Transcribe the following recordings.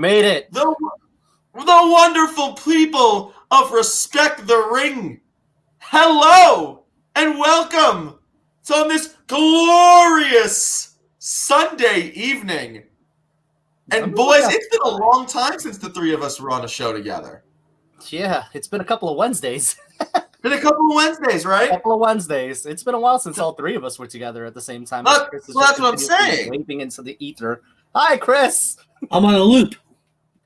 made it. The wonderful people of Respect the Ring. Hello and welcome to on this glorious Sunday evening. And boys, it's been a long time since the three of us were on a show together. Yeah, it's been a couple of Wednesdays. Been a couple of Wednesdays, right? A couple of Wednesdays. It's been a while since all three of us were together at the same time. Well, that's what I'm saying. Waving into the ether. Hi, Chris. I'm on a loop.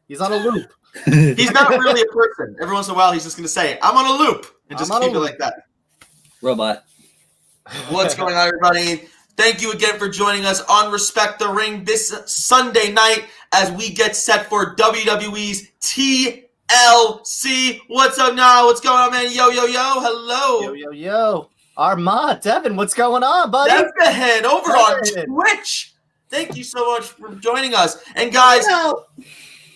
He's on a loop. He's not really a person. Every once in a while, he's just going to say, I'm on a loop. And just keep it like that. Robot. What's going on, everybody? Thank you again for joining us on Respect the Ring this Sunday night as we get set for WWE's TLC. What's up now? What's going on, man? Yo, yo, yo. Hello. Yo, yo, yo. Armand, Devin, what's going on, buddy? That's the head over on Twitch. Thank you so much for joining us. And guys,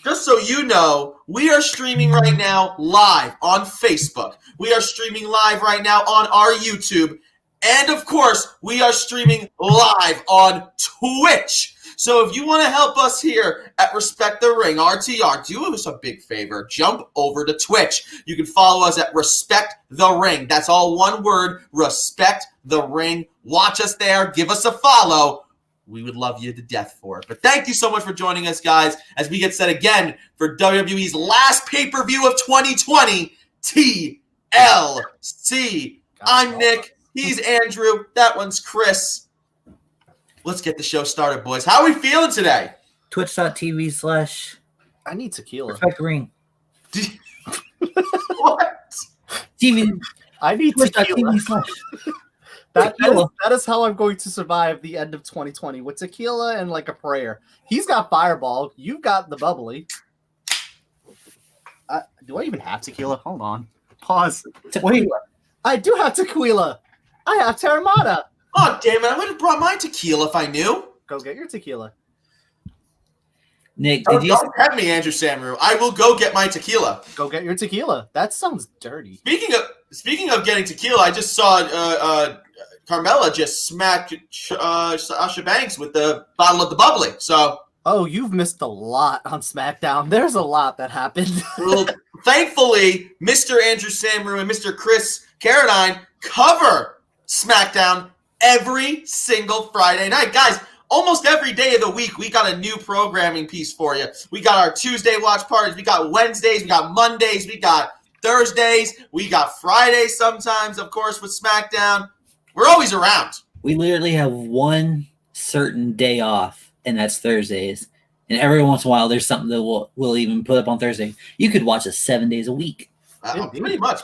just so you know, we are streaming right now live on Facebook. We are streaming live right now on our YouTube. And of course, we are streaming live on Twitch. So if you want to help us here at Respect the Ring, RTR, do us a big favor. Jump over to Twitch. You can follow us at Respect the Ring. That's all one word, Respect the Ring. Watch us there. Give us a follow. We would love you to death for it. But thank you so much for joining us, guys, as we get set again for WWE's last pay-per-view of 2020, TLC. I'm Nick. He's Andrew. That one's Chris. Let's get the show started, boys. How are we feeling today? Twitch.tv/ I need tequila. Respect the Ring. What? TV. I need tequila. Twitch.tv/ That is how I'm going to survive the end of 2020 with tequila and like a prayer. He's got Fireball. You've got the bubbly. Do I even have tequila? Hold on. Pause. Wait. I do have tequila. I have Terramata. Oh, damn it. I would have brought my tequila if I knew. Go get your tequila. Nick, don't have me, Andrew Samru. I will go get my tequila. Go get your tequila. That sounds dirty. Speaking of getting tequila, I just saw Carmelo just smack Sasha Banks with the bottle of the bubbly. So, oh, you've missed a lot on SmackDown. There's a lot that happened. Well, thankfully, Mr. Andrew Samru and Mr. Chris Carradine cover SmackDown every single Friday night. Guys, almost every day of the week, we got a new programming piece for you. We got our Tuesday watch parties. We got Wednesdays. We got Mondays. We got Thursdays. We got Fridays sometimes, of course, with SmackDown. We're always around. We literally have one certain day off, and that's Thursdays. And every once in a while, there's something that we'll even put up on Thursday. You could watch us 7 days a week. Pretty much.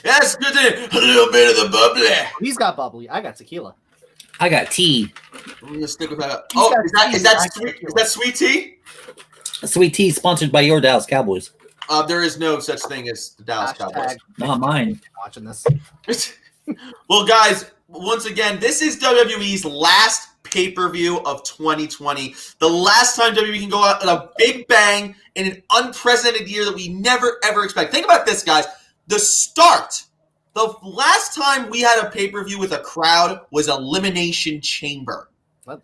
Yes, good to hear. A little bit of the bubbly. He's got bubbly. I got tequila. I got tea. I'm gonna stick with that. Oh, is that sweet tea? Sweet tea sponsored by your Dallas Cowboys. There is no such thing as the Dallas Cowboys. Not mine. Watching this. Well, guys, once again, this is WWE's last pay-per-view of 2020. The last time WWE can go out in a big bang in an unprecedented year that we never, ever expect. Think about this, guys. The last time we had a pay-per-view with a crowd was Elimination Chamber.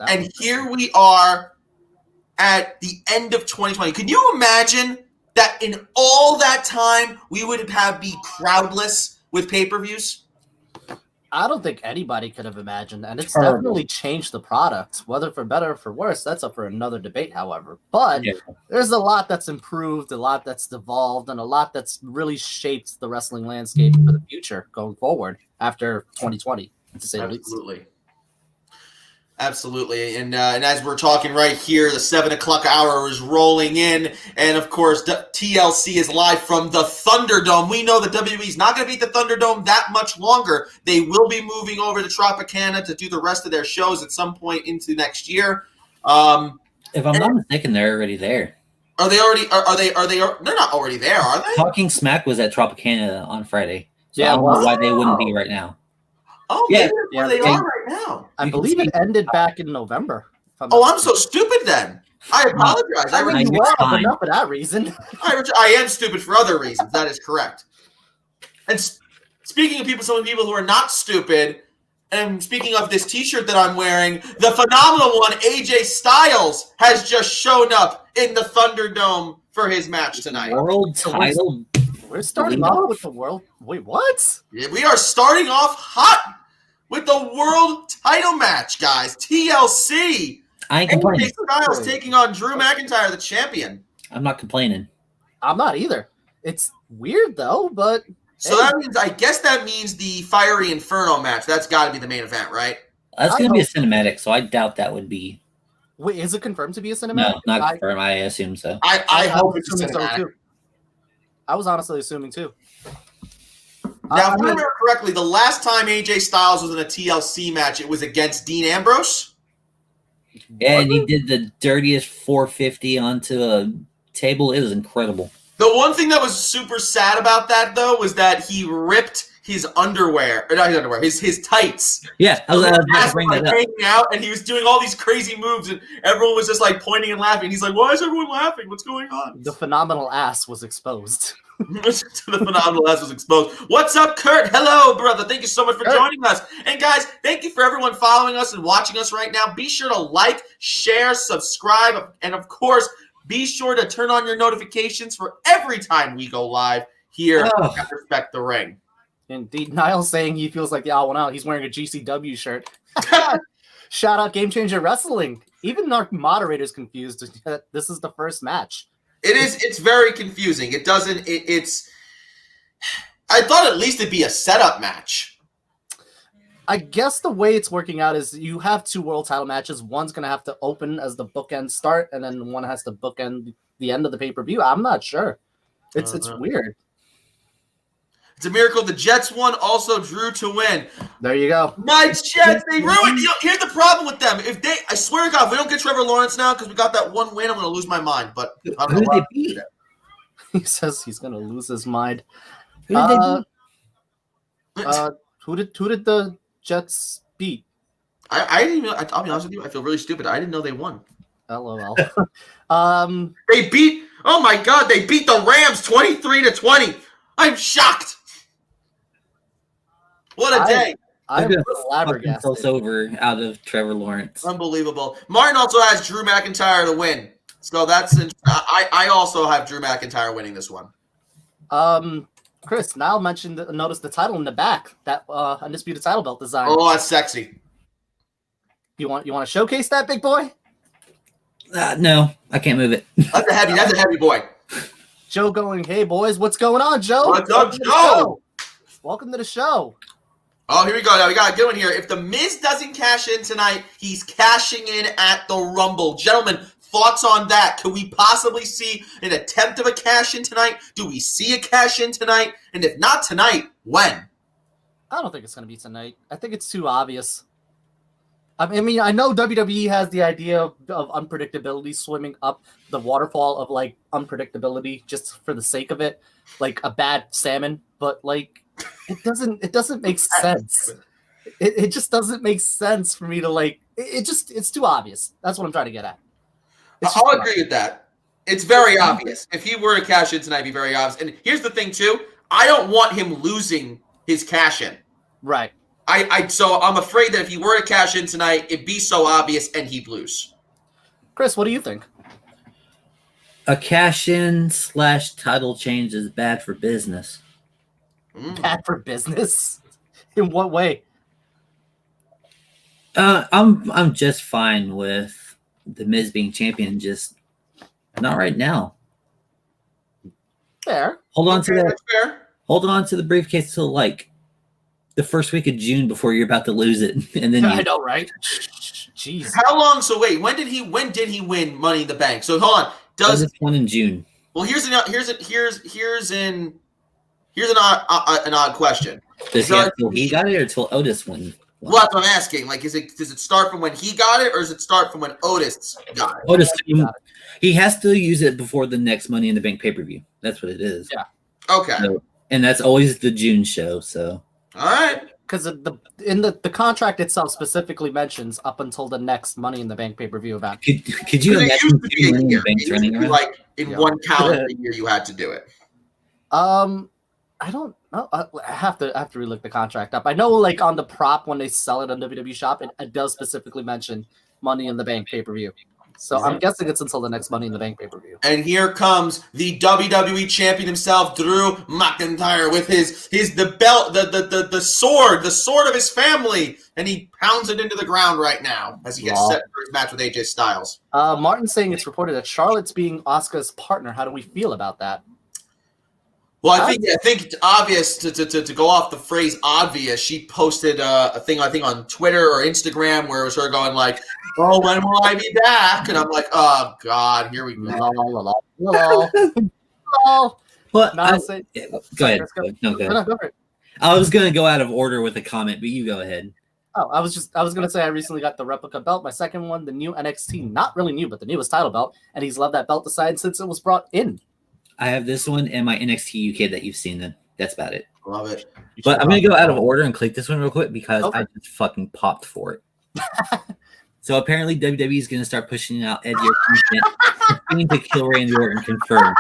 And here we are at the end of 2020. Can you imagine that in all that time we would be crowdless with pay-per-views? I don't think anybody could have imagined, and it's definitely changed the product, whether for better or for worse. That's up for another debate, however. But there's a lot that's improved, a lot that's evolved, and a lot that's really shaped the wrestling landscape for the future going forward after 2020, to say the least. Absolutely. And as we're talking right here, the 7 o'clock hour is rolling in. And, of course, TLC is live from the Thunderdome. We know that WWE is not going to be at the Thunderdome that much longer. They will be moving over to Tropicana to do the rest of their shows at some point into next year. If I'm not mistaken, they're already there. Are they already? They're not already there, are they? Talking Smack was at Tropicana on Friday. So I don't know why they wouldn't be right now. Oh, yeah, maybe that's where they are right now. I believe it ended back in November. I'm so stupid then. I apologize. I mean, you are, but not for that reason. I am stupid for other reasons. That is correct. And speaking of some people who are not stupid, And speaking of this T-shirt that I'm wearing, the phenomenal one, AJ Styles, has just shown up in the Thunderdome for his match tonight. World title. We're starting off with the world. Wait, what? Yeah, we are starting off hot with the world title match, guys. TLC. I ain't complaining. AJ Styles taking on Drew McIntyre, the champion. I'm not complaining. I'm not either. It's weird though, but so that means, I guess that means the Fiery Inferno match. That's got to be the main event, right? That's going to be a cinematic, so I doubt that would be. Wait, is it confirmed to be a cinematic? No, not confirmed. I assume so. I hope it's a cinematic. Too. I was honestly assuming too. Now, if I remember correctly, the last time AJ Styles was in a TLC match, it was against Dean Ambrose. Yeah, and he did the dirtiest 450 onto a table. It was incredible. The one thing that was super sad about that, though, was that he ripped his underwear, or not his underwear, his tights. Yeah, I was about to bring that up. Hanging out, and he was doing all these crazy moves, and everyone was just like pointing and laughing. He's like, "Why is everyone laughing? What's going on?" The phenomenal ass was exposed. The phenomenal ass was exposed. What's up, Kurt? Hello, brother. Thank you so much for joining us. And guys, thank you for everyone following us and watching us right now. Be sure to like, share, subscribe, and of course, be sure to turn on your notifications for every time we go live here at Respect the Ring. Indeed. Niall saying he feels like the odd one out. He's wearing a GCW shirt. Shout out Game Changer Wrestling. Even our moderator's confused. This is the first match. It is. It's very confusing. It doesn't. It's. I thought at least it'd be a setup match. I guess the way it's working out is you have two world title matches. One's going to have to open as the bookend start, and then one has to bookend the end of the pay-per-view. I'm not sure. It's weird. It's a miracle the Jets won, also drew to win. There you go. My Jets, they ruined. Here's the problem with them. I swear to God, if we don't get Trevor Lawrence now because we got that one win, I'm going to lose my mind. But I don't know why. He says he's going to lose his mind. Who did they beat? Who did the Jets beat? I didn't even. I'll be honest with you. I feel really stupid. I didn't know they won. LOL. They beat. Oh my God! They beat the Rams 23-20. I'm shocked. What a day! I'm flabbergasted. Himself over out of Trevor Lawrence. Unbelievable. Martin also has Drew McIntyre to win, so that's. I also have Drew McIntyre winning this one. Chris, Niall notice the title in the back, that undisputed title belt design. Oh, that's sexy. You want to showcase that, big boy? No, I can't move it. That's a heavy boy. Joe going, hey boys, what's going on, Joe? What's up, Joe? Welcome to the show. Oh, here we go. Now we got a good one here. If the Miz doesn't cash in tonight, he's cashing in at the Rumble. Gentlemen, thoughts on that? Could we possibly see an attempt of a cash in tonight? Do we see a cash in tonight? And if not tonight, when? I don't think it's going to be tonight. I think it's too obvious. I mean, I know WWE has the idea of unpredictability swimming up the waterfall of like unpredictability just for the sake of it, like a bad salmon, but like it doesn't make sense. It just doesn't make sense for me to like it's too obvious. That's what I'm trying to get at. I'll agree with that. It's very obvious. If he were to cash in tonight, it'd be very obvious. And here's the thing too, I don't want him losing his cash in. Right. So I'm afraid that if he were to cash in tonight, it'd be so obvious and he'd lose. Chris, what do you think? A cash-in / title change is bad for business. Bad for business? In what way? I'm just fine with the Miz being champion, just not right now. Fair. Hold on to that. That's fair. Hold on to the briefcase till like the first week of June before you're about to lose it, and then I know, right? Jeez. How long? So wait, when did he win Money in the Bank? So hold on. Does this one in June? Well, here's an odd question. Does he have till he got it or till Otis won? Well, that's what I'm asking. Like, does it start from when he got it, or does it start from when Otis got it? Otis, he has to use it before the next Money in the Bank pay-per-view. That's what it is. Yeah. Okay. So, and that's always the June show. So. All right. Because the contract itself specifically mentions up until the next Money in the Bank pay-per-view event. Could you imagine Money in the Bank running around? Like in one calendar year, you had to do it. I I don't know. I have to relook the contract up. I know, like on the prop when they sell it on WWE Shop, it does specifically mention Money in the Bank pay-per-view. So I'm guessing it's until the next Money in the Bank pay-per-view. And here comes the WWE champion himself, Drew McIntyre, with the belt, the sword of his family, and he pounds it into the ground right now as he gets set for his match with AJ Styles. Martin's saying it's reported that Charlotte's being Asuka's partner. How do we feel about that? Well, I think it's obvious to go off the phrase obvious. She posted a thing, I think, on Twitter or Instagram where it was her going like, "Oh, when will I be back?" And I'm like, "Oh God, here we go." Well, No, go ahead. No, go ahead. Go for it. I was going to go out of order with a comment, but you go ahead. Oh, I was going to say I recently got the replica belt, my second one, the new NXT, not really new, but the newest title belt, and he's loved that belt aside since it was brought in. I have this one and my NXT UK that you've seen. Then that's about it. Love it. But I'm going to go out of order and click this one real quick because I just fucking popped for it. So apparently WWE is going to start pushing out edgier content to kill Randy Orton. Confirmed.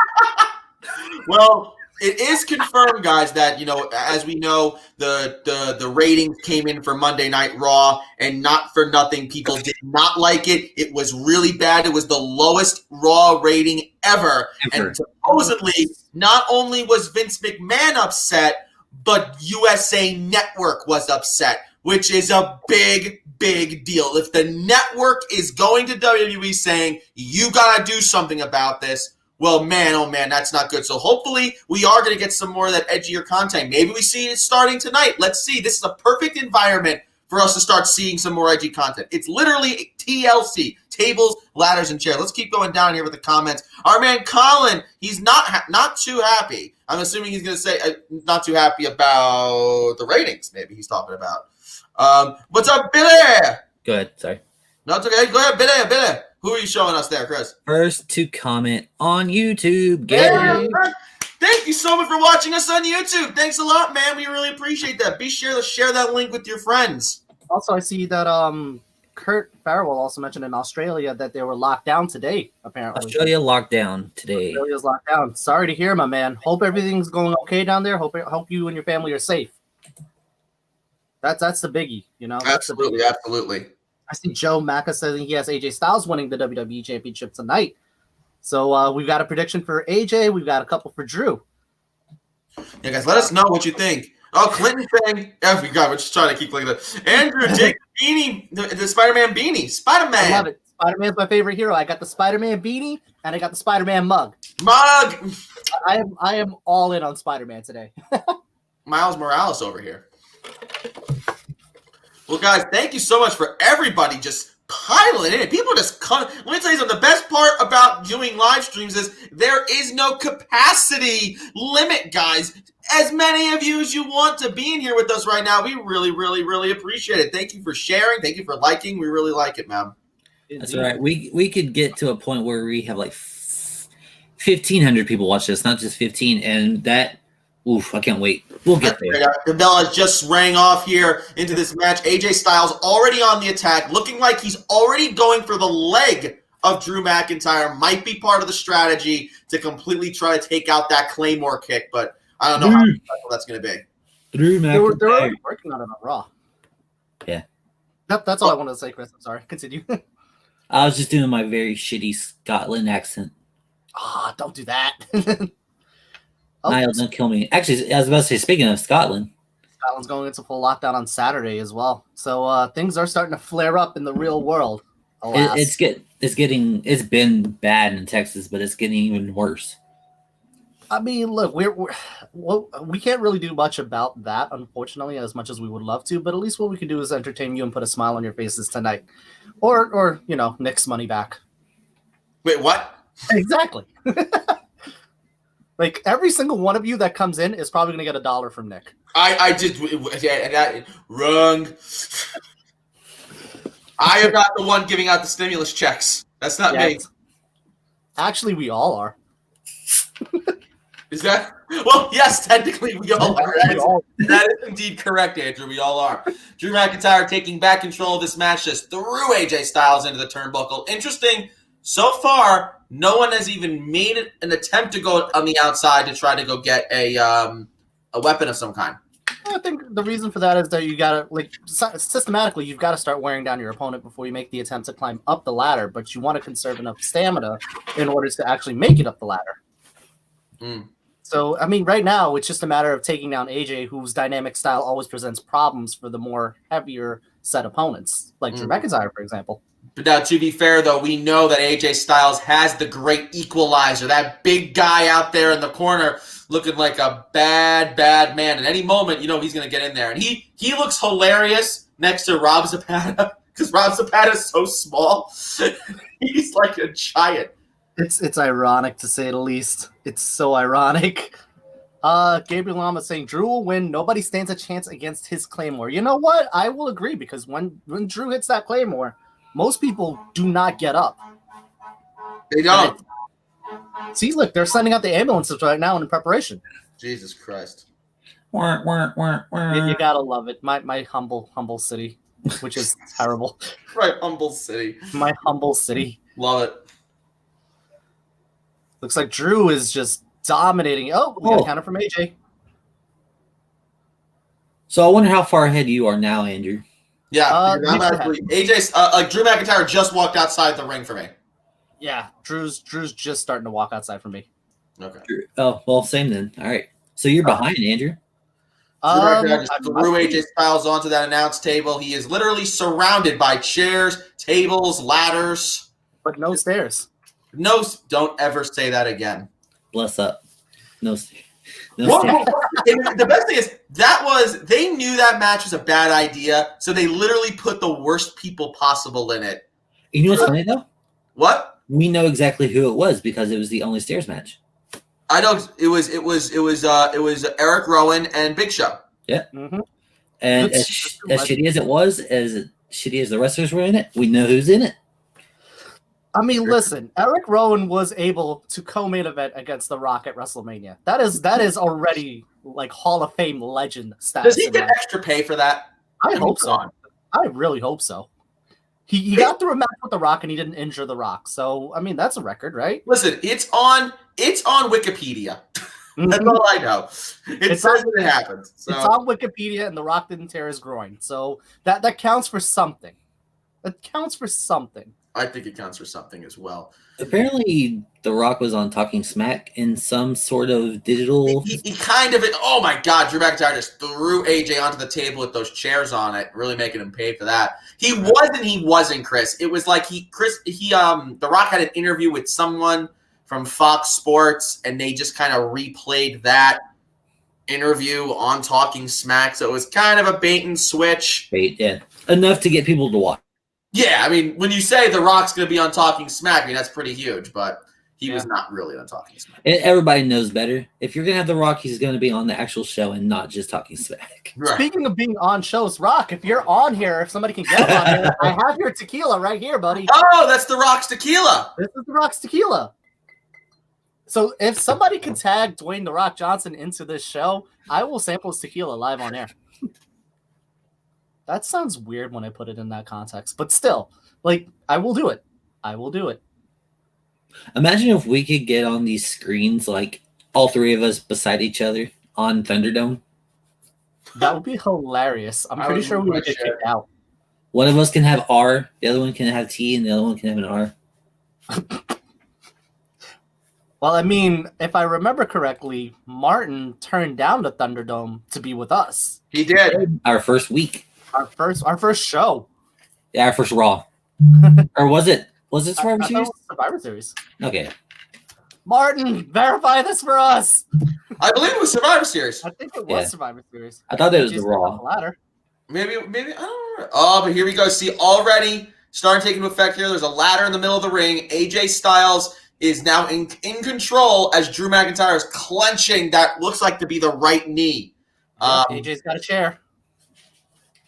Well, it is confirmed, guys, that, you know, as we know, the ratings came in for Monday Night Raw, and not for nothing, people did not like it. It was really bad. It was the lowest Raw rating ever. And supposedly, not only was Vince McMahon upset, but USA Network was upset, which is a big, big deal. If the network is going to WWE saying, you got to do something about this, well, man, oh man, that's not good. So hopefully we are going to get some more of that edgier content. Maybe we see it starting tonight. Let's see. This is a perfect environment for us to start seeing some more edgy content. It's literally TLC, tables, ladders, and chairs. Let's keep going down here with the comments. Our man Colin, he's not too happy. I'm assuming he's going to say not too happy about the ratings. Maybe he's talking about. What's up, Billy? Go ahead. Sorry. No, it's okay. Go ahead, Billy. Who are you showing us there, Chris? First to comment on YouTube, Gary. Thank you so much for watching us on YouTube. Thanks a lot, man. We really appreciate that. Be sure to share that link with your friends. Also, I see that Kurt Farrell also mentioned in Australia that they were locked down today, apparently. Australia locked down today. Australia's locked down. Sorry to hear, my man. Hope everything's going okay down there. Hope you and your family are safe. That's the biggie, you know? Absolutely. I see Joe Macca saying he has AJ Styles winning the WWE Championship tonight. So we've got a prediction for AJ. We've got a couple for Drew. Yeah, guys, let us know what you think. Oh, Clinton saying, oh, God, we're just trying to keep looking at that. Andrew, Jake, beanie, the Spider-Man beanie. Spider-Man. I love it. Spider-Man's my favorite hero. I got the Spider-Man beanie and I got the Spider-Man mug. I am all in on Spider-Man today. Miles Morales over here. Well, guys, thank you so much for everybody just piling in. People just come. Let me tell you something. The best part about doing live streams is there is no capacity limit, guys. As many of you as you want to be in here with us right now, we really, really, really appreciate it. Thank you for sharing. Thank you for liking. We really like it, man. That's right. We could get to a point where we have like 1,500 people watch this, not just 15, and that. Oof, I can't wait. We'll get there. The bell has just rang off here into this match. AJ Styles already on the attack, looking like he's already going for the leg of Drew McIntyre. Might be part of the strategy to completely try to take out that Claymore kick, but I don't know how successful that's going to be. Drew McIntyre. They're already working on it on Raw. Yeah. That's all I wanted to say, Chris. I'm sorry. Continue. I was just doing my very shitty Scotland accent. Don't do that. Niall, don't kill me. Actually, I was about to say, speaking of Scotland's going into full lockdown on Saturday as well. So things are starting to flare up in the real world. It's been bad in Texas, but it's getting even worse. I mean, look, we can't really do much about that, unfortunately, as much as we would love to. But at least what we can do is entertain you and put a smile on your faces tonight, or Nick's money back. Wait, what? Exactly. Like every single one of you that comes in is probably going to get $1 from Nick. I did. Yeah, that wrong. I am not the one giving out the stimulus checks. That's not me. Actually, we all are. Is that? Well, yes, technically we all are. That is indeed correct, Andrew. We all are. Drew McIntyre taking back control of this match, just threw AJ Styles into the turnbuckle. Interesting. So far, no one has even made an attempt to go on the outside to try to go get a a weapon of some kind. I think the reason for that is that you gotta systematically you've got to start wearing down your opponent before you make the attempt to climb up the ladder, but you want to conserve enough stamina in order to actually make it up the ladder. So I mean, right now it's just a matter of taking down AJ, whose dynamic style always presents problems for the more heavier set opponents, like Drew McIntyre, for example. But now, to be fair, though, we know that AJ Styles has the great equalizer, that big guy out there in the corner looking like a bad, bad man. At any moment, you know, he's going to get in there. And he looks hilarious next to Rob Zapata because Rob Zapata is so small. He's like a giant. It's ironic, to say the least. It's so ironic. Gabriel Lama saying Drew will win. Nobody stands a chance against his Claymore. You know what? I will agree, because when Drew hits that Claymore, most people do not get up. They don't. See, look, they're sending out the ambulances right now in preparation. Jesus Christ. You gotta love it. My humble city, which is terrible. Right, humble city. My humble city. Love it. Looks like Drew is just dominating. Oh, we got a counter from AJ. So I wonder how far ahead you are now, Andrew. Yeah, I'm actually AJ's like Drew McIntyre just walked outside the ring for me. Yeah, Drew's just starting to walk outside for me. Okay. Oh, well, same then. All right. So you're behind, Andrew. Drew McIntyre just threw AJ Styles onto that announce table. He is literally surrounded by chairs, tables, ladders. But no stairs. No, don't ever say that again. Bless up. No stairs. The best thing is they knew that match was a bad idea, so they literally put the worst people possible in it. You know what's funny though? What? We know exactly who it was because it was the only stairs match. I know it was Eric Rowan and Big Show. Yeah. Mm-hmm. And as shitty as it was, as shitty as the wrestlers were in it, we know who's in it. I mean, listen, Eric Rowan was able to co-main event against The Rock at WrestleMania. That is already like Hall of Fame legend status. Does he get extra pay for that? I hope so. I really hope so. He got through a match with The Rock and he didn't injure The Rock. So I mean, that's a record, right? Listen, it's on Wikipedia. That's all I know. It says that it happened. So. It's on Wikipedia, and The Rock didn't tear his groin. So that counts for something. That counts for something. I think it counts for something as well. Apparently, The Rock was on Talking Smack in some sort of digital. He kind of. Oh my God, Drew McIntyre just threw AJ onto the table with those chairs on it, really making him pay for that. He wasn't, Chris. It was like The Rock had an interview with someone from Fox Sports, and they just kind of replayed that interview on Talking Smack. So it was kind of a bait and switch. Yeah, enough to get people to watch. Yeah, I mean, when you say The Rock's going to be on Talking Smack, I mean, that's pretty huge, but he was not really on Talking Smack. Everybody knows better. If you're going to have The Rock, he's going to be on the actual show and not just Talking Smack. Right. Speaking of being on shows, Rock, if you're on here, if somebody can get on here, I have your tequila right here, buddy. Oh, that's The Rock's tequila. This is The Rock's tequila. So if somebody can tag Dwayne The Rock Johnson into this show, I will sample his tequila live on air. That sounds weird when I put it in that context, but still, like, I will do it. I will do it. Imagine if we could get on these screens, like all three of us beside each other on Thunderdome. That would be hilarious. I'm pretty sure we would get kicked out. One of us can have R, the other one can have T, and the other one can have an R. Well, I mean, if I remember correctly, Martin turned down the Thunderdome to be with us. He did. Our first week. Our first show. Yeah, our first Raw. Or was it? Was it Survivor Series? Survivor Series. Okay. Martin, verify this for us. I believe it was Survivor Series. I think it was Survivor Series. I thought it was the Raw. Maybe I don't know. Oh, but here we go. See, already starting taking effect here. There's a ladder in the middle of the ring. AJ Styles is now in control as Drew McIntyre is clenching that looks like to be the right knee. AJ's got a chair.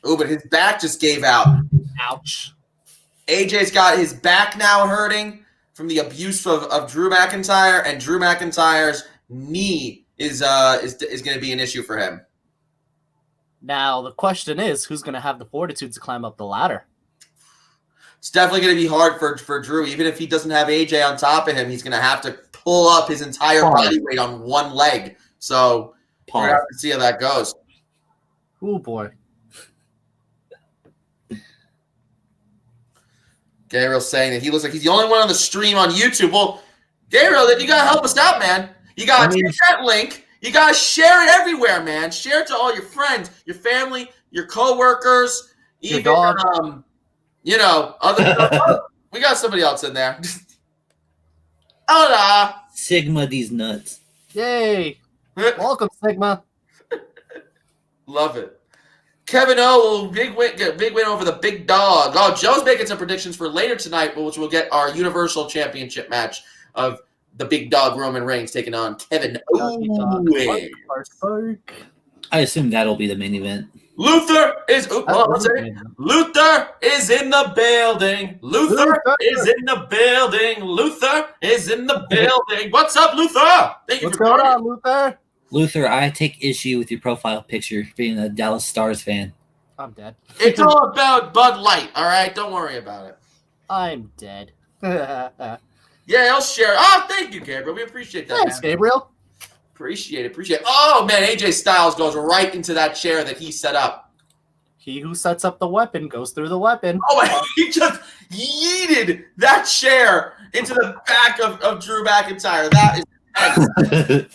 Oh, but his back just gave out. Ouch. AJ's got his back now hurting from the abuse of Drew McIntyre, and Drew McIntyre's knee is going to be an issue for him. Now, the question is, who's going to have the fortitude to climb up the ladder? It's definitely going to be hard for Drew. Even if he doesn't have AJ on top of him, he's going to have to pull up his entire body weight on one leg. So We're gonna have to see how that goes. Oh boy. Gabriel's saying that he looks like he's the only one on the stream on YouTube. Well, Gabriel, then you gotta help us out, man. You gotta take that link. You gotta share it everywhere, man. Share it to all your friends, your family, your coworkers, Your even dog. you know, other. We got somebody else in there. Hola. Sigma these nuts. Yay. Welcome, Sigma. Love it. Kevin O, big win over the big dog. Oh, Joe's making some predictions for later tonight, which will get our Universal Championship match of the big dog Roman Reigns taking on Kevin Owens. I assume that'll be the main event. Luther is Luther is in the building. Luther is in the building. Luther is in the building. What's up, Luther? What's going on, Luther? Luther, I take issue with your profile picture being a Dallas Stars fan. I'm dead. It's all about Bud Light, all right? Don't worry about it. I'm dead. Yeah, I'll share. Oh, thank you, Gabriel. We appreciate that. Thanks, man. Gabriel. Appreciate it. Oh, man, AJ Styles goes right into that chair that he set up. He who sets up the weapon goes through the weapon. Oh, he just yeeted that chair into the back of Drew McIntyre. That is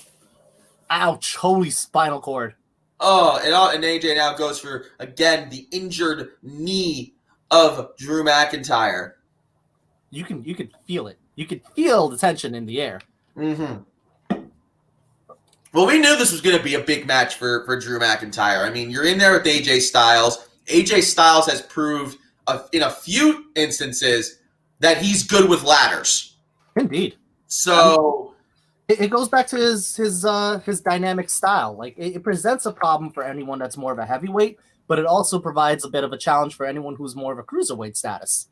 Ouch. Holy spinal cord. Oh, and AJ now goes for, again, the injured knee of Drew McIntyre. You can feel it. You can feel the tension in the air. Mm-hmm. Well, we knew this was going to be a big match for Drew McIntyre. I mean, you're in there with AJ Styles. AJ Styles has proved in a few instances that he's good with ladders. Indeed. So it goes back to his dynamic style. Like it presents a problem for anyone that's more of a heavyweight, but it also provides a bit of a challenge for anyone who's more of a cruiserweight status.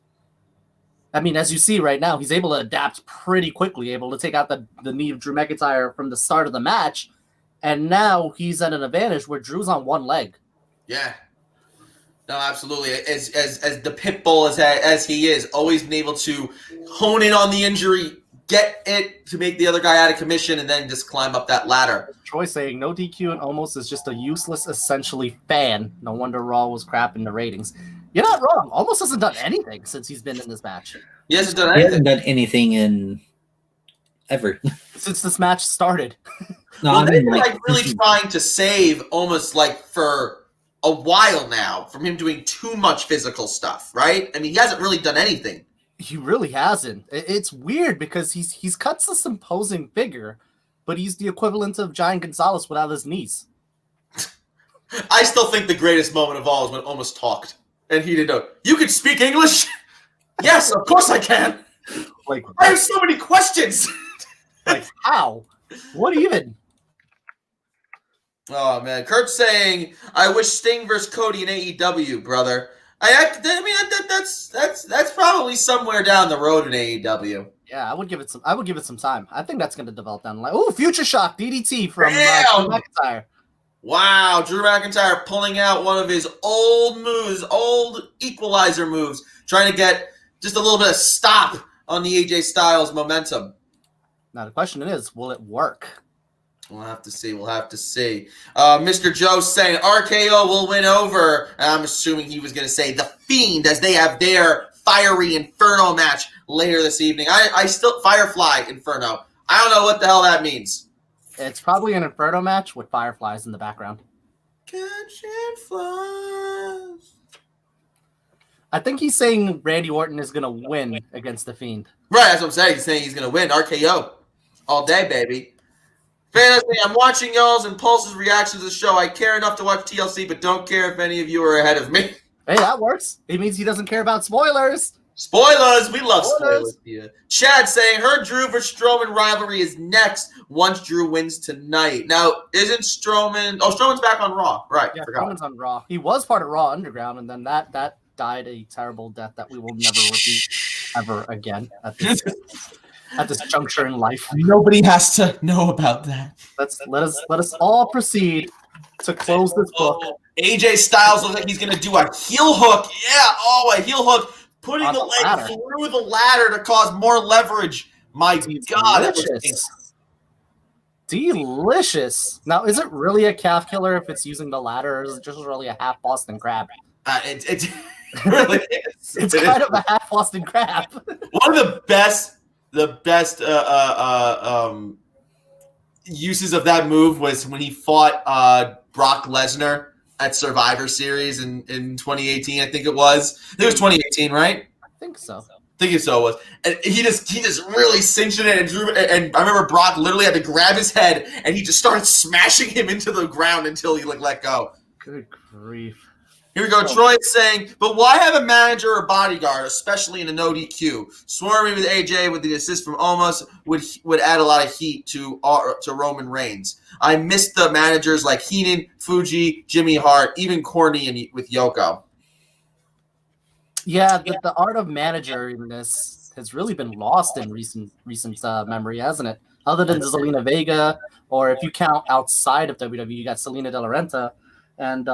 I mean, as you see right now, he's able to adapt pretty quickly, able to take out the knee of Drew McIntyre from the start of the match, and now he's at an advantage where Drew's on one leg. Yeah. No, absolutely. As the pit bull as he is, always been able to hone in on the injury, get it to make the other guy out of commission, and then just climb up that ladder. Troy saying no DQ and almost is just a useless, essentially fan. No wonder Raw was crap in the ratings. You're not wrong. Almost hasn't done anything since he's been in this match. He hasn't done He anything. hasn't done anything in ever. Since this match started. No, Well, I they've mean, been like, really trying to save almost like for a while now from him doing too much physical stuff, right? I mean, he hasn't really done anything. He really hasn't. It's weird because he's cut this imposing figure, but he's the equivalent of Giant Gonzalez without his knees. I still think the greatest moment of all is when Omos talked. And he didn't know. You can speak English? Yes, of course I can. Like, I have so many questions. like how? What even? Oh, man. Kurt's saying, I wish Sting versus Cody in AEW, brother. I mean, that's probably somewhere down the road in AEW. Yeah, I would give it some time. I think that's going to develop down the line. Oh, Future Shock DDT from Damn! McIntyre. Wow, Drew McIntyre pulling out one of his old moves, old equalizer moves, trying to get just a little bit of stop on the AJ Styles momentum. Now the question is, will it work? We'll have to see. Mr. Joe saying RKO will win over. I'm assuming he was going to say The Fiend as they have their fiery Inferno match later this evening. I still Firefly Inferno. I don't know what the hell that means. It's probably an Inferno match with fireflies in the background. Catching flies. I think he's saying Randy Orton is going to win against The Fiend. Right, that's what I'm saying. He's saying he's going to win. RKO. All day, baby. Fantasy, I'm watching y'all's and Pulse's reactions to the show. I care enough to watch TLC, but don't care if any of you are ahead of me. Hey, that works. It means he doesn't care about spoilers. Spoilers! We love spoilers here. Chad saying her Drew versus Strowman rivalry is next once Drew wins tonight. Now, isn't Strowman... Oh, Strowman's back on Raw. Right, Yeah, forgot. Strowman's on Raw. He was part of Raw Underground, and then that died a terrible death that we will never repeat ever again at this juncture in life. Nobody has to know about that. Let us all proceed to close this book. AJ Styles looks like he's going to do a heel hook. Yeah, a heel hook. Putting On the the leg ladder. through the ladder to cause more leverage. My God. That Delicious. Delicious. Now, is it really a calf killer if it's using the ladder, or is it just really a half Boston crab? It really is. It's kind of a half Boston crab. One of the best uses of that move was when he fought Brock Lesnar at Survivor Series in 2018. I think it was. I think it was 2018, right? I think so. I think so it was. And he just really cinched it and drew. And I remember Brock literally had to grab his head and he just started smashing him into the ground until he let go. Good grief. Here we go. Troy is saying, but why have a manager or bodyguard, especially in a no DQ? Swarming with AJ with the assist from Omos would add a lot of heat to Roman Reigns. I missed the managers like Heenan, Fuji, Jimmy Hart, even Corny with Yoko. Yeah, the art of manager in this has really been lost in recent memory, hasn't it? Other than Zelina Vega, or if you count outside of WWE, you got Selena De La Renta, and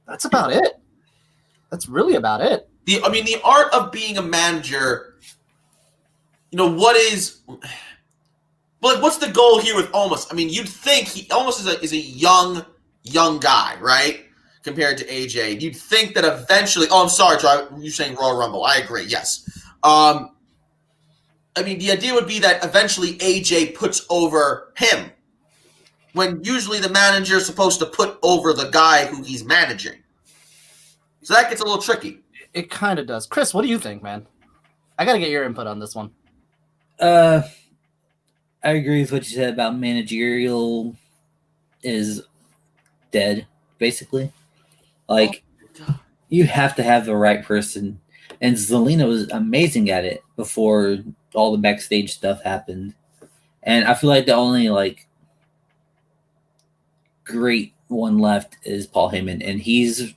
that's about it. That's really about it. The art of being a manager. What's the goal here with Omos? I mean, you'd think he Omos is a young guy, right? Compared to AJ, you'd think that eventually. Oh, I'm sorry, Troy. You're saying Royal Rumble. I agree. Yes. The idea would be that eventually AJ puts over him, when usually the manager is supposed to put over the guy who he's managing. So that gets a little tricky. It kind of does. Chris, what do you think, man? I got to get your input on this one. I agree with what you said about managerial is dead, basically. Like, you have to have the right person. And Zelina was amazing at it before all the backstage stuff happened. And I feel like the only, great one left is Paul Heyman. And he's...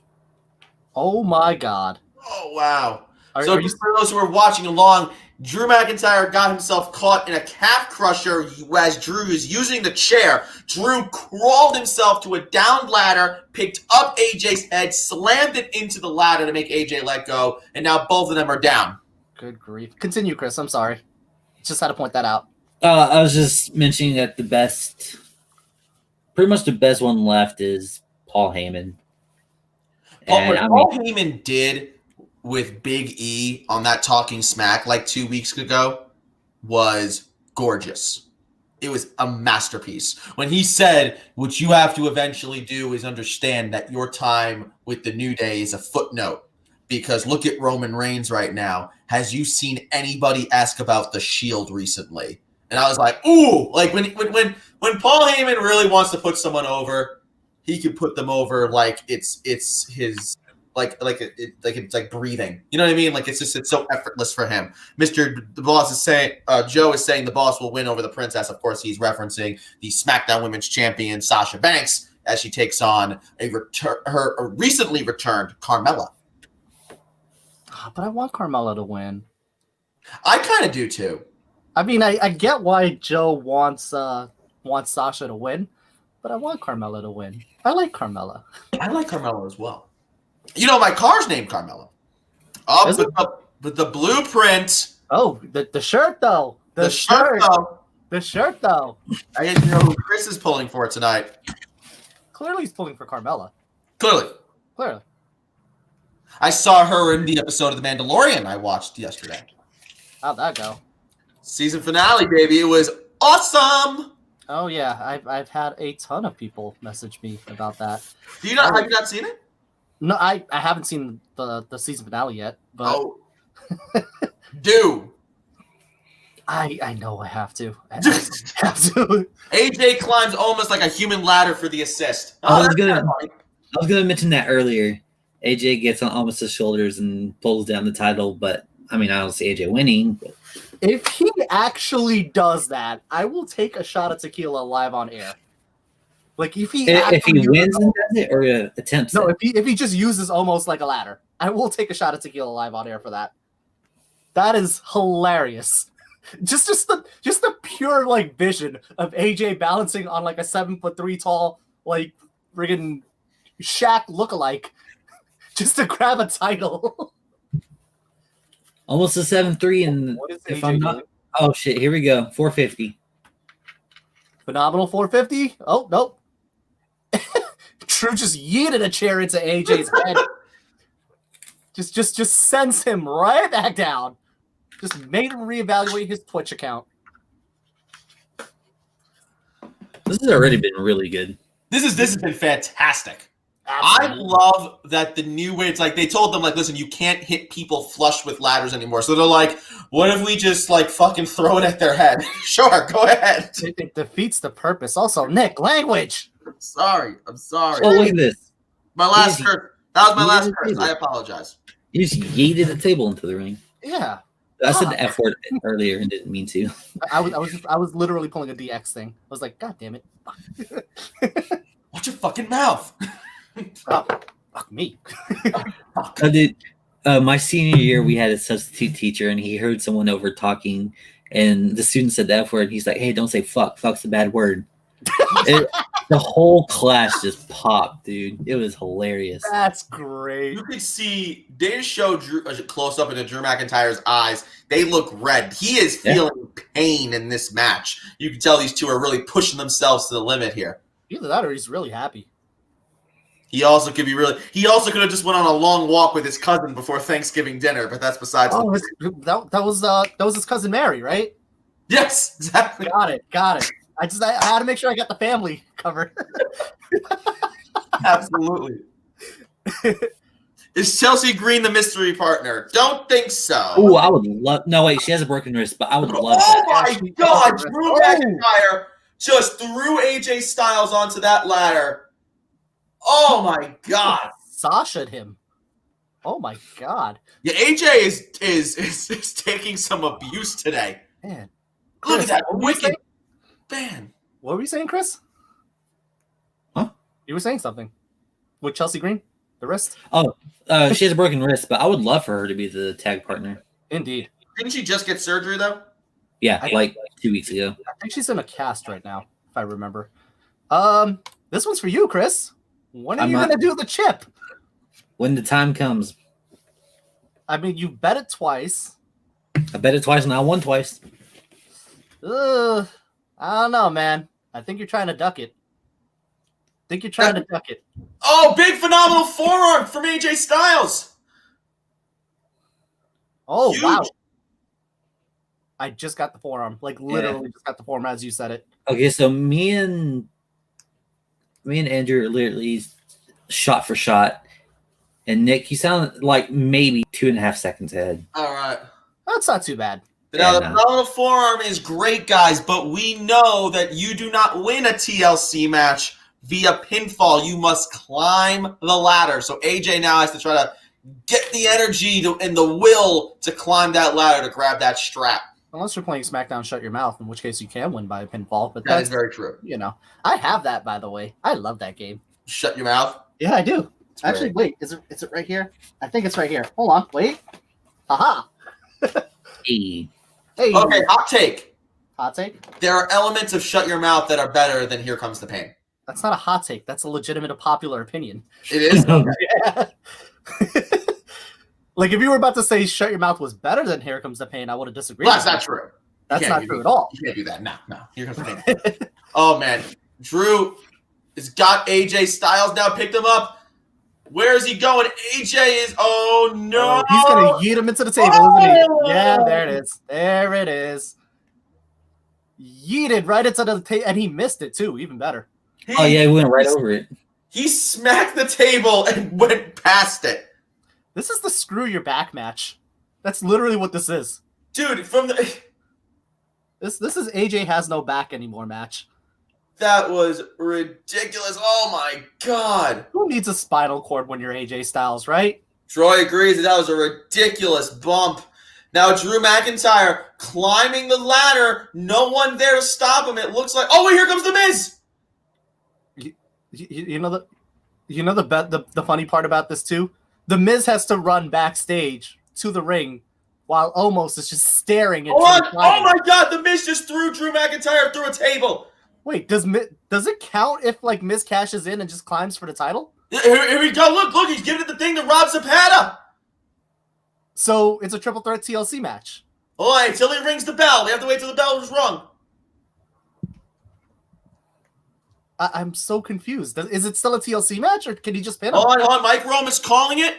Oh, my God. Oh, wow. So just for those who are watching along, Drew McIntyre got himself caught in a calf crusher as Drew is using the chair. Drew crawled himself to a downed ladder, picked up AJ's head, slammed it into the ladder to make AJ let go, and now both of them are down. Good grief. Continue, Chris. I'm sorry. Just had to point that out. I was just mentioning that pretty much the best one left is Paul Heyman. What Paul Heyman did with Big E on that Talking Smack 2 weeks ago was gorgeous. It was a masterpiece. When he said, what you have to eventually do is understand that your time with the New Day is a footnote. Because look at Roman Reigns right now. Has you seen anybody ask about the Shield recently? And I was like, ooh, when Paul Heyman really wants to put someone over, he can put them over like it's his it's like breathing. You know what I mean? It's so effortless for him. The boss is saying, Joe is saying the boss will win over the princess. Of course, he's referencing the SmackDown Women's Champion Sasha Banks as she takes on her recently returned Carmelo. But I want Carmelo to win. I kind of do too. I mean, I get why Joe wants Sasha to win, but I want Carmelo to win. I like Carmelo. I like Carmelo as well. My car's named Carmelo. With the blueprint. Oh, the shirt though. The shirt though. I didn't know who Chris is pulling for tonight. Clearly, he's pulling for Carmella. Clearly. I saw her in the episode of The Mandalorian I watched yesterday. How'd that go? Season finale, baby. It was awesome. Oh yeah, I've had a ton of people message me about that. Have you not seen it? No, I haven't seen the season finale yet. But do. I know I have to. I have to. AJ climbs almost like a human ladder for the assist. I was gonna mention that earlier. AJ gets on Almost' shoulders and pulls down the title, but I don't see AJ winning. But. If he actually does that, I will take a shot of tequila live on air. If he wins and does it or attempts no, it. if he just uses almost like a ladder, I will take a shot of tequila live on air for that. That is hilarious. Just the pure vision of AJ balancing on a 7'3" tall friggin' Shaq lookalike just to grab a title. Almost a 7'3", and if I'm not, oh shit, here we go, 450. Phenomenal 450. Oh, nope. Drew just yeeted a chair into AJ's head. Just sends him right back down. Just made him reevaluate his Twitch account. This has already been really good. This has been fantastic. Absolutely. I love that the new way it's like they told them like, listen, you can't hit people flush with ladders anymore. So they're like, what if we just like fucking throw it at their head? Sure, go ahead. It defeats the purpose. Also, Nick, language. I'm sorry. Oh, look at this. My last curse. That was my last curse. table. I apologize. You just yeeted the table into the ring. Yeah. I said the F word earlier and didn't mean to. I was literally pulling a DX thing. I was like, God damn it. Watch your fucking mouth. Fuck me. My senior year, we had a substitute teacher, and he heard someone over talking, and the student said the F word. And he's like, "Hey, don't say fuck. Fuck's a bad word." The whole class just popped, dude. It was hilarious. That's great. You could see they show Drew a close up into Drew McIntyre's eyes. They look red. He is feeling pain in this match. You can tell these two are really pushing themselves to the limit here. Either that or he's really happy. He also could have just went on a long walk with his cousin before Thanksgiving dinner, but that's besides. Oh, that was his cousin Mary, right? Yes, exactly. Got it. I had to make sure I got the family covered. Absolutely. Is Chelsea Green the mystery partner? Don't think so. Oh, I would love. No, wait, she has a broken wrist, but I would love that. Oh my God! Drew McIntyre just threw AJ Styles onto that ladder. Oh my God! Sasha'd him. Oh my God! Yeah, AJ is taking some abuse today. Man, Look at that what were you wicked saying? man. What were you saying, Chris? Huh? You were saying something with Chelsea Green, the wrist. Oh, she has a broken wrist, but I would love for her to be the tag partner. Indeed. Didn't she just get surgery though? Yeah, like 2 weeks ago. I think she's in a cast right now, if I remember. This one's for you, Chris. When are you gonna do the chip? When the time comes. I mean, you bet it twice. I bet it twice and I won twice. I don't know, man. I think you're trying to duck it. Oh, big phenomenal forearm from AJ Styles. Oh, Huge. wow. I just got the forearm. Like, literally just got the forearm as you said it. Okay, so me and Andrew are literally shot for shot. And Nick, you sound like maybe 2.5 seconds ahead. All right. That's not too bad. Now, the phenomenal forearm is great, guys, but we know that you do not win a TLC match via pinfall. You must climb the ladder. So AJ now has to try to get the energy and the will to climb that ladder to grab that strap. Unless you're playing Smackdown Shut Your Mouth, in which case you can win by a pinfall. But That is very true. You know, I have that, by the way. I love that game. Shut your mouth. Yeah, I do. It's Actually, great. wait. Is it right here? I think it's right here. Hold on. Wait. Aha. Hey. Hey. Okay, hot take. Hot take? There are elements of Shut Your Mouth that are better than Here Comes the Pain. That's not a hot take. That's a legitimate, popular opinion. It is. Yeah. Like, if you were about to say Shut Your Mouth was better than Here Comes the Pain, I would have disagreed. Well, that's not true. That's not true at all. You can't do that. No. Here Comes the Pain. Oh, man. Drew has got AJ Styles now, picked him up. Where is he going? AJ is. Oh, no. He's going to yeet him into the table, isn't he? Yeah, there it is. There it is. Yeeted right into the table, and he missed it, too. Even better. Oh, yeah, he went right over it. He smacked the table and went past it. This is the screw your back match. That's literally what this is. Dude, from the... This is AJ has no back anymore match. That was ridiculous. Oh, my God. Who needs a spinal cord when you're AJ Styles, right? Troy agrees that was a ridiculous bump. Now, Drew McIntyre climbing the ladder. No one there to stop him. It looks like... Oh, wait, here comes The Miz. You know the funny part about this, too? The Miz has to run backstage to the ring while Omos is just staring at Drew. Oh, my God. The Miz just threw Drew McIntyre through a table. Wait, does it count if like Miz cashes in and just climbs for the title? Here we go. Look, he's giving it the thing to Rob Zapata. So it's a triple threat TLC match. Oh, until he rings the bell. We have to wait till the bell is rung. I'm so confused. Is it still a TLC match, or can he just pin him? Hold on, Mike Rome is calling it.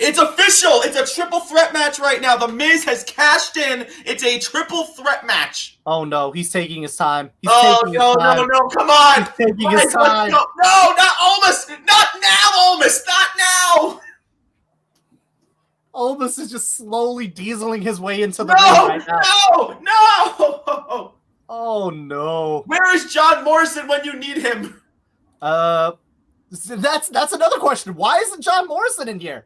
It's official. It's a triple threat match right now. The Miz has cashed in. It's a triple threat match. Oh no, he's taking his time. No, come on. He's taking his time. No, not Almas. Not now, Almas. Not now. Almas is just slowly dieseling his way into the ring right now. No. Oh no. Where is John Morrison when you need him? That's another question. Why isn't John Morrison in here?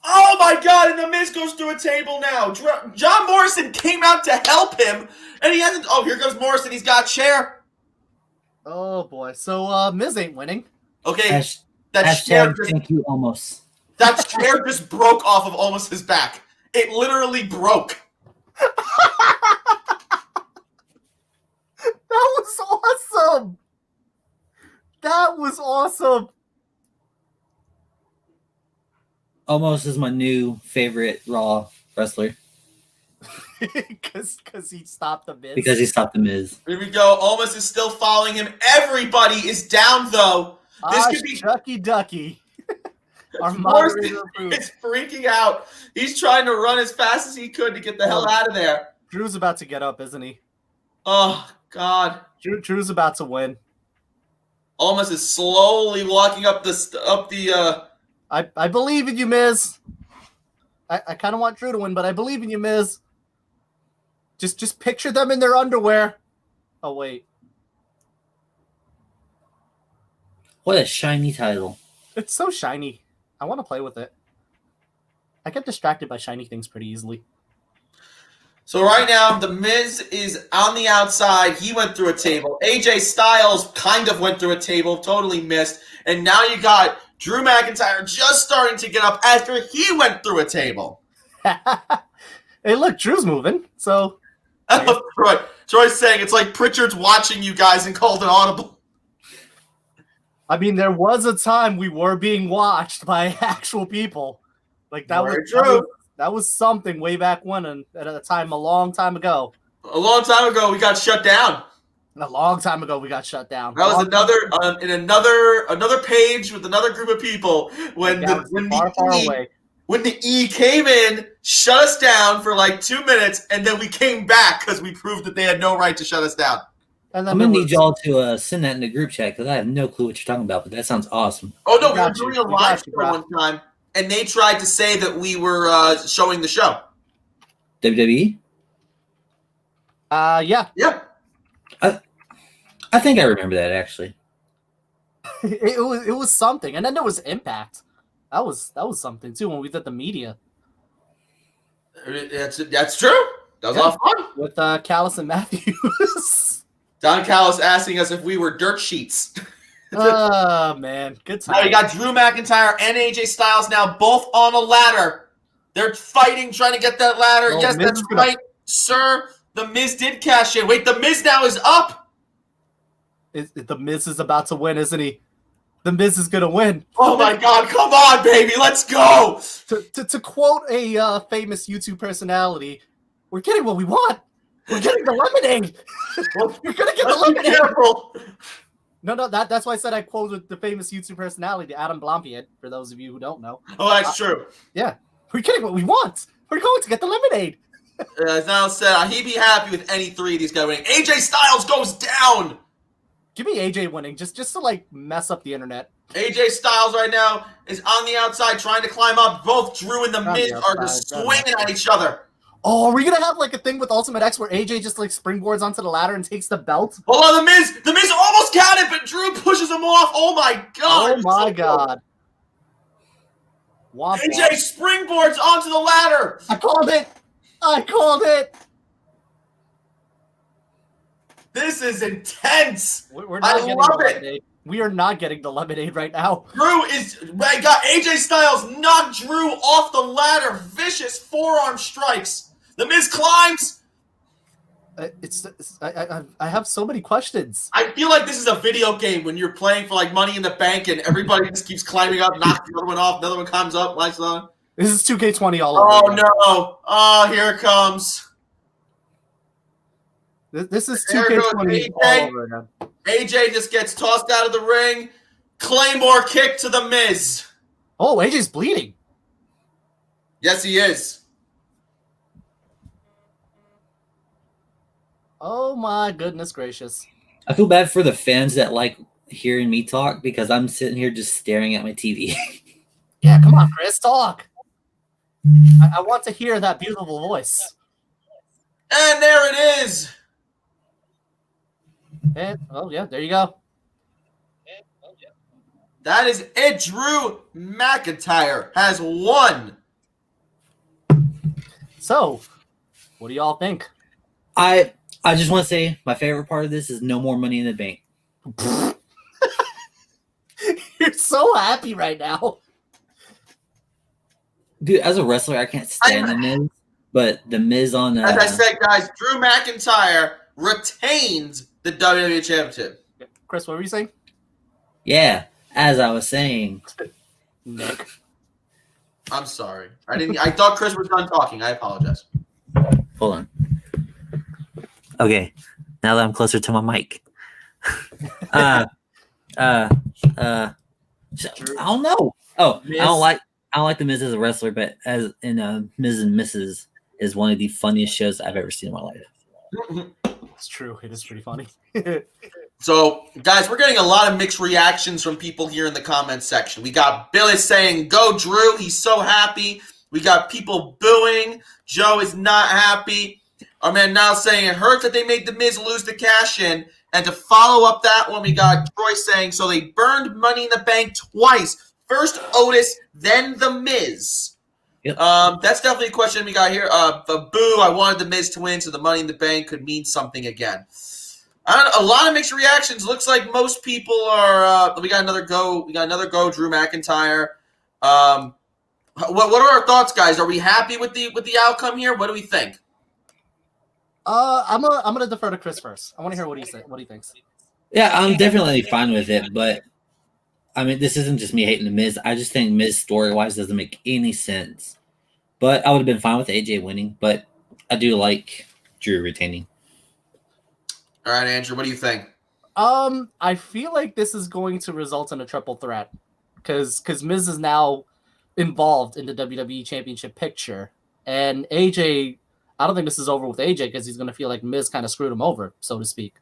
Oh my God! And the Miz goes through a table now. John Morrison came out to help him, and he hasn't. Oh, here goes Morrison. He's got a chair. Oh boy. So Miz ain't winning. Okay. That chair just, thank you, Almost. That chair just broke off of Almost back. It literally broke. That was awesome. That was awesome. Almost is my new favorite Raw wrestler. Because he stopped the Miz. Because he stopped the Miz. Here we go. Almost is still following him. Everybody is down though. This could be Ducky Ducky. Our moderator is freaking out. He's trying to run as fast as he could to get the hell out of there. Drew's about to get up, isn't he? Oh God. Drew's about to win. Almost is slowly walking up the. I believe in you, Miz. I kind of want Drew to win, but I believe in you, Miz. Just picture them in their underwear. Oh wait. What a shiny title. It's so shiny. I want to play with it. I get distracted by shiny things pretty easily. So right now, The Miz is on the outside. He went through a table. AJ Styles kind of went through a table, totally missed. And now you got Drew McIntyre just starting to get up after he went through a table. Hey, look, Drew's moving. So Troy's saying it's like Pritchard's watching you guys and called an audible. I mean, there was a time we were being watched by actual people. Like that was true. That was something way back when, and at a time a long time ago. A long time ago, we got shut down. A long time ago, we got shut down. That was another page with another group of people when the E came in, shut us down for like 2 minutes, and then we came back because we proved that they had no right to shut us down. And then I'm gonna need y'all to send that in the group chat because I have no clue what you're talking about, but that sounds awesome. Oh no, we were doing a live show one time, and they tried to say that we were showing the show. WWE? Yeah. Yeah. I think I remember that actually. It was something, and then there was Impact. That was something too when we did the media. That's true. That was a lot of fun with Callis and Matthews. Don Callis asking us if we were dirt sheets. Oh man, good time. Now you got Drew McIntyre and AJ Styles now both on a ladder. They're fighting, trying to get that ladder. Oh, yes, Miz that's right, sir. The Miz did cash in. Wait, the Miz now is up. The Miz is about to win, isn't he? The Miz is gonna win. Oh my God! Come on, baby, let's go. To quote a famous YouTube personality, "We're getting what we want. We're getting the lemonade. We're gonna get the lemonade." Careful. No, that's why I said I quoted the famous YouTube personality, Adam Blampied, for those of you who don't know. Oh, that's true. Yeah, we're getting what we want. We're going to get the lemonade. As now said, he'd be happy with any three of these guys winning. AJ Styles goes down. Give me AJ winning, just to like mess up the internet. AJ Styles right now is on the outside trying to climb up. Both Drew and the Miz are just swinging at each other. Oh, are we gonna have like a thing with Ultimate X where AJ just like springboards onto the ladder and takes the belt? Hold on, the Miz almost got it, but Drew pushes him off. Oh my God! Oh my God! AJ springboards onto the ladder. I called it. This is intense. We're not getting the lemonade. We are not getting the lemonade right now. AJ Styles knocked Drew off the ladder. Vicious forearm strikes. The Miz climbs. I have so many questions. I feel like this is a video game when you're playing for like Money in the Bank and everybody just keeps climbing up, knocks the other one off, another one comes up, lights on. This is 2K20 all over. Oh no! Oh, here it comes. This is There goes 2K20 all AJ. over again. AJ just gets tossed out of the ring. Claymore kick to the Miz. Oh, AJ's bleeding. Yes, he is. Oh my goodness gracious. I feel bad for the fans that like hearing me talk because I'm sitting here just staring at my TV. Yeah, come on, Chris, talk. I want to hear that beautiful voice. And there it is. And, oh, yeah, there you go. That is it. Drew McIntyre has won. So, what do y'all think? I just want to say my favorite part of this is no more Money in the Bank. You're so happy right now. Dude, as a wrestler, I can't stand The Miz, but The Miz on... As I said, guys, Drew McIntyre retains the WWE Championship. Chris, what were you saying? Yeah, as I was saying. Nick. I'm sorry. I thought Chris was done talking. I apologize. Hold on. Okay, now that I'm closer to my mic. I don't know. Oh, Miz. I don't like The Miz as a wrestler, but as in Miz and Mrs. is one of the funniest shows I've ever seen in my life. It's true. It is pretty funny. So, guys, we're getting a lot of mixed reactions from people here in the comments section. We got Billy saying, "Go, Drew." He's so happy. We got people booing. Joe is not happy. Our man now saying it hurts that they made The Miz lose the cash in. And to follow up that one, we got Troy saying, so they burned Money in the Bank twice. First Otis, then The Miz. Yep. That's definitely a question we got here. Boo, I wanted The Miz to win, so the Money in the Bank could mean something again. A lot of mixed reactions. Looks like most people are. We got another go. Drew McIntyre. What are our thoughts, guys? Are we happy with the outcome here? What do we think? I'm gonna defer to Chris first. I want to hear what he thinks. Yeah, I'm definitely fine with it, but I mean, this isn't just me hating The Miz. I just think Miz story-wise doesn't make any sense. But I would have been fine with AJ winning, but I do like Drew retaining. All right, Andrew, what do you think? I feel like this is going to result in a triple threat because Miz is now involved in the WWE Championship picture, and AJ. I don't think this is over with AJ because he's going to feel like Miz kind of screwed him over, so to speak.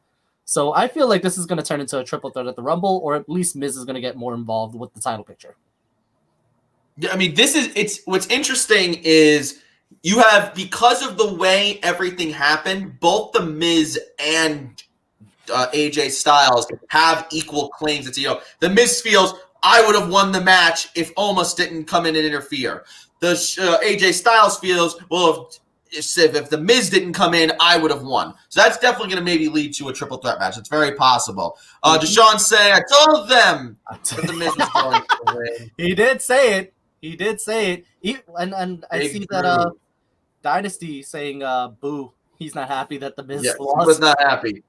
So I feel like this is going to turn into a triple threat at the Rumble, or at least Miz is going to get more involved with the title picture. Yeah, I mean, what's interesting is you have, because of the way everything happened, both the Miz and AJ Styles have equal claims. It's, the Miz feels, I would have won the match if Omos didn't come in and interfere. The AJ Styles feels, well, if the Miz didn't come in, I would have won. So that's definitely going to maybe lead to a triple threat match. It's very possible. Deshaun saying, I told them that the Miz was going to win. He did say it. And I see that Dynasty saying, boo, he's not happy that the Miz lost. He was not happy.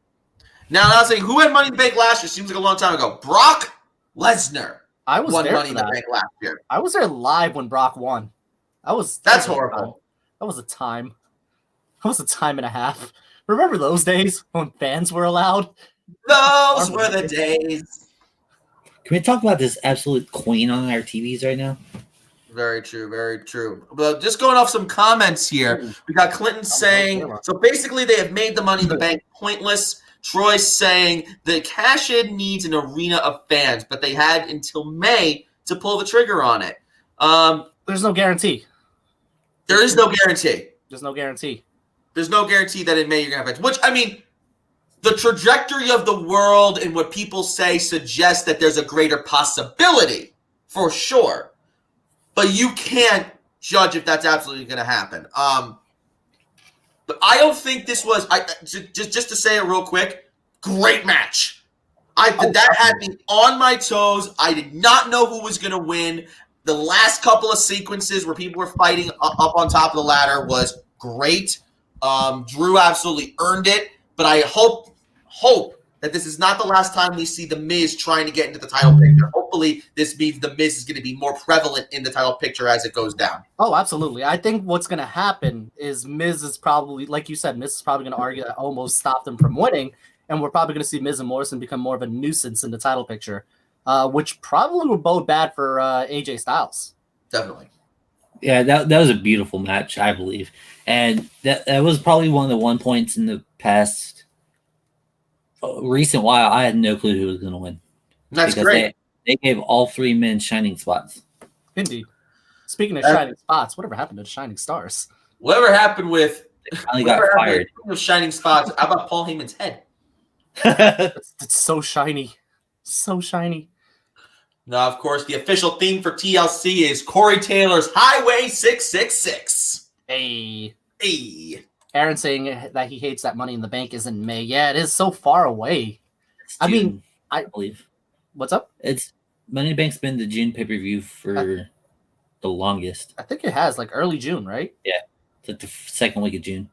Now, I was saying, who had Money in the Bank last year? Seems like a long time ago. Brock Lesnar won Money in the Bank last year. I was there live when Brock won. That's horrible. That was a time. That was a time and a half. Remember those days when fans were allowed? Those were the days. Can we talk about this absolute queen on our TVs right now? Very true, very true. But just going off some comments here, we got Clinton saying, so basically they have made the Money in the Bank pointless. Troy saying the cash-in needs an arena of fans, but they had until May to pull the trigger on it. There's no guarantee. There is no guarantee. There's no guarantee. There's no guarantee that in May you're going to have fans. Which, I mean, the trajectory of the world and what people say suggests that there's a greater possibility, for sure. But you can't judge if that's absolutely going to happen. But I don't think this was, just to say it real quick, great match. That had me on my toes. I did not know who was going to win. The last couple of sequences where people were fighting up on top of the ladder was great. Drew absolutely earned it, but I hope that this is not the last time we see The Miz trying to get into the title picture. Hopefully, this means The Miz is going to be more prevalent in the title picture as it goes down. Oh, absolutely. I think what's going to happen is Miz is probably, like you said, Miz is probably going to argue that almost stopped him from winning, and we're probably going to see Miz and Morrison become more of a nuisance in the title picture, which probably would bode bad for AJ Styles. Definitely. Yeah, that was a beautiful match, I believe. And that was probably one of the one points in the past recent while I had no clue who was going to win. That's great. They gave all three men shining spots. Indeed. Speaking of shining spots, whatever happened to the shining stars? Whatever happened with finally got fired. Of shining spots. How about Paul Heyman's head? It's so shiny. So shiny. Now, of course, the official theme for TLC is Corey Taylor's Highway 666. Hey. Aaron saying that he hates that Money in the Bank is in May. Yeah, it is so far away. I mean, I believe. What's up? It's Money in the Bank's been the June pay-per-view for the longest. I think it has, like early June, right? Yeah. It's like the second week of June.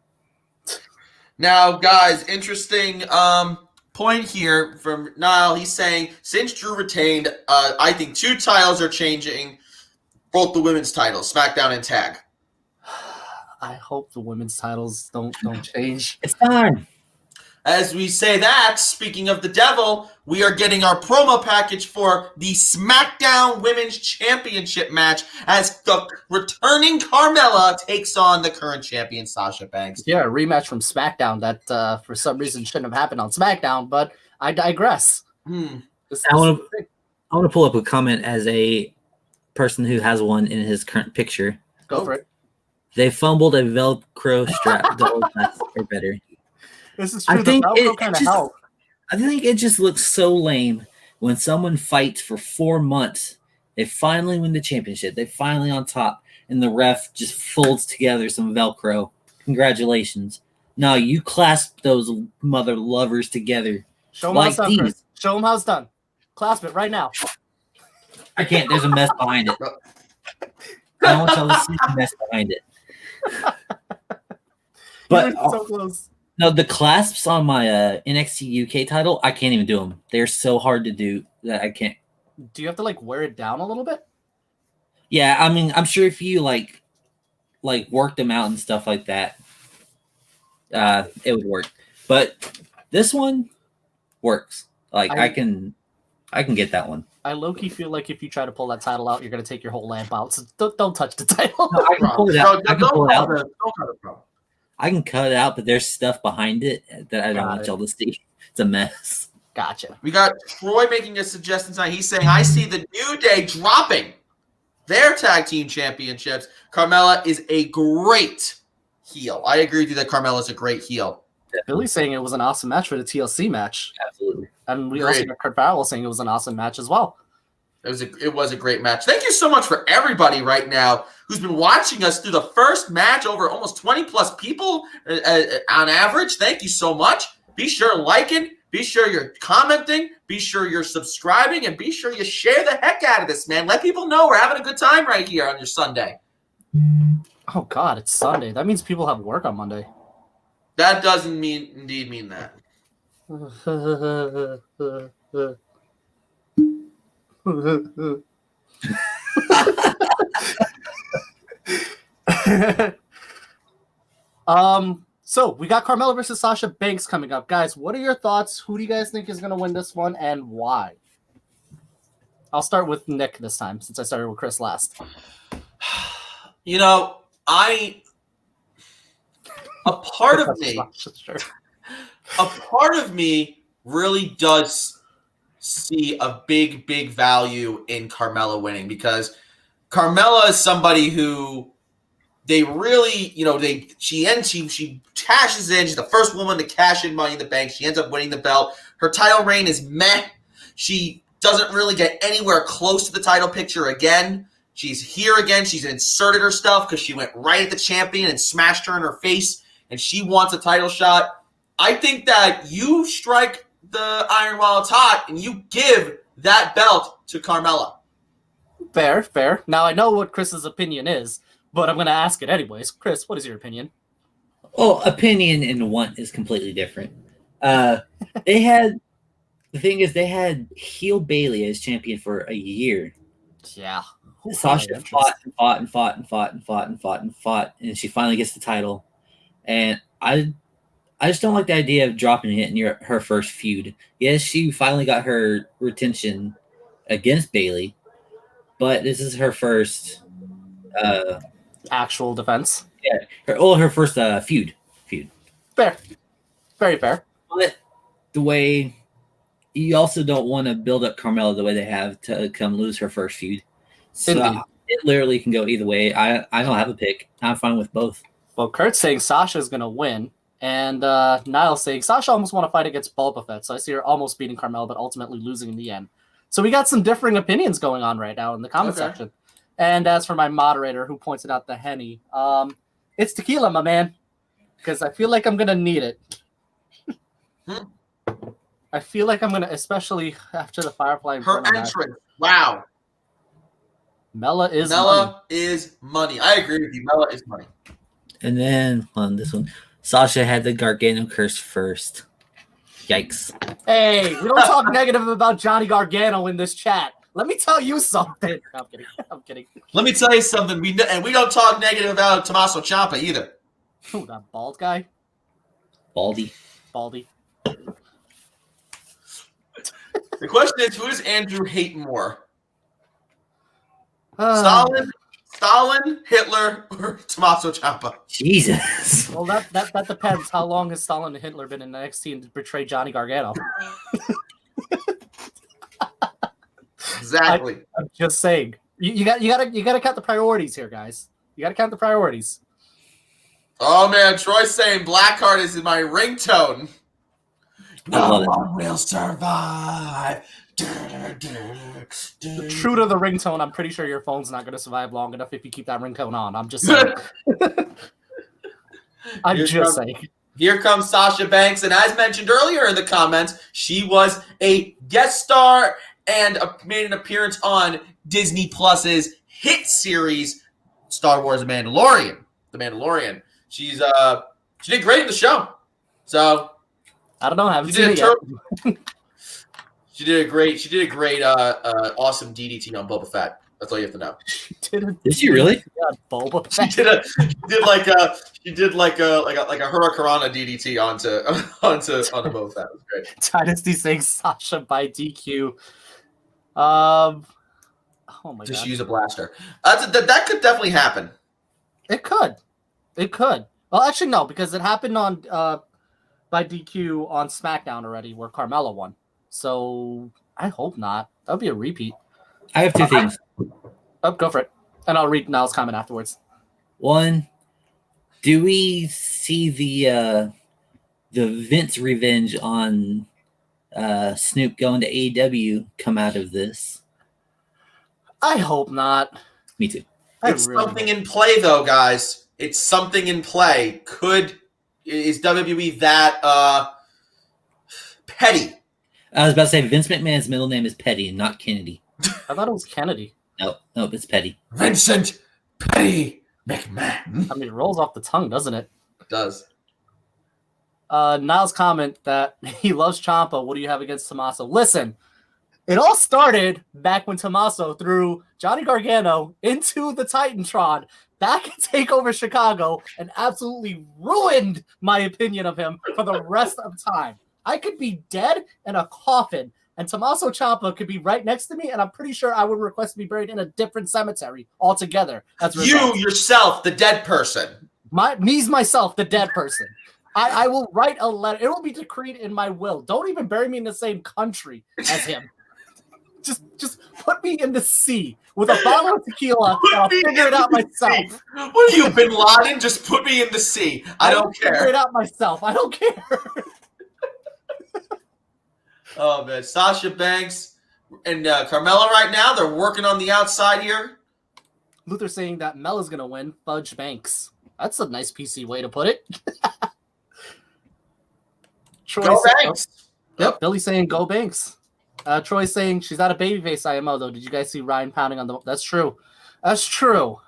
Now, guys, interesting point here from Niall. He's saying, since Drew retained, I think 2 titles are changing, both the women's titles, SmackDown and Tag. I hope the women's titles don't change. It's time. As we say that, speaking of the devil, we are getting our promo package for the SmackDown Women's Championship match as the returning Carmella takes on the current champion, Sasha Banks. Yeah, a rematch from SmackDown that for some reason shouldn't have happened on SmackDown, but I digress. I want to pull up a comment as a person who has one in his current picture. Go for it. They fumbled a Velcro strap. Or better. This is true. I think it just looks so lame when someone fights for 4 months. They finally win the championship. They're finally on top, and the ref just folds together some Velcro. Congratulations. No, you clasp those mother lovers together. Show them how it's done, Chris. Show them how it's done. Clasp it right now. I can't. There's a mess behind it. I don't want y'all to see the mess behind it. But so close. No, the clasps on my NXT UK title, I can't even do them. They're so hard to do that I can't. Do you have to wear it down a little bit? Yeah, I mean, I'm sure if you like work them out and stuff like that, it would work. But this one works. I can get that one. I low-key feel like if you try to pull that title out, you're going to take your whole lamp out. So don't touch the title. No, I can pull it out. I can cut it out, but there's stuff behind it that I don't want y'all to see. It's a mess. Gotcha. We got Troy making a suggestion tonight. He's saying, I see the New Day dropping their tag team championships. Carmella is a great heel. I agree with you that Carmella is a great heel. Billy's saying it was an awesome match for the TLC match. Absolutely. And we also got Kurt Farrell saying it was an awesome match as well. It was a great match. Thank you so much for everybody right now who's been watching us through the first match, over almost 20 plus people on average. Thank you so much. Be sure liking, be sure you're commenting, be sure you're subscribing, and be sure you share the heck out of this, man. Let people know we're having a good time right here on your Sunday. Oh God, it's Sunday. That means people have work on Monday. That doesn't indeed mean that. So we got Carmelo versus Sasha Banks coming up. Guys, what are your thoughts? Who do you guys think is going to win this one and why? I'll start with Nick this time since I started with Chris last. A part of me really does see a big value in Carmella winning, because Carmella is somebody who they really, she cashes in. She's the first woman to cash in Money in the Bank. She ends up winning the belt. Her title reign is meh. She doesn't really get anywhere close to the title picture again. She's here again. She's inserted herself because she went right at the champion and smashed her in her face, and she wants a title shot. I think that you strike the iron while it's hot and you give that belt to Carmella. Fair. Now, I know what Chris's opinion is, but I'm going to ask it anyways. Chris, what is your opinion? Oh, opinion and want is completely different. They had the thing is, they had heel Bailey as champion for a year. Yeah. Sasha fought and fought and fought and fought and fought and fought and fought, and she finally gets the title. And I just don't like the idea of dropping it in her first feud. Yes, she finally got her retention against Bailey, but this is her first actual defense. Yeah, her first feud. Fair, very fair. But the way you also don't want to build up Carmelo the way they have to come lose her first feud. So it literally can go either way. I don't have a pick. I'm fine with both. Well, Kurt's saying Sasha's going to win, and Niall's saying Sasha almost want to fight against Boba Fett. So I see her almost beating Carmelo, but ultimately losing in the end. So we got some differing opinions going on right now in the comment section. And as for my moderator who pointed out the Henny, it's tequila, my man, because I feel like I'm going to need it. I feel like I'm going to, especially after the Firefly. Her entrance. Wow. Mela is money. I agree with you. Mela is money. And then on this one, Sasha had the Gargano curse first. Yikes. Hey, we don't talk negative about Johnny Gargano in this chat. Let me tell you something. No, I'm kidding. I'm kidding. Let me tell you something. We don't talk negative about Tommaso Ciampa either. Who, that bald guy? Baldy. The question is, who does Andrew hate more? Stalin, Hitler, or Tommaso Ciampa? Jesus. Well, that depends. How long has Stalin and Hitler been in NXT and betrayed Johnny Gargano? Exactly. I'm just saying. You gotta count the priorities here, guys. You gotta count the priorities. Oh man, Troy's saying Blackheart is my ringtone. No one will survive. True to the ringtone, I'm pretty sure your phone's not going to survive long enough if you keep that ringtone on. I'm just saying. Saying. Here comes Sasha Banks, and as mentioned earlier in the comments, she was a guest star and made an appearance on Disney Plus's hit series, Star Wars: The Mandalorian. She did great in the show. So I don't know. Haven't seen it yet. She did a great, awesome DDT on Boba Fett. That's all you have to know. Did she really? Yeah, Boba Fett. She did like a Hurricanrana DDT onto Boba Fett. It was great. Dynasty saying Sasha by DQ. Oh my god. Just use a blaster. That could definitely happen. It could. Well, actually no, because it happened on by DQ on SmackDown already, where Carmelo won. So I hope not. That would be a repeat. I have two things. Go for it. And I'll read Niall's comment afterwards. One, do we see the Vince revenge on Snoop going to AEW come out of this? I hope not. Me too. It's something in play, though, guys. It's something in play. Is WWE that petty? I was about to say Vince McMahon's middle name is Petty and not Kennedy. I thought it was Kennedy. No, it's Petty. Vincent Petty McMahon. I mean, it rolls off the tongue, doesn't it? It does. Niall's comment that he loves Ciampa. What do you have against Tommaso? Listen, it all started back when Tommaso threw Johnny Gargano into the Titantron back at TakeOver Chicago and absolutely ruined my opinion of him for the rest of time. I could be dead in a coffin, and Tommaso Ciampa could be right next to me, and I'm pretty sure I would request to be buried in a different cemetery altogether. You yourself, the dead person. Myself, the dead person. I will write a letter. It will be decreed in my will. Don't even bury me in the same country as him. Just put me in the sea with a bottle of tequila, and I'll figure it out myself. What are you, Bin Laden? Just put me in the sea. I don't care. Figure it out myself. I don't care. Oh man, Sasha Banks and Carmelo right now, they're working on the outside here. Luther saying that Mel is gonna win. Fudge Banks. That's a nice PC way to put it. Go Banks. Yep. Billy saying go Banks. Troy saying she's not a babyface IMO though. Did you guys see Ryan pounding on the? That's true. That's true.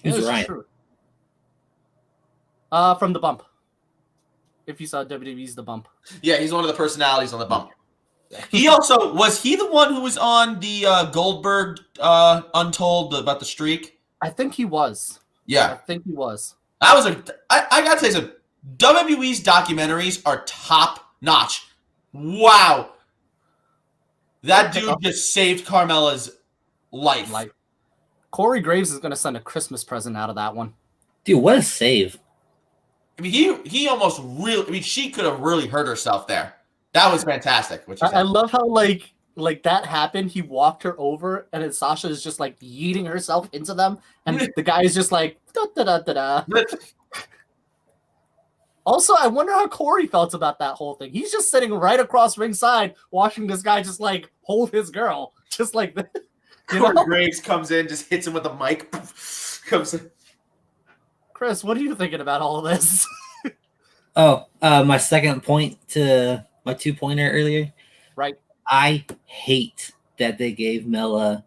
Who's Ryan? True. From The Bump. If you saw WWE's The Bump. Yeah, he's one of the personalities on The Bump. He also was he the one who was on the Goldberg Untold about the streak? I think he was. Yeah, I think he was. That was I gotta tell you something. WWE's documentaries are top notch. Wow, that dude just saved Carmella's life. Corey Graves is gonna send a Christmas present out of that one. Dude, what a save! I mean, he almost really. I mean, she could have really hurt herself there. That was fantastic. I love how like that happened. He walked her over, and then Sasha is just like yeeting herself into them, and the guy is just like da da da da da. Also, I wonder how Corey felt about that whole thing. He's just sitting right across ringside, watching this guy just like hold his girl, just like that. Corey Graves comes in, just hits him with a mic. Comes in. Chris, what are you thinking about all of this? My second point to my 2-pointer earlier. Right. I hate that they gave Mella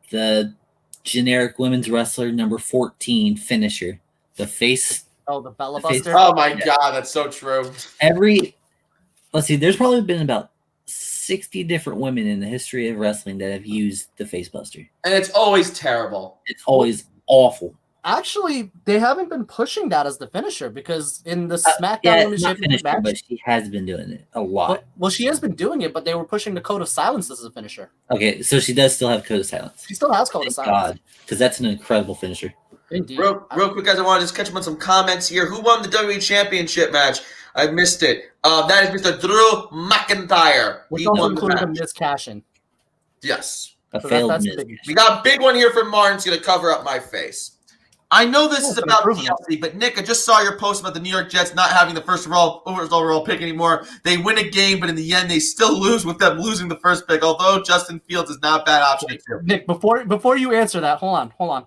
the generic women's wrestler number 14 finisher. The face. Oh, the Bella Buster. Oh my God, that's so true. Let's see, there's probably been about 60 different women in the history of wrestling that have used the face buster. And it's always terrible. It's always awful. Actually, they haven't been pushing that as the finisher because in the Smackdown Women's Championship match, but she has been doing it a lot. Well, she has been doing it, but they were pushing the Code of Silence as a finisher. Okay, so she does still have Code of Silence. She still has Code of Silence. Because that's an incredible finisher. Indeed. Real quick, guys, I want to just catch up on some comments here. Who won the WWE Championship match? I missed it. That is Mr. Drew McIntyre. Which also included a Miz cash-in. Yes. A failed Miz. We got a big one here from Martin. It's going to cover up my face. I know this is about TLC, but Nick, I just saw your post about the New York Jets not having the first overall pick anymore. They win a game, but in the end, they still lose with them losing the first pick, although Justin Fields is not a bad option. Nick, before you answer that, hold on.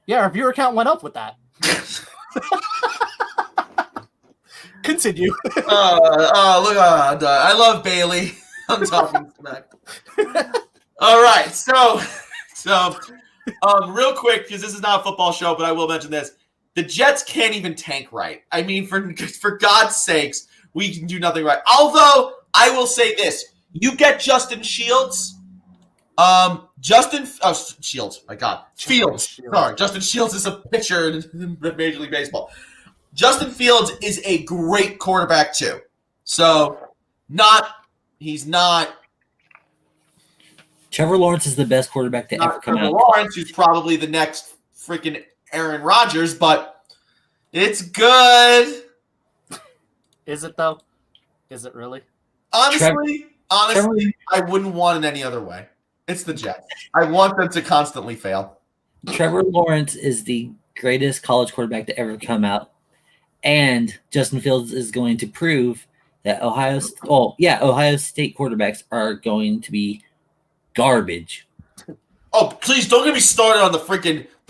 Yeah, our viewer count went up with that. Continue. Look, I love Bailey. I'm talking smack. All right, so real quick, because this is not a football show, but I will mention this. The Jets can't even tank right. I mean, for God's sakes, we can do nothing right. Although, I will say this. You get Justin Shields. Shields. My God. Fields. Sorry. Justin Shields is a pitcher in Major League Baseball. Justin Fields is a great quarterback, too. So, he's not. Trevor Lawrence is the best quarterback to ever come out. Trevor Lawrence, who's probably the next freaking Aaron Rodgers, but it's good. Is it, though? Is it really? Honestly, I wouldn't want it any other way. It's the Jets. I want them to constantly fail. Trevor Lawrence is the greatest college quarterback to ever come out. And Justin Fields is going to prove that Ohio State quarterbacks are going to be garbage. Oh, please don't get me started on the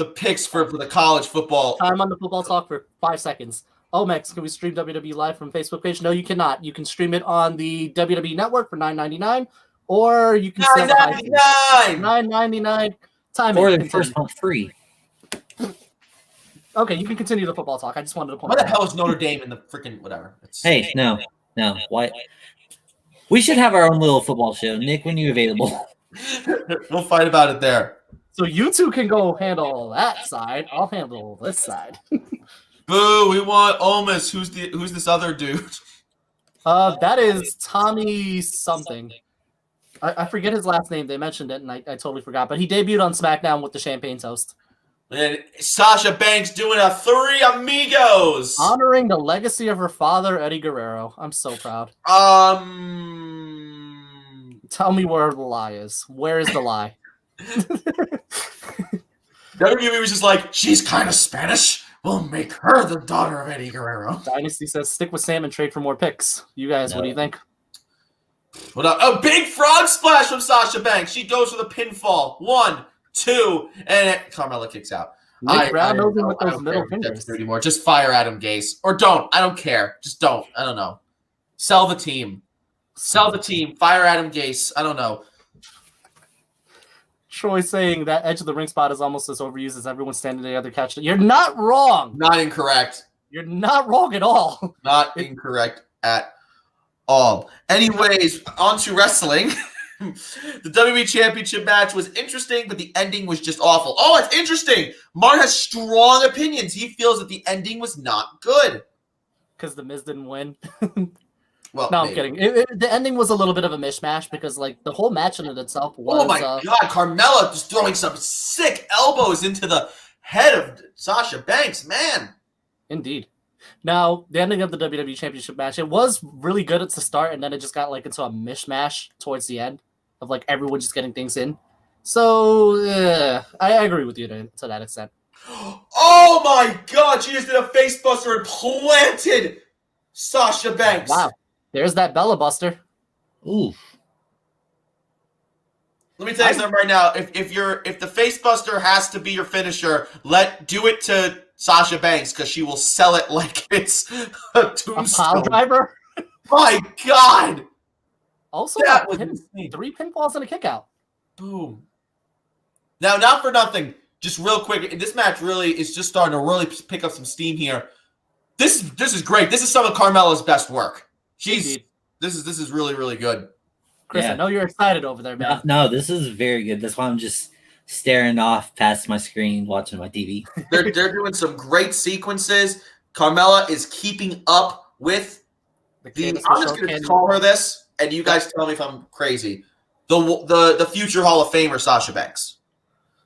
picks for the college football. Time on the football talk for 5 seconds. Oh, Max, can we stream WWE live from Facebook page? No, you cannot. You can stream it on the WWE Network for $9.99, or you can $9.99. Time or the first month free. Okay, you can continue the football talk. I just wanted to point. What the hell is Notre Dame in the freaking whatever? Hey, no. Why? We should have our own little football show. Nick, when are you available? We'll fight about it there. So you two can go handle that side. I'll handle this side. Boo! We want Omis. Who's this other dude? That is Tommy something. I forget his last name. They mentioned it, and I totally forgot. But he debuted on SmackDown with the champagne toast. And Sasha Banks doing a Three Amigos, honoring the legacy of her father, Eddie Guerrero. I'm so proud. Tell me where the lie is. Where is the lie? WWE was just like, she's kind of Spanish. We'll make her the daughter of Eddie Guerrero. Dynasty says, stick with Sam and trade for more picks. You guys, what do you think? What up? A big frog splash from Sasha Banks. She goes for the pinfall. 1, 2, and Carmelo kicks out. Nick Brown knows him with those middle fingers. Anymore. Just fire Adam Gase. Or don't. I don't care. Just don't. I don't know. Sell the team. Fire Adam Gase. I don't know. Troy saying that edge of the ring spot is almost as overused as everyone standing together catching. You're not wrong. Not incorrect. You're not wrong at all. Not incorrect at all. Anyways, on to wrestling. The WWE Championship match was interesting, but the ending was just awful. Oh, it's interesting. Martin has strong opinions. He feels that the ending was not good. Because the Miz didn't win. Well, no, maybe. I'm kidding. The ending was a little bit of a mishmash because, like, the whole match in it itself was. Oh my God, Carmelo just throwing some sick elbows into the head of Sasha Banks, man. Indeed. Now, the ending of the WWE Championship match, it was really good at the start, and then it just got like into a mishmash towards the end of like everyone just getting things in. So, yeah, I agree with you to that extent. Oh my God, she just did a face buster and planted Sasha Banks. Wow. There's that Bella Buster. Ooh. Let me tell you something right now. If the face buster has to be your finisher, do it to Sasha Banks because she will sell it like it's a tombstone. A pile driver? My God. Also, that was insane. 3 pinfalls and a kick out. Boom. Now, not for nothing, just real quick, this match really is just starting to really pick up some steam here. This is great. This is some of Carmelo's best work. This is really, really good. Chris, I know you're excited over there, man. No, this is very good. That's why I'm just staring off past my screen, watching my TV. They're doing some great sequences. Carmella is keeping up with I'm just going to call her this, and you guys tell me if I'm crazy. The future Hall of Famer, Sasha Banks.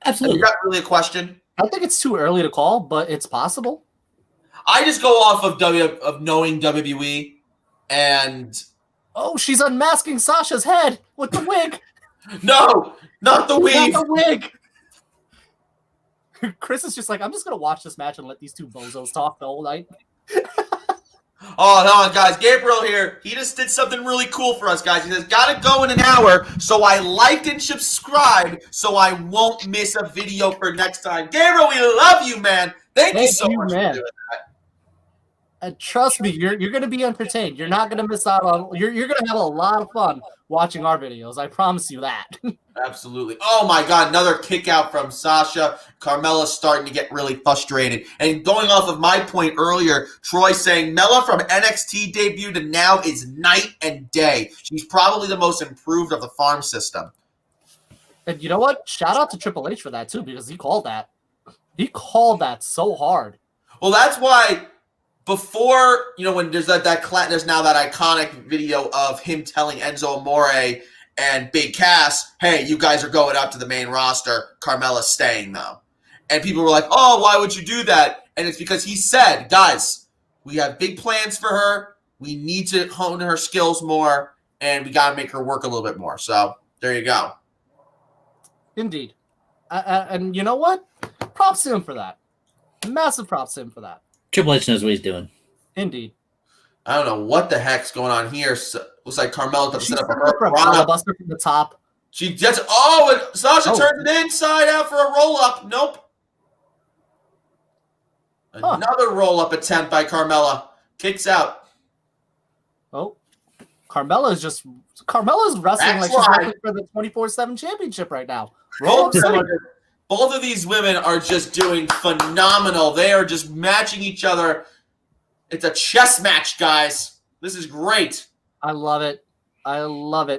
Absolutely. Is that really a question? I think it's too early to call, but it's possible. I just go off of knowing WWE and... Oh, she's unmasking Sasha's head with the wig. No, not the weave. Not the wig. Chris is just like, I'm just going to watch this match and let these two bozos talk the whole night. Oh, no, guys. Gabriel here. He just did something really cool for us, guys. He says, gotta go in an hour, so I liked and subscribed so I won't miss a video for next time. Gabriel, we love you, man. Thank you so much for doing that. And trust me, you're going to be entertained. You're not going to miss out on. You're going to have a lot of fun watching our videos. I promise you that. Absolutely. Oh my God, another kick out from Sasha. Carmella's starting to get really frustrated. And going off of my point earlier, Troy saying Mella from NXT debut to now is night and day. She's probably the most improved of the farm system. And you know what? Shout out to Triple H for that too, because he called that. He called that so hard. Well, that's why. Before, when there's there's now that iconic video of him telling Enzo Amore and Big Cass, hey, you guys are going up to the main roster. Carmella's staying, though. And people were like, oh, why would you do that? And it's because he said, guys, we have big plans for her. We need to hone her skills more, and we got to make her work a little bit more. So there you go. Indeed. And you know what? Props to him for that. Massive props to him for that. Triple H knows what he's doing. Indeed. I don't know what the heck's going on here. So, looks like Carmelo to set up a Rana buster from the top. She gets and Sasha turns it inside out for a roll up. Nope. Another roll up attempt by Carmella. Kicks out. Oh, Carmella's wrestling like she's working for the 24/7 championship right now. Both of these women are just doing phenomenal. They are just matching each other. It's a chess match, guys. This is great. I love it. Oh,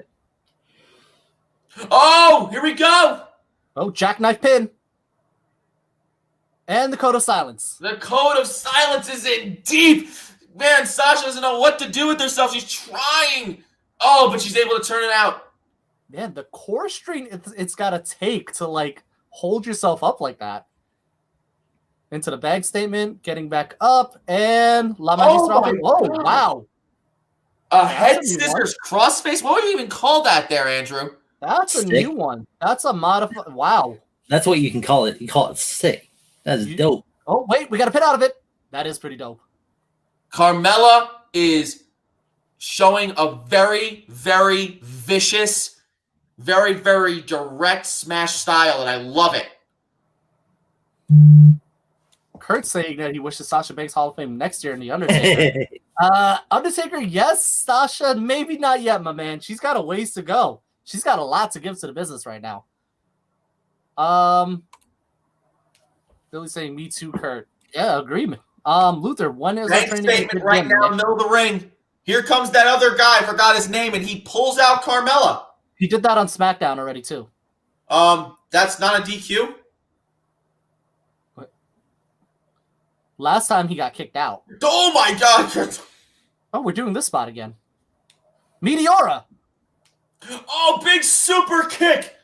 here we go. Oh, jackknife pin. And the code of silence. The code of silence is in deep. Man, Sasha doesn't know what to do with herself. She's trying. Oh, but she's able to turn it out. Man, the core string, it's got to take to, hold yourself up like that. Into the bag statement, getting back up, and La Magistrale. Whoa, wow. A head scissors crossface? What would you even call that there, Andrew? That's a new one. That's a modified. Wow. That's what you can call it. You call it sick. That is dope. Oh, wait, we got a pin out of it. That is pretty dope. Carmella is showing a very, very vicious, very, very direct smash style, and I love it. Kurt's saying that he wishes Sasha Banks Hall of Fame next year in The Undertaker. Undertaker, yes. Sasha, maybe not yet, my man. She's got a ways to go. She's got a lot to give to the business right now. Billy's saying, me too, Kurt. Yeah, agreement. Luther, when is Bank statement right now, middle of the ring. Here comes that other guy. I forgot his name, and he pulls out Carmella. He did that on SmackDown already too. That's not a DQ. What? Last time he got kicked out. Oh my God! Oh, we're doing this spot again. Meteora. Oh, big super kick!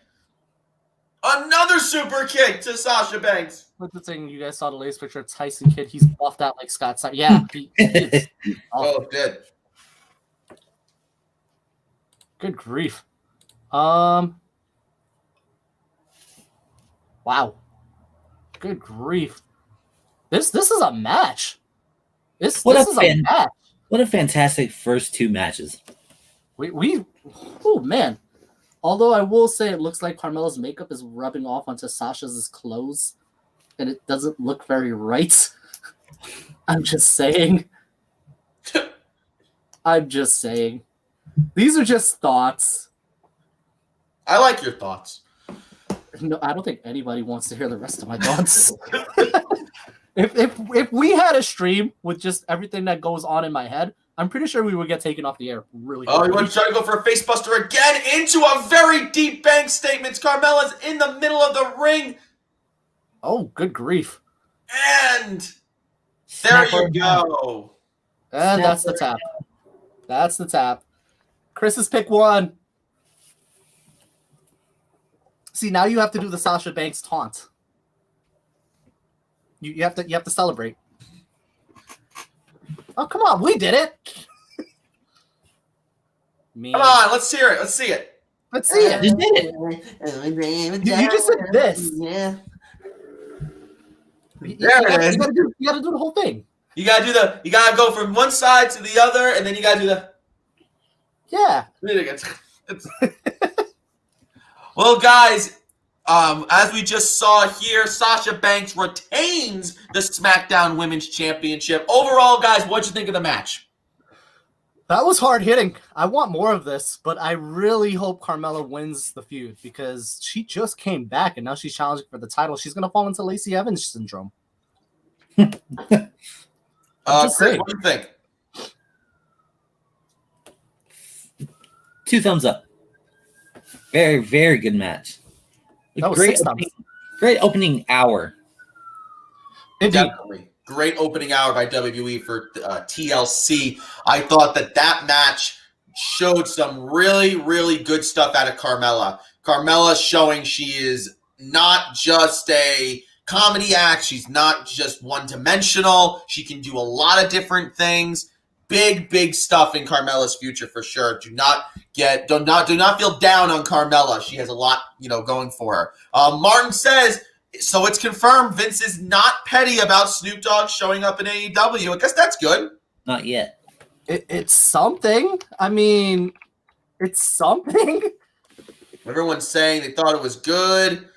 Another super kick to Sasha Banks. What's the thing? You guys saw the latest picture of Tyson Kidd. He's buffed out like Scott Steiner. Yeah. He's Oh, good. Good grief. Wow. Good grief. This is a match. This is a match. What a fantastic first two matches. Oh man. Although I will say it looks like Carmelo's makeup is rubbing off onto Sasha's clothes, and it doesn't look very right. I'm just saying. I'm just saying. These are just thoughts. I like your thoughts. No, I don't think anybody wants to hear the rest of my thoughts. If we had a stream with just everything that goes on in my head, I'm pretty sure we would get taken off the air really quickly. Oh, you want to try to go for a face buster again into a very deep bank statement. Carmella's in the middle of the ring. Oh, good grief. And there you go. And that's the tap. That's the tap. Chris's pick one. See, now you have to do the Sasha Banks taunt. You have to celebrate. Oh, come on, we did it. Come on, let's hear it. Let's see it. Let's see it. You did it. You just said this. Yeah. You gotta do the whole thing. You gotta go from one side to the other, and then you gotta do the. Yeah. Well, guys, as we just saw here, Sasha Banks retains the SmackDown Women's Championship. Overall, guys, what'd you think of the match? That was hard hitting. I want more of this, but I really hope Carmella wins the feud because she just came back and now she's challenging for the title. She's going to fall into Lacey Evans syndrome. Chris, what do you think? 2 thumbs up. Very, very good match. Great opening hour. Indeed. Definitely. Great opening hour by WWE for TLC. I thought that match showed some really, really good stuff out of Carmella. Carmella showing she is not just a comedy act. She's not just one-dimensional. She can do a lot of different things. Big, big stuff in Carmella's future for sure. Do not feel down on Carmella. She has a lot, going for her. Martin says, so it's confirmed Vince is not petty about Snoop Dogg showing up in AEW. I guess that's good. Not yet. It's something. I mean, it's something. Everyone's saying they thought it was good.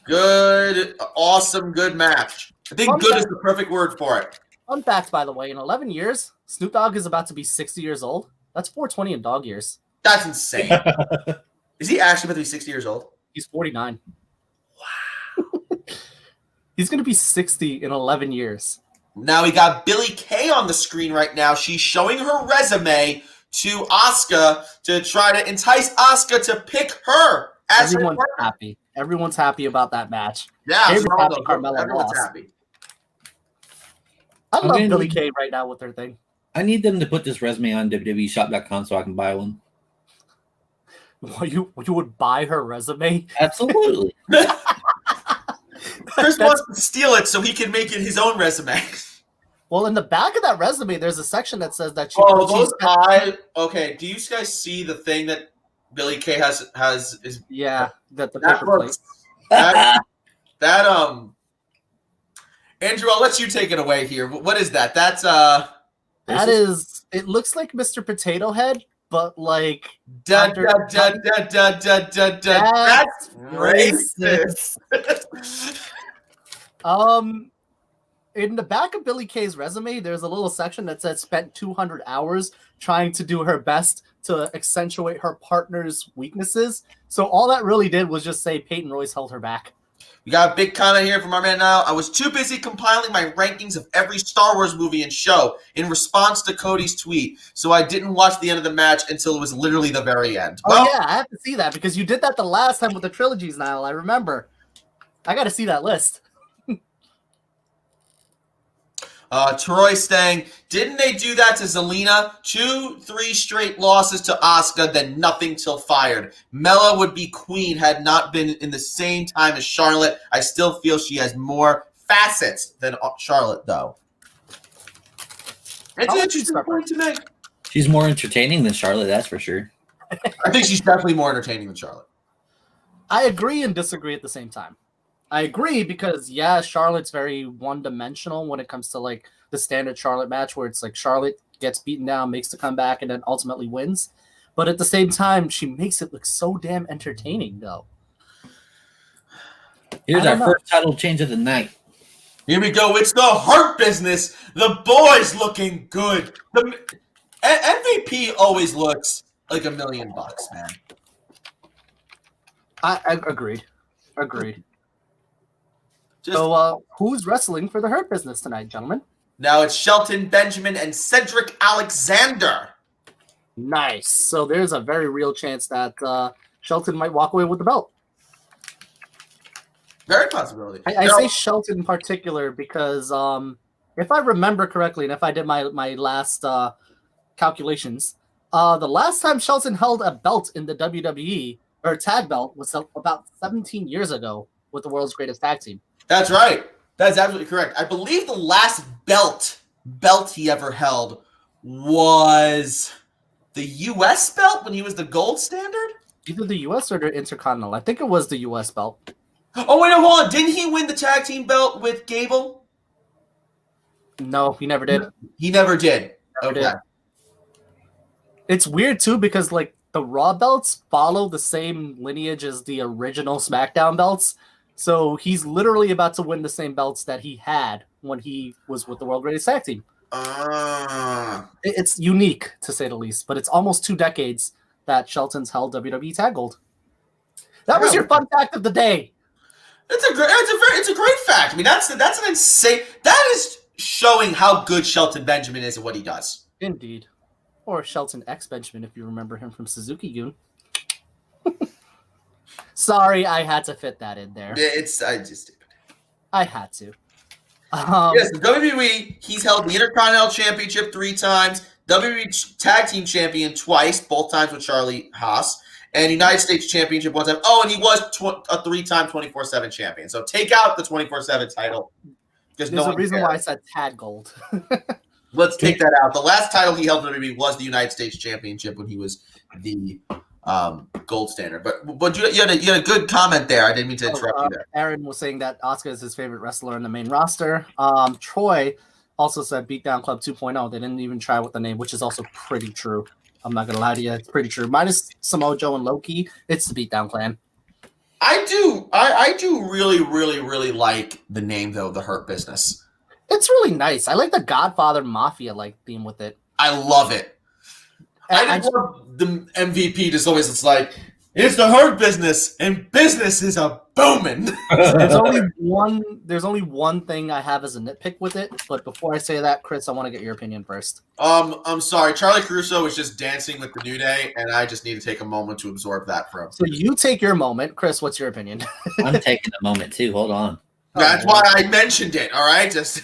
Good, awesome, good match. I think good is the perfect word for it. Fun fact, by the way, in 11 years, Snoop Dogg is about to be 60 years old. That's 420 in dog years. That's insane. Is he actually about to be 60 years old? He's 49. Wow. He's going to be 60 in 11 years. Now we got Billie Kay on the screen right now. She's showing her resume to Asuka to try to entice Asuka to pick her as Everyone's her partner. happy. Everyone's happy about that match. Yeah, Carmella everyone's lost. happy. I love Billie Kay right now with her thing. I need them to put this resume on WWEshop.com so I can buy one. You would buy her resume? Absolutely. Chris wants to steal it so he can make it his own resume. Well, in the back of that resume, there's a section that says that okay. Do you guys see the thing that Billie Kay has? Yeah, the that paper plate. looks, Andrew, I'll let you take it away here. What is that? It looks like Mr. Potato Head, but like that's racist. In the back of Billie Kay's resume, there's a little section that says spent 200 hours trying to do her best to accentuate her partner's weaknesses. So all that really did was just say Peyton Royce held her back. We got a big comment here from our man now. I was too busy compiling my rankings of every Star Wars movie and show in response to Cody's tweet, so I didn't watch the end of the match until it was literally the very end. Oh, yeah, I have to see that because you did that the last time with the trilogies, Niall. I remember. I got to see that list. Troy saying, didn't they do that to Zelina? 2-3 straight losses to Asuka, then nothing till fired. Mella would be queen had not been in the same time as Charlotte. I still feel she has more facets than Charlotte, though. It's an interesting point to make. She's more entertaining than Charlotte, that's for sure. I think she's definitely more entertaining than Charlotte. I agree and disagree at the same time. I agree because, yeah, Charlotte's very one-dimensional when it comes to, like, the standard Charlotte match where it's like Charlotte gets beaten down, makes the comeback, and then ultimately wins. But at the same time, she makes it look so damn entertaining, though. Here's our first title change of the night. Here we go. It's the Hurt Business. The boys looking good. The MVP always looks like $1 million, man. I agreed. So, who's wrestling for the Hurt Business tonight, gentlemen? Now it's Shelton Benjamin and Cedric Alexander. Nice. So there's a very real chance that Shelton might walk away with the belt. Very possibility. I say Shelton in particular because if I remember correctly, and if I did my last calculations, the last time Shelton held a belt in the WWE, or a tag belt, was about 17 years ago with the World's Greatest Tag Team. That's right. That's absolutely correct. I believe the last belt he ever held was the U.S. belt when he was the gold standard? Either the U.S. or the Intercontinental. I think it was the U.S. belt. Oh, wait, no, hold on. Didn't he win the tag team belt with Gable? No, he never did. He never did. Never did. It's weird, too, because, like, the Raw belts follow the same lineage as the original SmackDown belts. So he's literally about to win the same belts that he had when he was with the World Greatest Tag Team. It's unique, to say the least, but it's almost 2 decades that Shelton's held WWE Tag Gold. That was your fun fact of the day. It's a great fact. I mean, that's an insane. That is showing how good Shelton Benjamin is at what he does. Indeed. Or Shelton X Benjamin, if you remember him from Suzuki-gun. Sorry, I had to fit that in there. I had to. Yes, the WWE, he's held the Intercontinental Championship 3 times, WWE Tag Team Champion twice, both times with Charlie Haas, and United States Championship 1 time. Oh, and he was a 3-time 24/7 champion. So take out the 24/7 title. There's a reason why I said Tag Gold. Let's take that out. The last title he held in WWE was the United States Championship when he was the gold standard. But you had a good comment there. I didn't mean to interrupt you there. Aaron was saying that Asuka is his favorite wrestler in the main roster. Troy also said Beatdown Club 2.0. They didn't even try with the name, which is also pretty true. I'm not going to lie to you. It's pretty true. Minus Samoa Joe and Loki, it's the Beatdown Clan. I do really, really, really like the name, though, The Hurt Business. It's really nice. I like the Godfather Mafia-like theme with it. I love it. I love the MVP just always, it's like, it's the Hurt Business, and business is a booming. There's only one thing I have as a nitpick with it, but before I say that, Chris, I want to get your opinion first. I'm sorry. Charlie Caruso was just dancing with the New Day, and I just need to take a moment to absorb that for him. So you take your moment. Chris, what's your opinion? I'm taking a moment, too. Hold on. That's why I mentioned it, all right? Just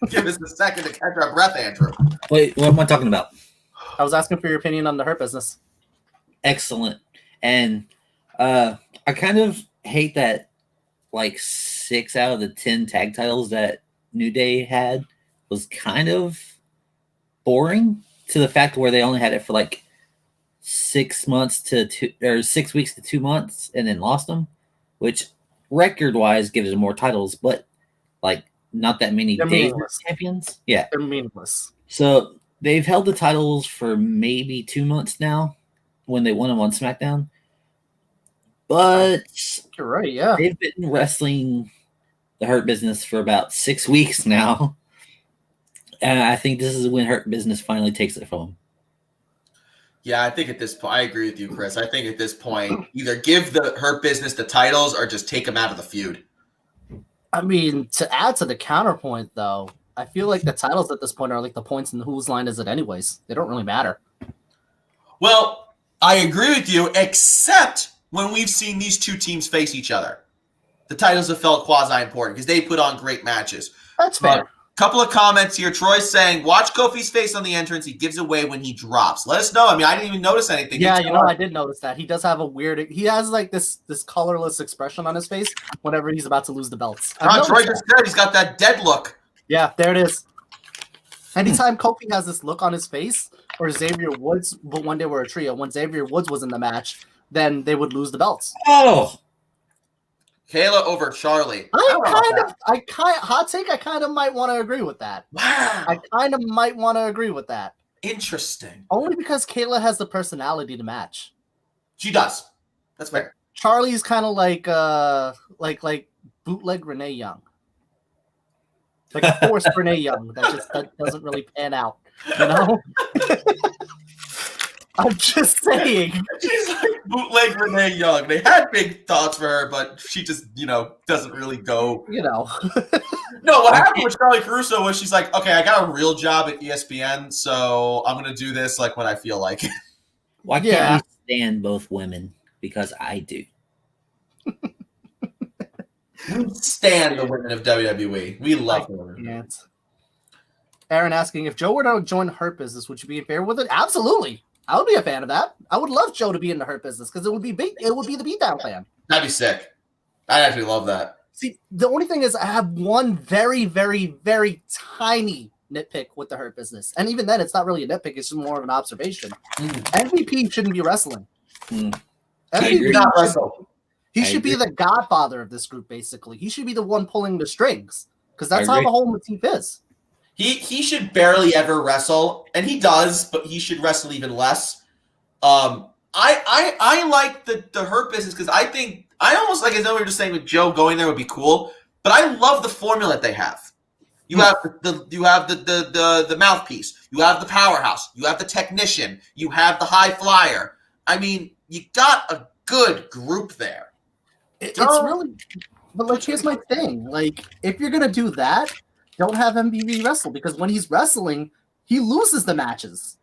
give us a second to catch our breath, Andrew. Wait, what am I talking about? I was asking for your opinion on the Hurt Business. Excellent. And I kind of hate that like 6 out of the 10 tag titles that New Day had was kind of boring to the fact where they only had it for like 6 months to 6 weeks to 2 months and then lost them, which record-wise gives them more titles, but like not that many days champions. Yeah. They're meaningless. So they've held the titles for maybe 2 months now when they won them on SmackDown. But you're right, yeah. They've been wrestling the Hurt Business for about 6 weeks now. And I think this is when Hurt Business finally takes it from them. Yeah, I think at this point, I agree with you, Chris. I think at this point, either give the Hurt Business the titles or just take them out of the feud. I mean, to add to the counterpoint, though, I feel like the titles at this point are like the points in whose line is it anyways. They don't really matter. Well, I agree with you, except when we've seen these two teams face each other. The titles have felt quasi-important because they put on great matches. That's fair. Couple of comments here. Troy's saying, watch Kofi's face on the entrance. He gives away when he drops. Let us know. I mean, I didn't even notice anything. Yeah, I did notice that. He does have a weird... He has like this colorless expression on his face whenever he's about to lose the belts. Troy just said he's got that dead look. Yeah, there it is. Anytime Kofi has this look on his face, or Xavier Woods, but when they were a trio, when Xavier Woods was in the match, then they would lose the belts. Oh! Kayla over Charlie. Hot take, I kind of might want to agree with that. Wow. I kind of might want to agree with that. Interesting. Only because Kayla has the personality to match. She does. That's fair. Charlie's kind of like bootleg Renee Young. Like a forced Renee Young that doesn't really pan out, you know? I'm just saying. She's like bootleg Renee Young. They had big thoughts for her, but she just, doesn't really go. No, what happened with Charlie Caruso was she's like, okay, I got a real job at ESPN, so I'm going to do this like when I feel like it. Why can't we stand both women? Because I do. We stand the women of WWE. We love the women. Aaron asking, if Joe were to join Hurt Business, would you be in favor with it? Absolutely. I would be a fan of that. I would love Joe to be in the Hurt Business because it would be the Beatdown Clan. That'd be sick. I'd actually love that. See, the only thing is I have one very, very, very tiny nitpick with the Hurt Business. And even then, it's not really a nitpick. It's just more of an observation. MVP shouldn't be wrestling. MVP He should be the godfather of this group, basically. He should be the one pulling the strings because that's how the whole motif is. He should barely ever wrestle, and he does, but he should wrestle even less. I like the Hurt Business because I think I almost like, as we were just saying with Joe going there would be cool, but I love the formula that they have. You have the mouthpiece, you have the powerhouse, you have the technician, you have the high flyer. I mean, you got a good group there. It's really, but like, here's my thing: like, if you're gonna do that, don't have MVP wrestle because when he's wrestling, he loses the matches.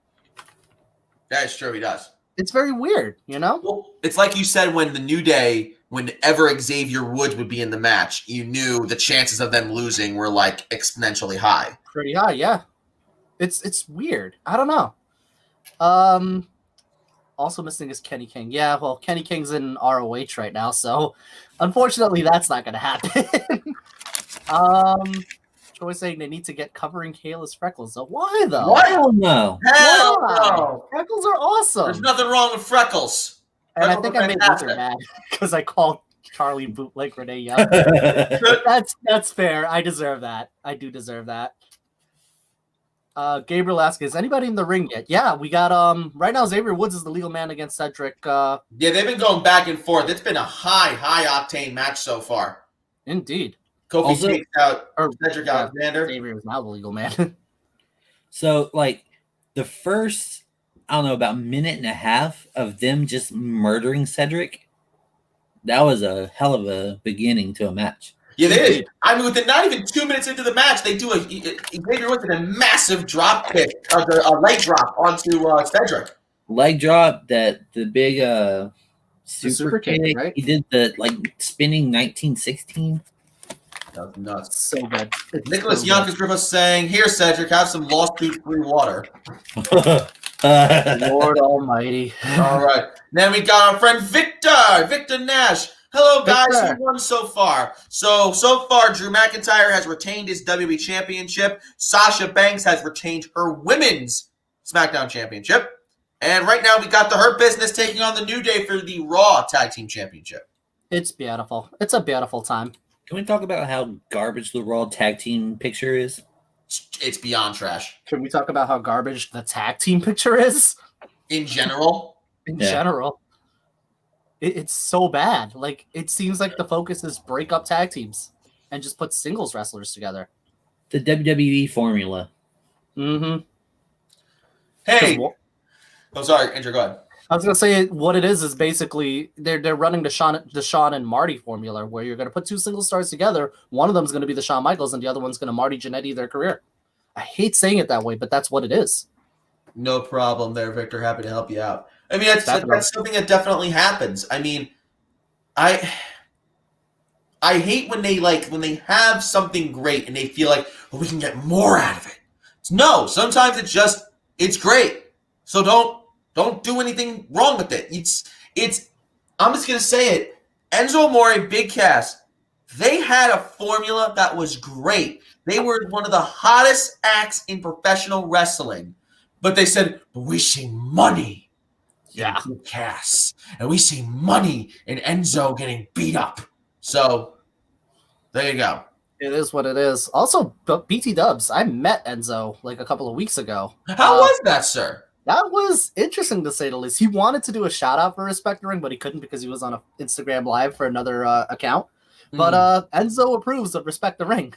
That is true. He does. It's very weird, you know? Well, it's like you said when the New Day, whenever Xavier Woods would be in the match, you knew the chances of them losing were like exponentially high. Pretty high, yeah. It's weird. I don't know. Also missing is Kenny King. Yeah, well, Kenny King's in ROH right now, so unfortunately that's not gonna happen. Troy saying they need to get covering Kayla's freckles. So why though? Hell no. Hell no. Freckles are awesome. There's nothing wrong with freckles. And I think I made Luther mad because I called Charlie bootleg Renee Young. That's fair. I deserve that. I do deserve that. Gabriel asks, is anybody in the ring yet? Yeah, we got right now Xavier Woods is the legal man against Cedric. Yeah, they've been going back and forth. It's been a high octane match so far. Indeed. Kofi takes out Cedric Alexander. Xavier is now the legal man. So, like, the first, I don't know, about minute and a half of them just murdering Cedric, that was a hell of a beginning to a match. Yeah, they did. I mean, within not even 2 minutes into the match, they do Xavier Woods a massive drop kick, a leg drop onto Cedric. Leg drop, the big super kick, right? He did the spinning 1916. That was nuts. So good. Nicholas Yonkers Griffith saying, "Here, Cedric, have some lawsuit-free water." Lord Almighty. All right. Then we got our friend Victor Nash. Hello, guys. Victor. Who won so far? So far, Drew McIntyre has retained his WWE Championship. Sasha Banks has retained her Women's SmackDown Championship. And right now, we got the Hurt Business taking on the New Day for the Raw Tag Team Championship. It's beautiful. It's a beautiful time. Can we talk about how garbage the Raw tag team picture is? It's beyond trash. Can we talk about how garbage the tag team picture is? In general? In general. It's so bad. Like, it seems like the focus is break up tag teams and just put singles wrestlers together. The WWE formula. Mm-hmm. Hey. Oh, sorry, Andrew, go ahead. I was gonna say what it is basically they're running the Shawn and Marty formula, where you're gonna put two single stars together. One of them is gonna be the Shawn Michaels, and the other one's gonna Marty Jannetty their career. I hate saying it that way, but that's what it is. No problem there, Victor. Happy to help you out. I mean, that's something that definitely happens. I mean, I hate when they have something great and they feel like, well, we can get more out of it. No, sometimes it's great. So don't do anything wrong with it. It's I'm just gonna say it. Enzo Amore, Big Cass, they had a formula that was great. They were one of the hottest acts in professional wrestling. But they said, but we see money in Big Cass. And we see money in Enzo getting beat up. So there you go. It is what it is. Also, BT Dubs, I met Enzo like a couple of weeks ago. How was that, sir? That was interesting to say the least. He wanted to do a shout out for Respect the Ring, but he couldn't because he was on an Instagram Live for another account. But Enzo approves of Respect the Ring.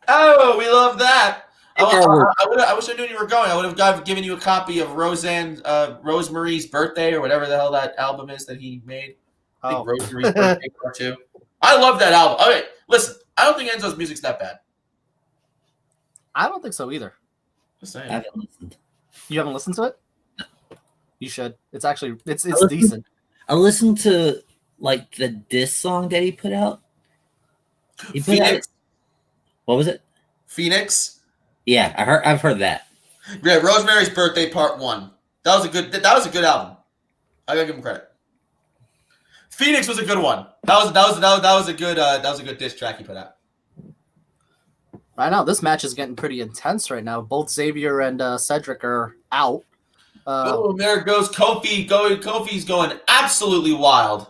Oh, we love that. I wish I knew you were going. I would have given you a copy of Rosemarie's Birthday or whatever the hell that album is that he made. I think Rosemarie's Birthday Part 2. I love that album. Okay, listen, I don't think Enzo's music's that bad. I don't think so either. Just saying. I haven't listened. You haven't listened to it? You should. It's actually it's decent. I listened to like the diss song that he put out. He put Phoenix. Out, what was it? Phoenix. Yeah, I've heard that. Yeah, Rosemary's Birthday Part 1. That was a good album. I gotta give him credit. Phoenix was a good one. That was a good diss track he put out. Right now, this match is getting pretty intense right now. Both Xavier and Cedric are out. There goes Kofi. Kofi's going absolutely wild.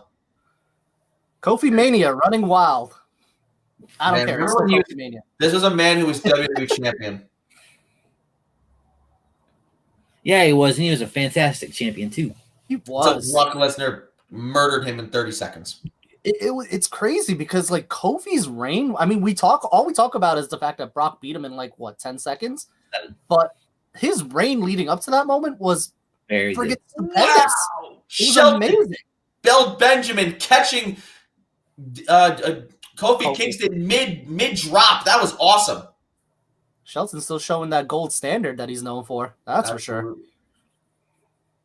Kofi Mania running wild. I don't care. It's still Kofi Mania. This was a man who was WWE champion. Yeah, he was, and he was a fantastic champion too. He was. So Brock Lesnar murdered him in 30 seconds. It's crazy because like Kofi's reign. I mean, all we talk about is the fact that Brock beat him in like 10 seconds, but his reign leading up to that moment was very good. Stupendous. Wow. It was Shelton, amazing. Bell Benjamin catching Kofi Kingston mid drop. That was awesome. Shelton's still showing that gold standard that he's known for. That's for sure.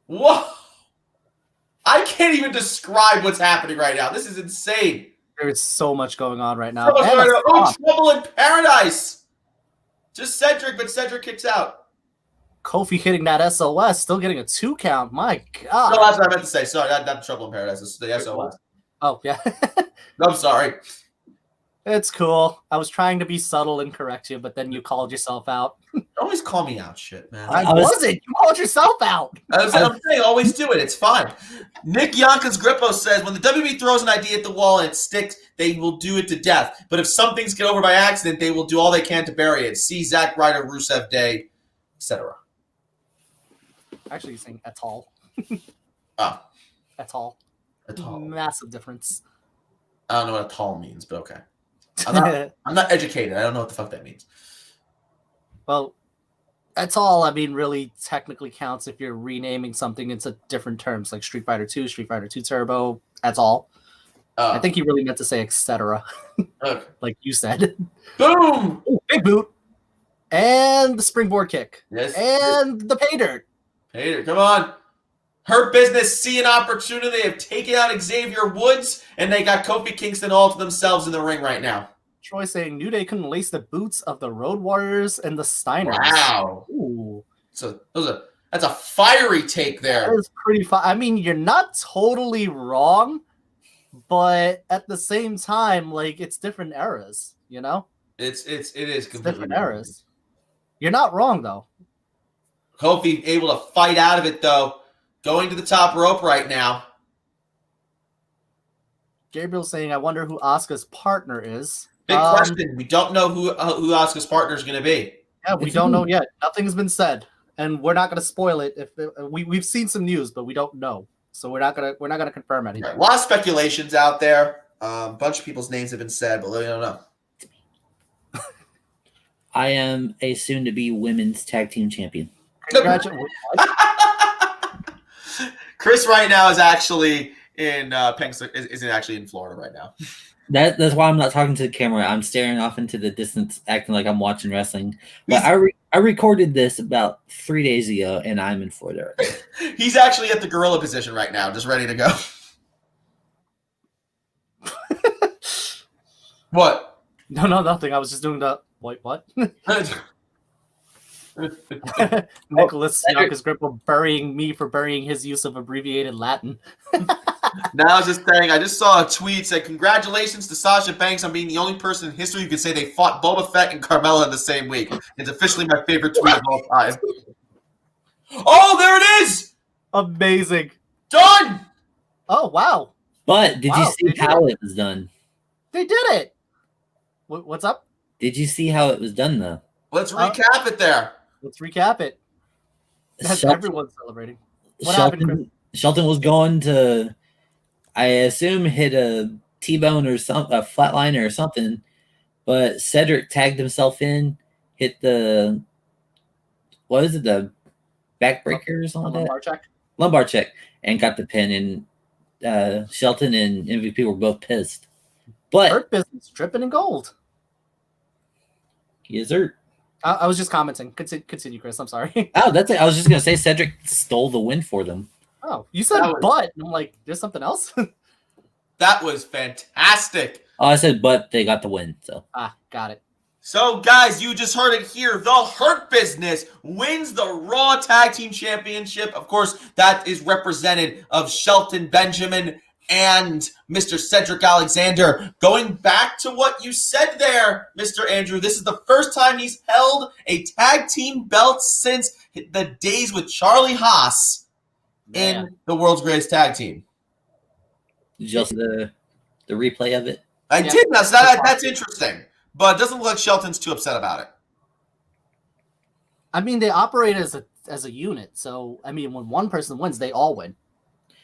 Whoa. I can't even describe what's happening right now. This is insane. There's so much going on right now. Trouble in Paradise. Just Cedric, but Cedric kicks out. Kofi hitting that SOS, still getting a 2 count. My God. No, that's what I meant to say. Sorry, not Trouble in Paradise. It's the SOS. Oh, yeah. I'm sorry. It's cool. I was trying to be subtle and correct you, but then you called yourself out. Always call me out, shit, man. I wasn't. You called yourself out. I'm saying, always do it. It's fine. Nick Yankas Grippo says, when the WWE throws an idea at the wall and it sticks, they will do it to death. But if some things get over by accident, they will do all they can to bury it. See Zack Ryder, Rusev Day, etc. Actually, you're saying et al. Oh. Et al. Et al. Massive difference. I don't know what et al means, but okay. I'm not educated. I don't know what the fuck that means. Well, et al, I mean, really technically counts if you're renaming something into different terms, like Street Fighter 2, Street Fighter 2 Turbo, et al. I think he really meant to say etc. Okay. Like you said. Boom! Ooh, big boot. And the springboard kick. Yes. And the pay dirt. Pay dirt, come on. Her Business see an opportunity. They have taken out Xavier Woods, and they got Kofi Kingston all to themselves in the ring right now. Troy saying New Day couldn't lace the boots of the Road Warriors and the Steiners. Wow. Ooh. So that's a fiery take there. That is pretty fun. I mean, you're not totally wrong, but at the same time, like, it's different eras, you know? It is completely different eras. You're not wrong, though. Kofi able to fight out of it, though. Going to the top rope right now. Gabriel saying, I wonder who Asuka's partner is. Big question. We don't know who Asuka's partner is going to be. Yeah, we don't know yet. Nothing's been said, and we're not going to spoil it. We've seen some news, but we don't know, so we're not gonna confirm anything. Right. A lot of speculations out there. A bunch of people's names have been said, but we don't know. I am a soon-to-be women's tag team champion. Congratulations. Chris right now is actually in isn't actually in Florida right now. That's why I'm not talking to the camera. I'm staring off into the distance, acting like I'm watching wrestling. But I recorded this about 3 days ago, and I'm in Florida. He's actually at the gorilla position right now, just ready to go. What? No, nothing. I was just doing the wait, what? Nicholas Yonkers Grippo burying me for burying his use of abbreviated Latin. Now I was just saying, I just saw a tweet said, "Congratulations to Sasha Banks on being the only person in history who could say they fought Boba Fett and Carmelo in the same week. It's officially my favorite tweet of all time." Oh, there it is! Amazing. Done! Oh, wow. But did you see how it was done? They did it. What's up? Did you see how it was done, though? Let's recap it there. Let's recap it. Everyone's celebrating. What happened, Chris? Shelton was going to, I assume, hit a T-bone or a flatliner or something, but Cedric tagged himself in, hit the, what is it, the backbreaker or something like that? Lumbar check. Lumbar check, and got the pin, and Shelton and MVP were both pissed. But Hurt Business, dripping in gold. He is hurt. I was just commenting. Continue, Chris. I'm sorry. Oh, that's it. I was just going to say Cedric stole the win for them. Oh, you said but. And I'm like, there's something else? That was fantastic. Oh, I said but they got the win. So got it. So, guys, you just heard it here. The Hurt Business wins the Raw Tag Team Championship. Of course, that is represented of Shelton Benjamin and Mr. Cedric Alexander. Going back to what you said there, Mr. Andrew, this is the first time he's held a tag team belt since the days with Charlie Haas in the World's Greatest Tag Team. Just the replay of it? I did. That's interesting. But it doesn't look like Shelton's too upset about it. I mean, they operate as a unit. So, I mean, when one person wins, they all win.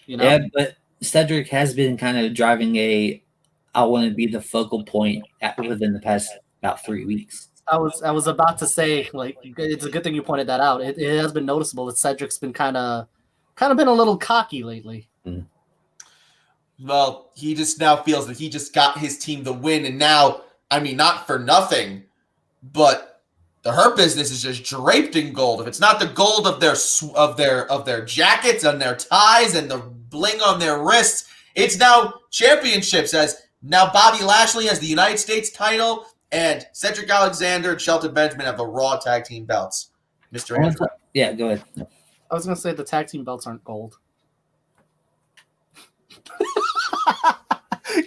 You know? Yeah, but Cedric has been kind of driving I want to be the focal point within the past about 3 weeks. I was about to say, like, it's a good thing you pointed that out. It has been noticeable that Cedric's been kind of been a little cocky lately. Mm. Well, he just now feels that he just got his team the win, and now, I mean, not for nothing, but the Hurt Business is just draped in gold. If it's not the gold of their jackets and their ties and the bling on their wrists, it's now championships. As now Bobby Lashley has the United States title, and Cedric Alexander and Shelton Benjamin have the Raw Tag Team belts. Mr. Andrew. Yeah, go ahead. I was going to say the tag team belts aren't gold.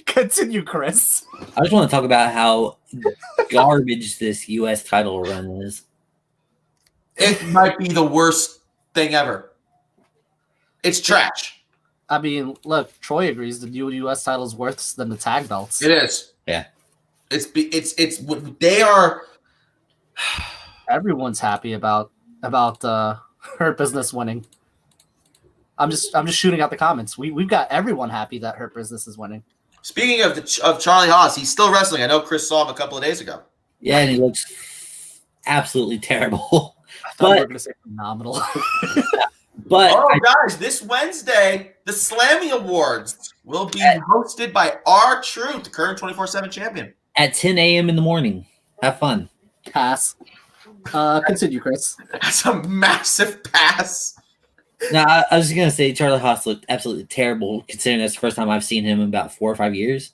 Continue, Chris. I just want to talk about how garbage this U.S. title run is. It might be the worst thing ever. It's trash. I mean, look, Troy agrees the new U.S. title is worse than the tag belts. It is. Yeah. It's they are. Everyone's happy about Hurt Business winning. I'm just shooting out the comments. We've got everyone happy that Hurt Business is winning. Speaking of Charlie Haas, he's still wrestling. I know Chris saw him a couple of days ago. Yeah, and he looks absolutely terrible. I thought we were going to say phenomenal. Guys, this Wednesday, the Slammy Awards will be hosted by R-Truth, the current 24/7 champion. At 10 a.m. in the morning. Have fun. Pass. Continue, Chris. That's a massive pass. Now, I was going to say Charlie Haas looked absolutely terrible, considering that's the first time I've seen him in about 4 or 5 years.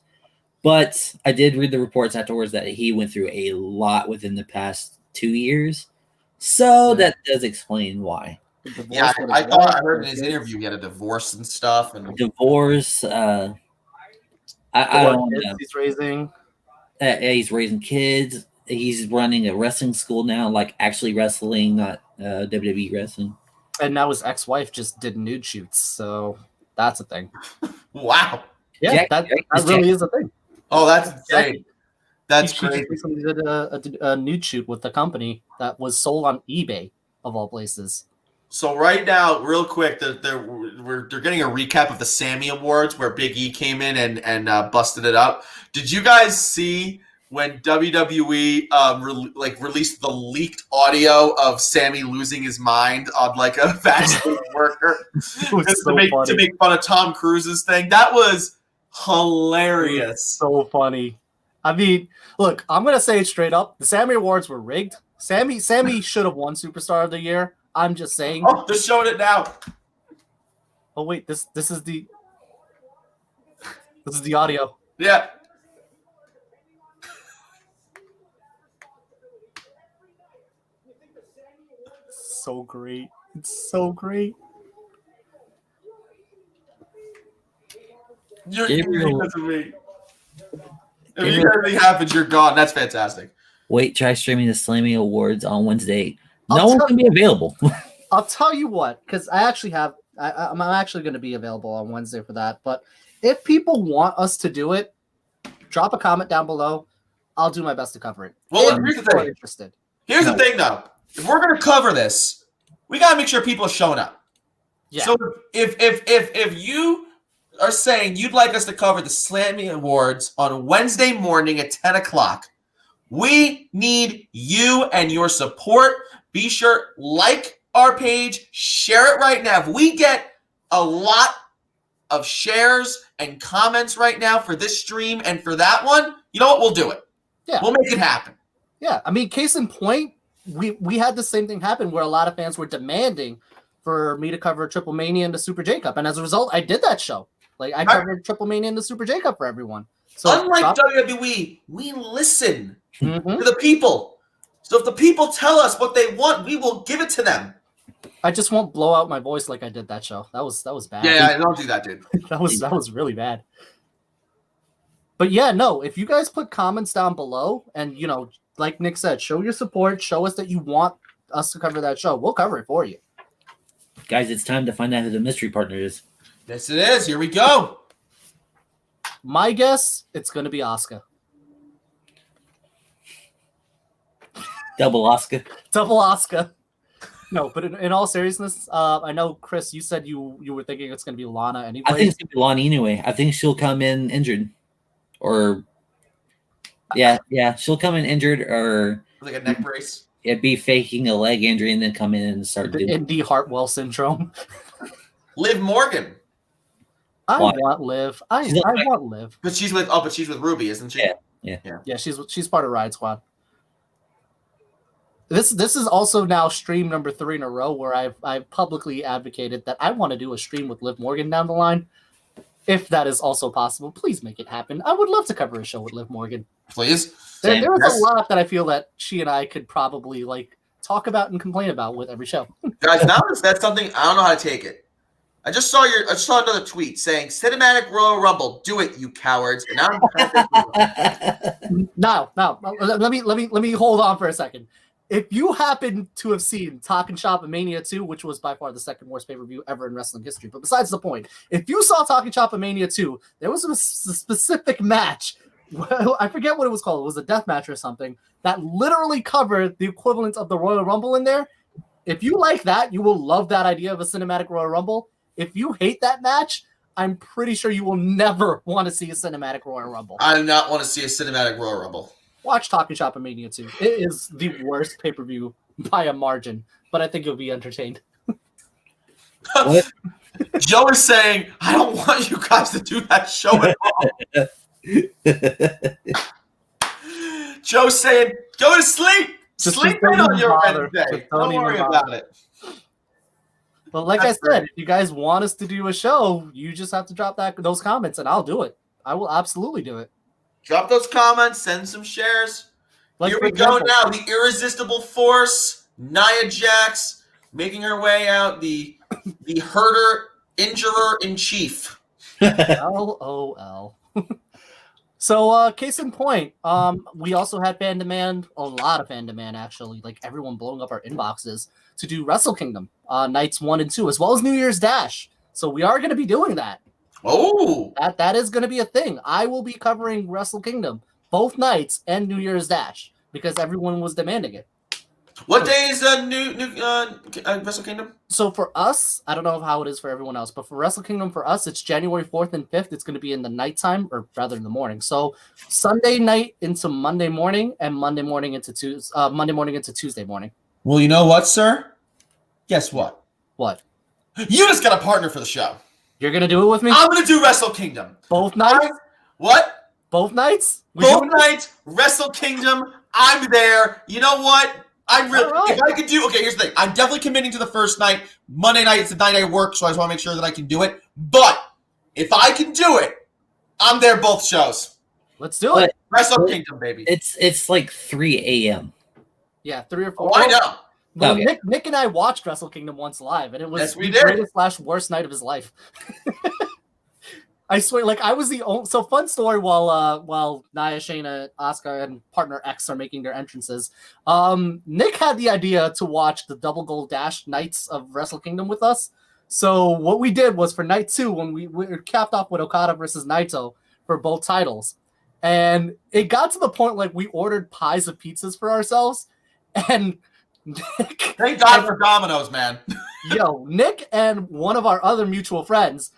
But I did read the reports afterwards that he went through a lot within the past 2 years. So that does explain why. Yeah, I thought I heard in his interview he had a divorce and stuff. And divorce. I don't know. He's raising. He's raising kids. He's running a wrestling school now, like actually wrestling, not WWE wrestling. And now his ex-wife just did nude shoots, so that's a thing. Wow. Yeah, that really is a thing. Oh, that's insane. That's she crazy. recently did a nude shoot with the company that was sold on eBay, of all places. So right now, real quick, they're getting a recap of the Sammy Awards where Big E came in and busted it up. Did you guys see when WWE released the leaked audio of Sammy losing his mind on like a backstage worker to make fun of Tom Cruise's thing. That was hilarious. So funny. I mean, look, I'm gonna say it straight up. The Sammy Awards were rigged. Sammy should have won Superstar of the Year. I'm just saying. Oh, they're showing it now. Oh wait, this is the audio. Yeah. So great. It's so great. You're because of me. If anything happens, you're gone. That's fantastic. Wait, try streaming the Slammy Awards on Wednesday. No one can be available. I'll tell you what, because I actually have. I'm actually going to be available on Wednesday for that. But if people want us to do it, drop a comment down below. I'll do my best to cover it. Well, here's the thing. Interested. Here's the thing, though. If we're going to cover this, we got to make sure people are showing up. Yeah. So if you are saying you'd like us to cover the Slammy Awards on Wednesday morning at 10 o'clock, we need you and your support. Be sure, like our page, share it right now. If we get a lot of shares and comments right now for this stream and for that one, you know what? We'll do it. Yeah. We'll make it happen. Yeah. I mean, case in point, we had the same thing happen where a lot of fans were demanding for me to cover Triple Mania and the Super J Cup. And as a result, I did that show. Like, I covered Triple Mania and the Super J Cup for everyone. So unlike WWE, we listen to the people. So if the people tell us what they want, we will give it to them. I just won't blow out my voice like I did that show. That was bad. Yeah, don't do that, dude. that was really bad. But yeah, no, if you guys put comments down below and, you know, like Nick said, show your support, show us that you want us to cover that show. We'll cover it for you. Guys, it's time to find out who the mystery partner is. Yes, it is. Here we go. My guess, it's going to be Asuka. Double Asuka. Double Asuka. No, but in all seriousness, I know, Chris, you said you were thinking it's going to be Lana anyway. I think it's going to be Lana anyway. I think she'll come in injured. Or, yeah, she'll come in injured or... like a neck brace? It'd be faking a leg injury and then come in and start doing... Indy Hartwell syndrome. Liv Morgan. I want Liv. I want Liv. But she's with Ruby, isn't she? Yeah. She's part of Riot Squad. This is also now stream number 3 in a row where I've publicly advocated that I want to do a stream with Liv Morgan down the line. If that is also possible, please make it happen. I would love to cover a show with Liv Morgan. Please. There was a lot that I feel that she and I could probably talk about and complain about with every show. Guys, now that's something I don't know how to take it. I just saw another tweet saying Cinematic Royal Rumble, do it, you cowards. And now let me hold on for a second. If you happen to have seen Talkin' Shop at Mania 2, which was by far the second worst pay-per-view ever in wrestling history, but besides the point, if you saw Talkin' Shop at Mania 2, there was a specific match, I forget what it was called, it was a death match or something, that literally covered the equivalent of the Royal Rumble in there. If you like that, you will love that idea of a cinematic Royal Rumble. If you hate that match, I'm pretty sure you will never want to see a cinematic Royal Rumble. I do not want to see a cinematic Royal Rumble. Watch Talkin' Shop at Mania 2. It is the worst pay-per-view by a margin, but I think you'll be entertained. Joe is saying, I don't want you guys to do that show at all. Joe's saying, go to sleep. Sleep in on your Wednesday. Don't worry about it. But like I said, if you guys want us to do a show, you just have to drop those comments, and I'll do it. I will absolutely do it. Drop those comments, send some shares. Here we go now. The irresistible force, Nia Jax, making her way out. The herder, injurer in chief. LOL. So, case in point, we also had fan demand, a lot of fan demand actually, like everyone blowing up our inboxes to do Wrestle Kingdom nights 1 and 2, as well as New Year's Dash. So we are going to be doing that. Oh, that is going to be a thing. I will be covering Wrestle Kingdom both nights and New Year's Dash because everyone was demanding it. What day is new Wrestle Kingdom? So for us, I don't know how it is for everyone else, but for Wrestle Kingdom, for us, it's January 4th and 5th. It's going to be in the nighttime, or rather in the morning. So Sunday night into Monday morning, and Monday morning into Tuesday morning. Well, you know what, sir? Guess what? What? You just got a partner for the show. You're going to do it with me? I'm going to do Wrestle Kingdom. Both nights? What? Both nights? Both nights, Wrestle Kingdom. I'm there. You know what? If I could do, okay, here's the thing. I'm definitely committing to the first night. Monday night, it's the night I work, so I just want to make sure that I can do it. But if I can do it, I'm there both shows. Let's do it. Wrestle Kingdom, baby. It's like 3 a.m. Yeah, 3 or 4. Oh, I know. Well, Okay. Nick and I watched Wrestle Kingdom once live, and it was we the did. greatest / worst night of his life. I swear, like I was the only. So fun story. While Nia, Shayna, Asuka, and partner X are making their entrances, Nick had the idea to watch the Double Gold Dash nights of Wrestle Kingdom with us. So what we did was for night 2, when we capped off with Okada versus Naito for both titles, and it got to the point like we ordered pies of pizzas for ourselves, and Nick. Thank God for Domino's, man. Nick and one of our other mutual friends,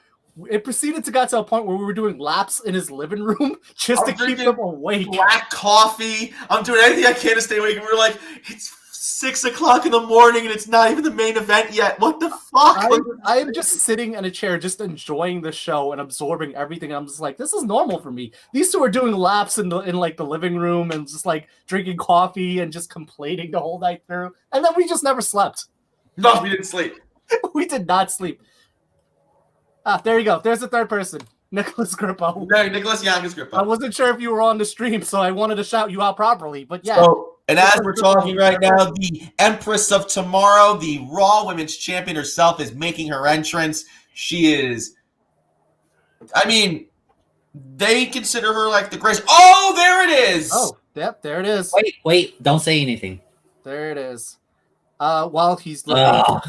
it proceeded to get to a point where we were doing laps in his living room just to keep them awake. Black coffee. I'm doing anything I can to stay awake. And we were like, it's 6 o'clock in the morning and it's not even the main event yet. What the fuck? I am just sitting in a chair, just enjoying the show and absorbing everything. I'm just like, this is normal for me. These two are doing laps in like the living room and just like drinking coffee and just complaining the whole night through. And then we just never slept. No, we didn't sleep. We did not sleep. There you go. There's the third person. Nicholas Grippo. No, Nicholas Yankees Grippo. I wasn't sure if you were on the stream, so I wanted to shout you out properly. But yeah. So, and as we're talking right now, the Empress of Tomorrow, the Raw Women's Champion herself, is making her entrance. She is, I mean, they consider her like the greatest. Oh, there it is. Oh, yep, there it is. Wait, don't say anything. There it is. While he's looking,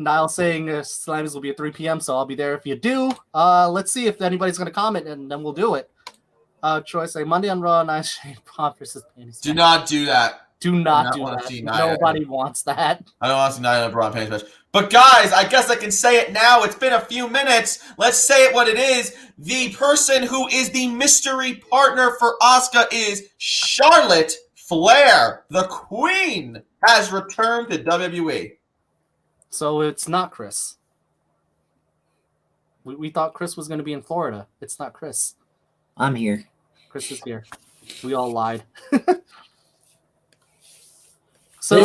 Niall saying Slammers will be at 3 p.m., so I'll be there if you do. Let's see if anybody's going to comment, and then we'll do it. Troy saying Monday on Raw, Nia Shane Pop versus Panty. Do not do that. Do not do that. Nobody wants that. I don't want to see Nia in a bra and panties match. But guys, I guess I can say it now. It's been a few minutes. Let's say it what it is. The person who is the mystery partner for Asuka is Charlotte Flair. The Queen has returned to WWE. So it's not Chris. We thought Chris was going to be in Florida. It's not Chris. I'm here. Chris is here. We all lied. So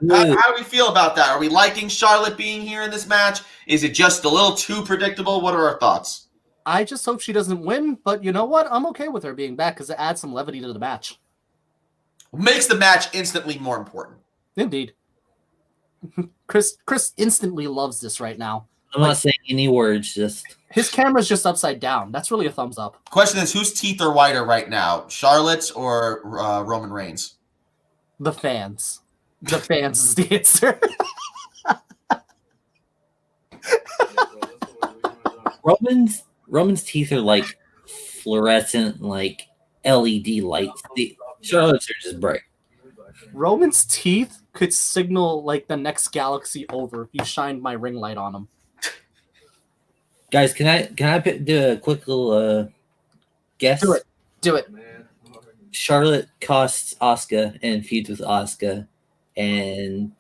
how do we feel about that? Are we liking Charlotte being here in this match? Is it just a little too predictable? What are our thoughts? I just hope she doesn't win, but you know what? I'm okay with her being back because it adds some levity to the match. Makes the match instantly more important. Indeed. Chris instantly loves this right now. I'm not saying any words, just... His camera's just upside down. That's really a thumbs up. Question is, whose teeth are whiter right now? Charlotte's or Roman Reigns? The fans. The fans is the answer. Roman's teeth are like fluorescent, like LED lights. The Charlotte's are just bright. Roman's teeth could signal like the next galaxy over if you shined my ring light on them. Guys, can I do a quick little guess? Do it. Charlotte costs Asuka and feuds with Asuka, and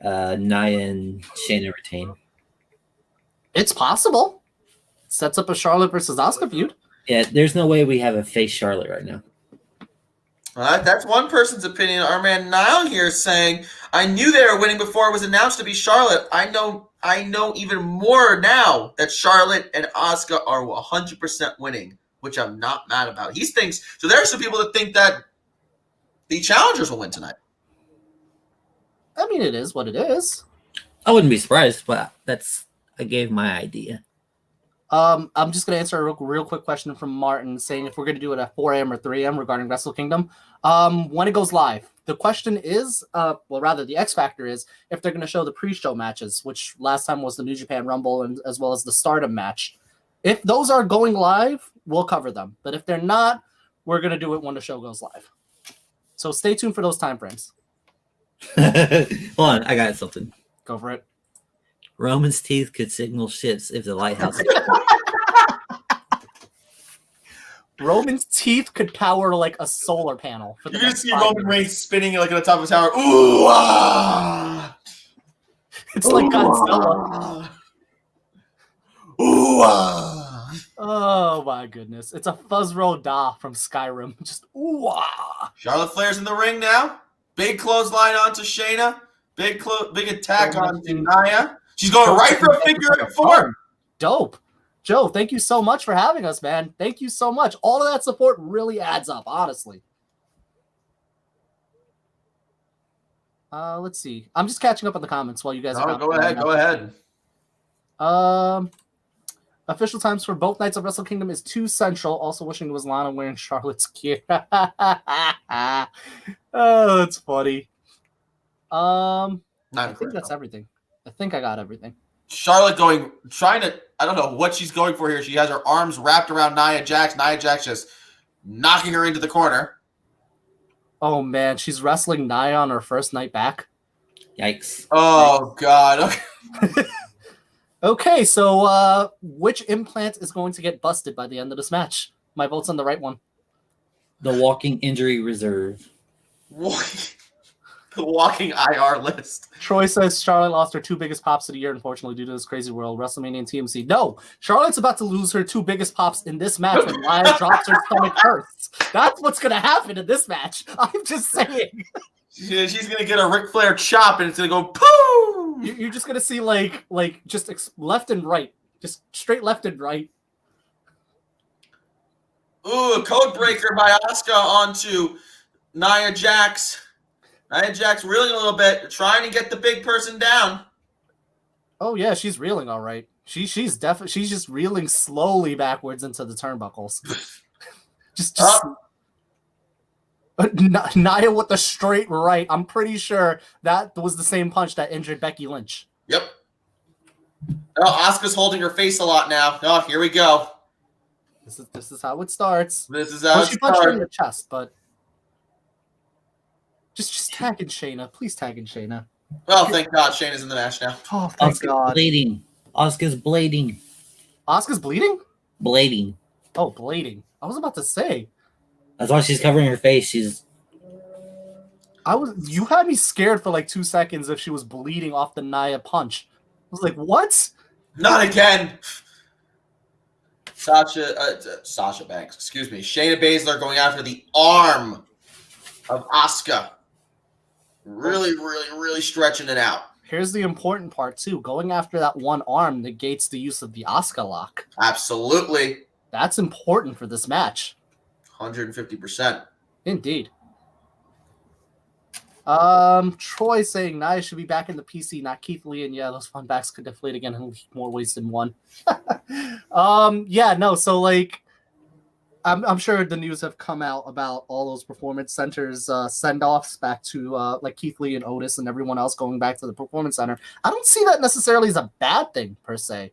Nia and Shayna retain. It's possible. Sets up a Charlotte versus Asuka feud. Yeah, there's no way we have a face Charlotte right now. All right, that's one person's opinion. Our man Niall here is saying, I knew they were winning before it was announced to be Charlotte. I know even more now that Charlotte and Asuka are 100% winning, which I'm not mad about. He thinks, so there are some people that think that the challengers will win tonight. I mean, it is what it is. I wouldn't be surprised, but I gave my idea. I'm just going to answer a real quick question from Martin saying if we're going to do it at 4 a.m. or 3 a.m. regarding Wrestle Kingdom. When it goes live, the question is, the X factor is if they're going to show the pre-show matches, which last time was the New Japan Rumble and as well as the Stardom match. If those are going live, we'll cover them. But if they're not, we're going to do it when the show goes live. So stay tuned for those time frames. Hold on, I got something. Go for it. Roman's teeth could signal ships if the lighthouse. Roman's teeth could power like a solar panel. For the You're gonna next see 5 Roman years. Reigns spinning like on the top of a tower. Ooh, ah! It's like Godzilla. Ooh, ah! Oh my goodness. It's a Fuzzro Da from Skyrim. Just ooh ah. Charlotte Flair's in the ring now. Big clothesline onto Shayna. Big attack onto Nia. She's going right for a figure four. Dope. Joe, thank you so much for having us, man. Thank you so much. All of that support really adds up, honestly. Let's see. I'm just catching up on the comments while you guys are. Go ahead. Go ahead. Official times for both nights of Wrestle Kingdom is 2 Central. Also wishing it was Lana wearing Charlotte's gear. Oh, that's funny. I think that's everything. I think I got everything. Charlotte trying to, I don't know what she's going for here. She has her arms wrapped around Nia Jax. Nia Jax just knocking her into the corner. Oh, man. She's wrestling Nia on her first night back. Yikes. Oh, God. Okay. Okay, so which implant is going to get busted by the end of this match? My vote's on the right one. The walking injury reserve. The walking IR list. Troy says Charlotte lost her 2 biggest pops of the year, unfortunately, due to this crazy world, WrestleMania and TMC. No, Charlotte's about to lose her 2 biggest pops in this match when Nia drops her stomach first. That's what's going to happen in this match. I'm just saying. She's going to get a Ric Flair chop, and it's going to go, poo! You're just going to see, like just left and right. Just straight left and right. Ooh, a code breaker by Asuka onto Nia Jax. Nia Jax reeling a little bit, trying to get the big person down. Oh yeah, she's reeling all right. She's just reeling slowly backwards into the turnbuckles. just Nia with the straight right. I'm pretty sure that was the same punch that injured Becky Lynch. Yep. Oh, Asuka's holding her face a lot now. Oh, here we go. This is how it starts. This is how it she punched her in starts. the chest, but just tag in Shayna. Please tag in Shayna. Oh, thank God Shayna's in the match now. Oh, thank God. Bleeding. Asuka's bleeding. Asuka's bleeding? Blading. Oh, blading. I was about to say. That's why she's covering her face. You had me scared for like 2 seconds if she was bleeding off the Nia punch. I was like, what? Not again. Sasha Banks, excuse me. Shayna Baszler going after the arm of Asuka. Really, really, really stretching it out. Here's the important part, too. Going after that one arm negates the use of the Asuka lock. Absolutely. That's important for this match. 150%. Indeed. Troy saying Nia should be back in the PC, not Keith Lee, and yeah, those fun backs could deflate again in more ways than one. Yeah, no, so like I'm sure the news have come out about all those performance centers send-offs back to like Keith Lee and Otis and everyone else going back to the performance center. I don't see that necessarily as a bad thing per se.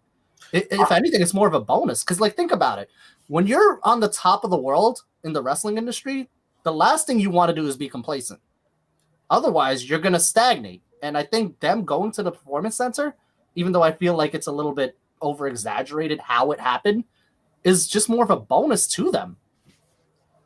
If anything, it's more of a bonus because like think about it. When you're on the top of the world in the wrestling industry, the last thing you want to do is be complacent. Otherwise, you're going to stagnate. And I think them going to the performance center, even though I feel like it's a little bit over-exaggerated how it happened, is just more of a bonus to them.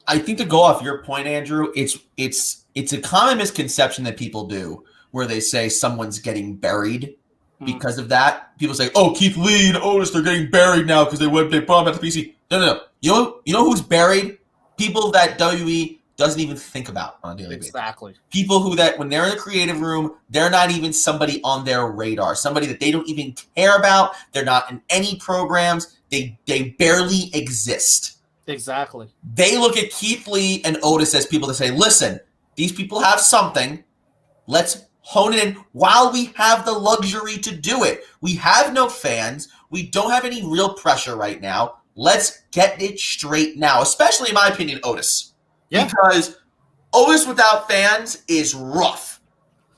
I think to go off your point, Andrew, it's a common misconception that people do where they say someone's getting buried because of that. People say, oh, Keith Lee and Otis, they're getting buried now because they brought them at the PC. No. You know who's buried? People that WWE doesn't even think about on a daily basis. Exactly. People that when they're in the creative room, they're not even somebody on their radar, somebody that they don't even care about. They're not in any programs. They barely exist. Exactly. They look at Keith Lee and Otis as people that say, listen, these people have something. Let's hone it in while we have the luxury to do it. We have no fans. We don't have any real pressure right now. Let's get it straight now, especially, in my opinion, Otis. Yeah. Because Otis without fans is rough.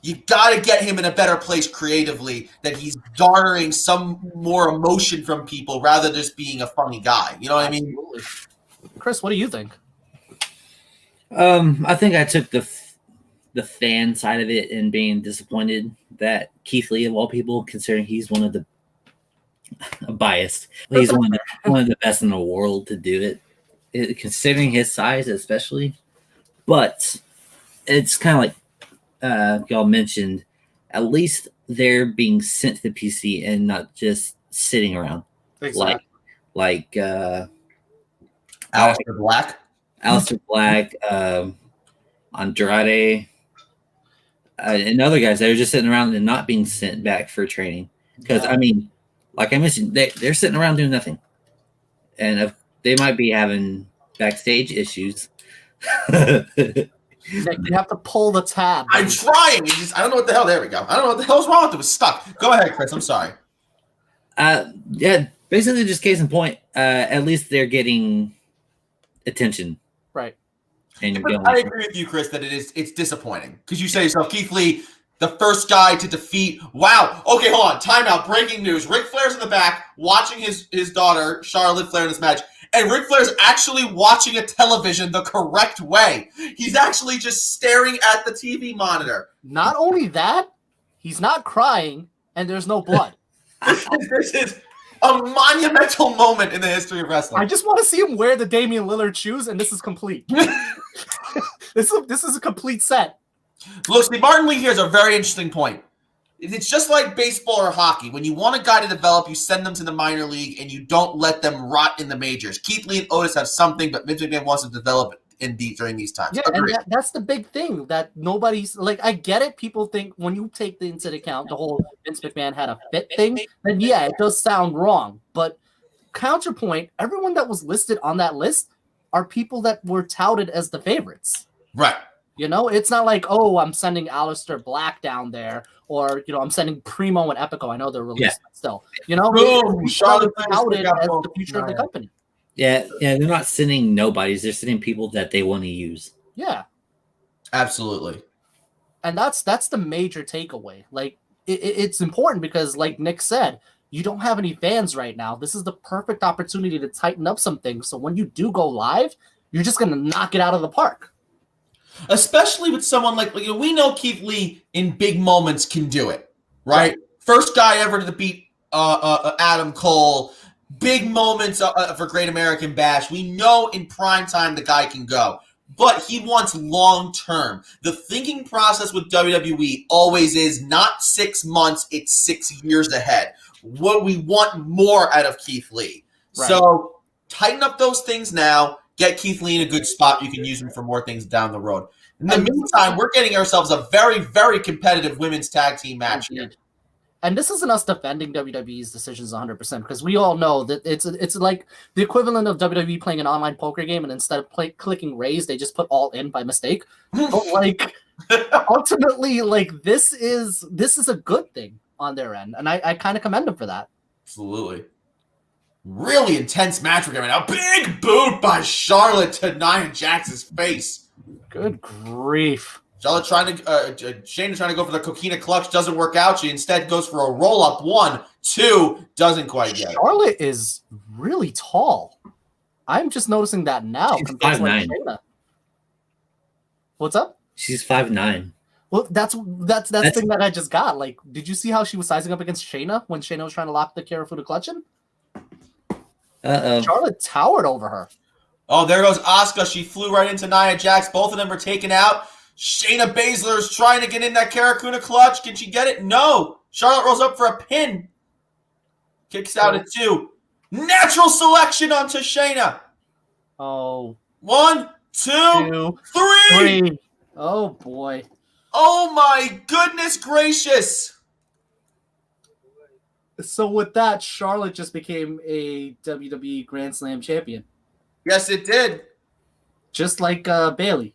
You got to get him in a better place creatively, that he's garnering some more emotion from people rather than just being a funny guy. You know what I mean? Chris, what do you think? I think I took the fan side of it and being disappointed that Keith Lee, of all people, considering he's one of the biased, he's one of the best in the world to do it, considering his size especially. But it's kind of like y'all mentioned, at least they're being sent to the PC and not just sitting around. Exactly. Like Aleister Black, Andrade, and other guys that are just sitting around and not being sent back for training. Because I mean, like I mentioned, they're sitting around doing nothing, and if they might be having backstage issues. You have to pull the tab. I'm trying. I don't know what the hell. There we go. I don't know what the hell's wrong with it. It was stuck. Go ahead, Chris. I'm sorry. Yeah, basically just case in point. At least they're getting attention. Right. And I agree with you, Chris, that it's disappointing because you say yourself, Keith Lee, the first guy to defeat. Wow. Okay, hold on. Timeout. Breaking news. Ric Flair's in the back watching his daughter Charlotte Flair in this match. And Ric Flair's actually watching a television the correct way. He's actually just staring at the TV monitor. Not only that, he's not crying, and there's no blood. This is a monumental moment in the history of wrestling. I just want to see him wear the Damian Lillard shoes, and this is complete. This is a complete set. Look, Steve, Martin Lee here is a very interesting point. It's just like baseball or hockey. When you want a guy to develop, you send them to the minor league, and you don't let them rot in the majors. Keith Lee and Otis have something, but Vince McMahon wants to develop it during these times. Yeah, and that's the big thing that nobody's like. I get it. People think when you take into account the whole Vince McMahon had a fit thing, then yeah, it does sound wrong. But counterpoint, everyone that was listed on that list are people that were touted as the favorites. Right. You know, it's not like, oh, I'm sending Aleister Black down there, or, you know, I'm sending Primo and Epico. I know they're released still. You know, Charlotte touted as the future of the company. Yeah, they're not sending nobodies. They're sending people that they want to use. Yeah. Absolutely. And that's the major takeaway. Like, it's important because, like Nick said, you don't have any fans right now. This is the perfect opportunity to tighten up some things. So when you do go live, you're just going to knock it out of the park. Especially with someone like, you know, we know Keith Lee in big moments can do it, right? First guy ever to beat Adam Cole. Big moments for Great American Bash. We know in prime time the guy can go, but he wants long term. The thinking process with WWE always is not 6 months; it's 6 years ahead. What we want more out of Keith Lee. Right. So tighten up those things now. Get Keith Lee in a good spot. You can use him for more things down the road. In the meantime, we're getting ourselves a very, very competitive women's tag team match here. And this isn't us defending WWE's decisions 100% because we all know that it's like the equivalent of WWE playing an online poker game and instead of clicking raise, they just put all in by mistake. But like ultimately, like this is a good thing on their end, and I kind of commend them for that. Absolutely. Really intense match we're getting right now. Big boot by Charlotte to Nia Jax's face. Good grief. Charlotte Shayna trying to go for the coquina clutch, doesn't work out. She instead goes for a roll-up. 1, 2, doesn't quite get it. Charlotte is really tall. I'm just noticing that now. She's 5'9". What's up? She's 5'9". Well, that's the thing that I just got. Like, did you see how she was sizing up against Shayna when Shayna was trying to lock the Karafuda clutch in? Charlotte towered over her. Oh, there goes Asuka. She flew right into Nia Jax. Both of them are taken out. Shayna Baszler's trying to get in that Karafuda clutch. Can she get it? No. Charlotte rolls up for a pin. Kicks out at 2. Natural selection onto Shayna. Oh. 1, 2, 3. Oh, boy. Oh, my goodness gracious. So with that, Charlotte just became a WWE Grand Slam champion. Yes, it did. Just like Bayley.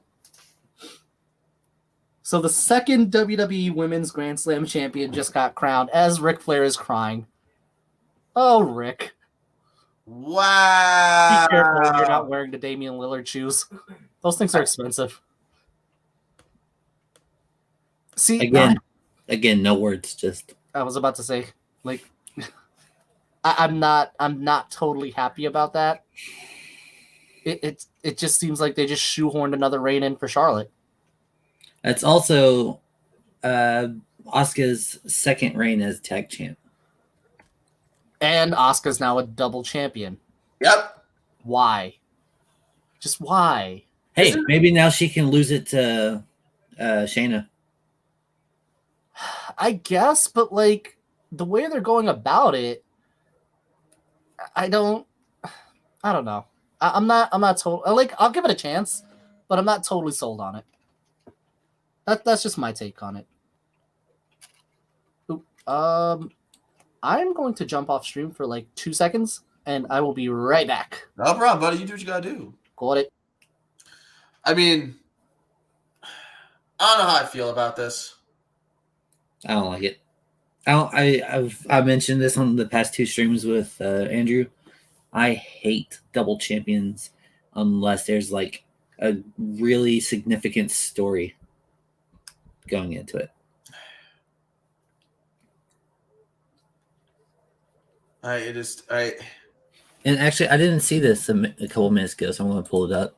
So the second WWE Women's Grand Slam champion just got crowned as Ric Flair is crying. Oh, Rick. Wow. Be careful when you're not wearing the Damian Lillard shoes. Those things are expensive. See, again, no words, just I was about to say, like, I'm not totally happy about that. It just seems like they just shoehorned another reign in for Charlotte. That's also Asuka's second reign as tag champ. And Asuka's now a double champion. Yep. Why? Just why? Hey, maybe now she can lose it to Shayna. I guess, but like the way they're going about it, I don't know. I'm not total. Like, I'll give it a chance, but I'm not totally sold on it. That's just my take on it. Ooh, I'm going to jump off stream for like 2 seconds, and I will be right back. No problem, buddy. You do what you gotta do. Got it. I mean, I don't know how I feel about this. I don't like it. I've mentioned this on the past 2 streams with Andrew. I hate double champions unless there's like a really significant story going into it. And actually, I didn't see this a couple minutes ago, so I'm going to pull it up.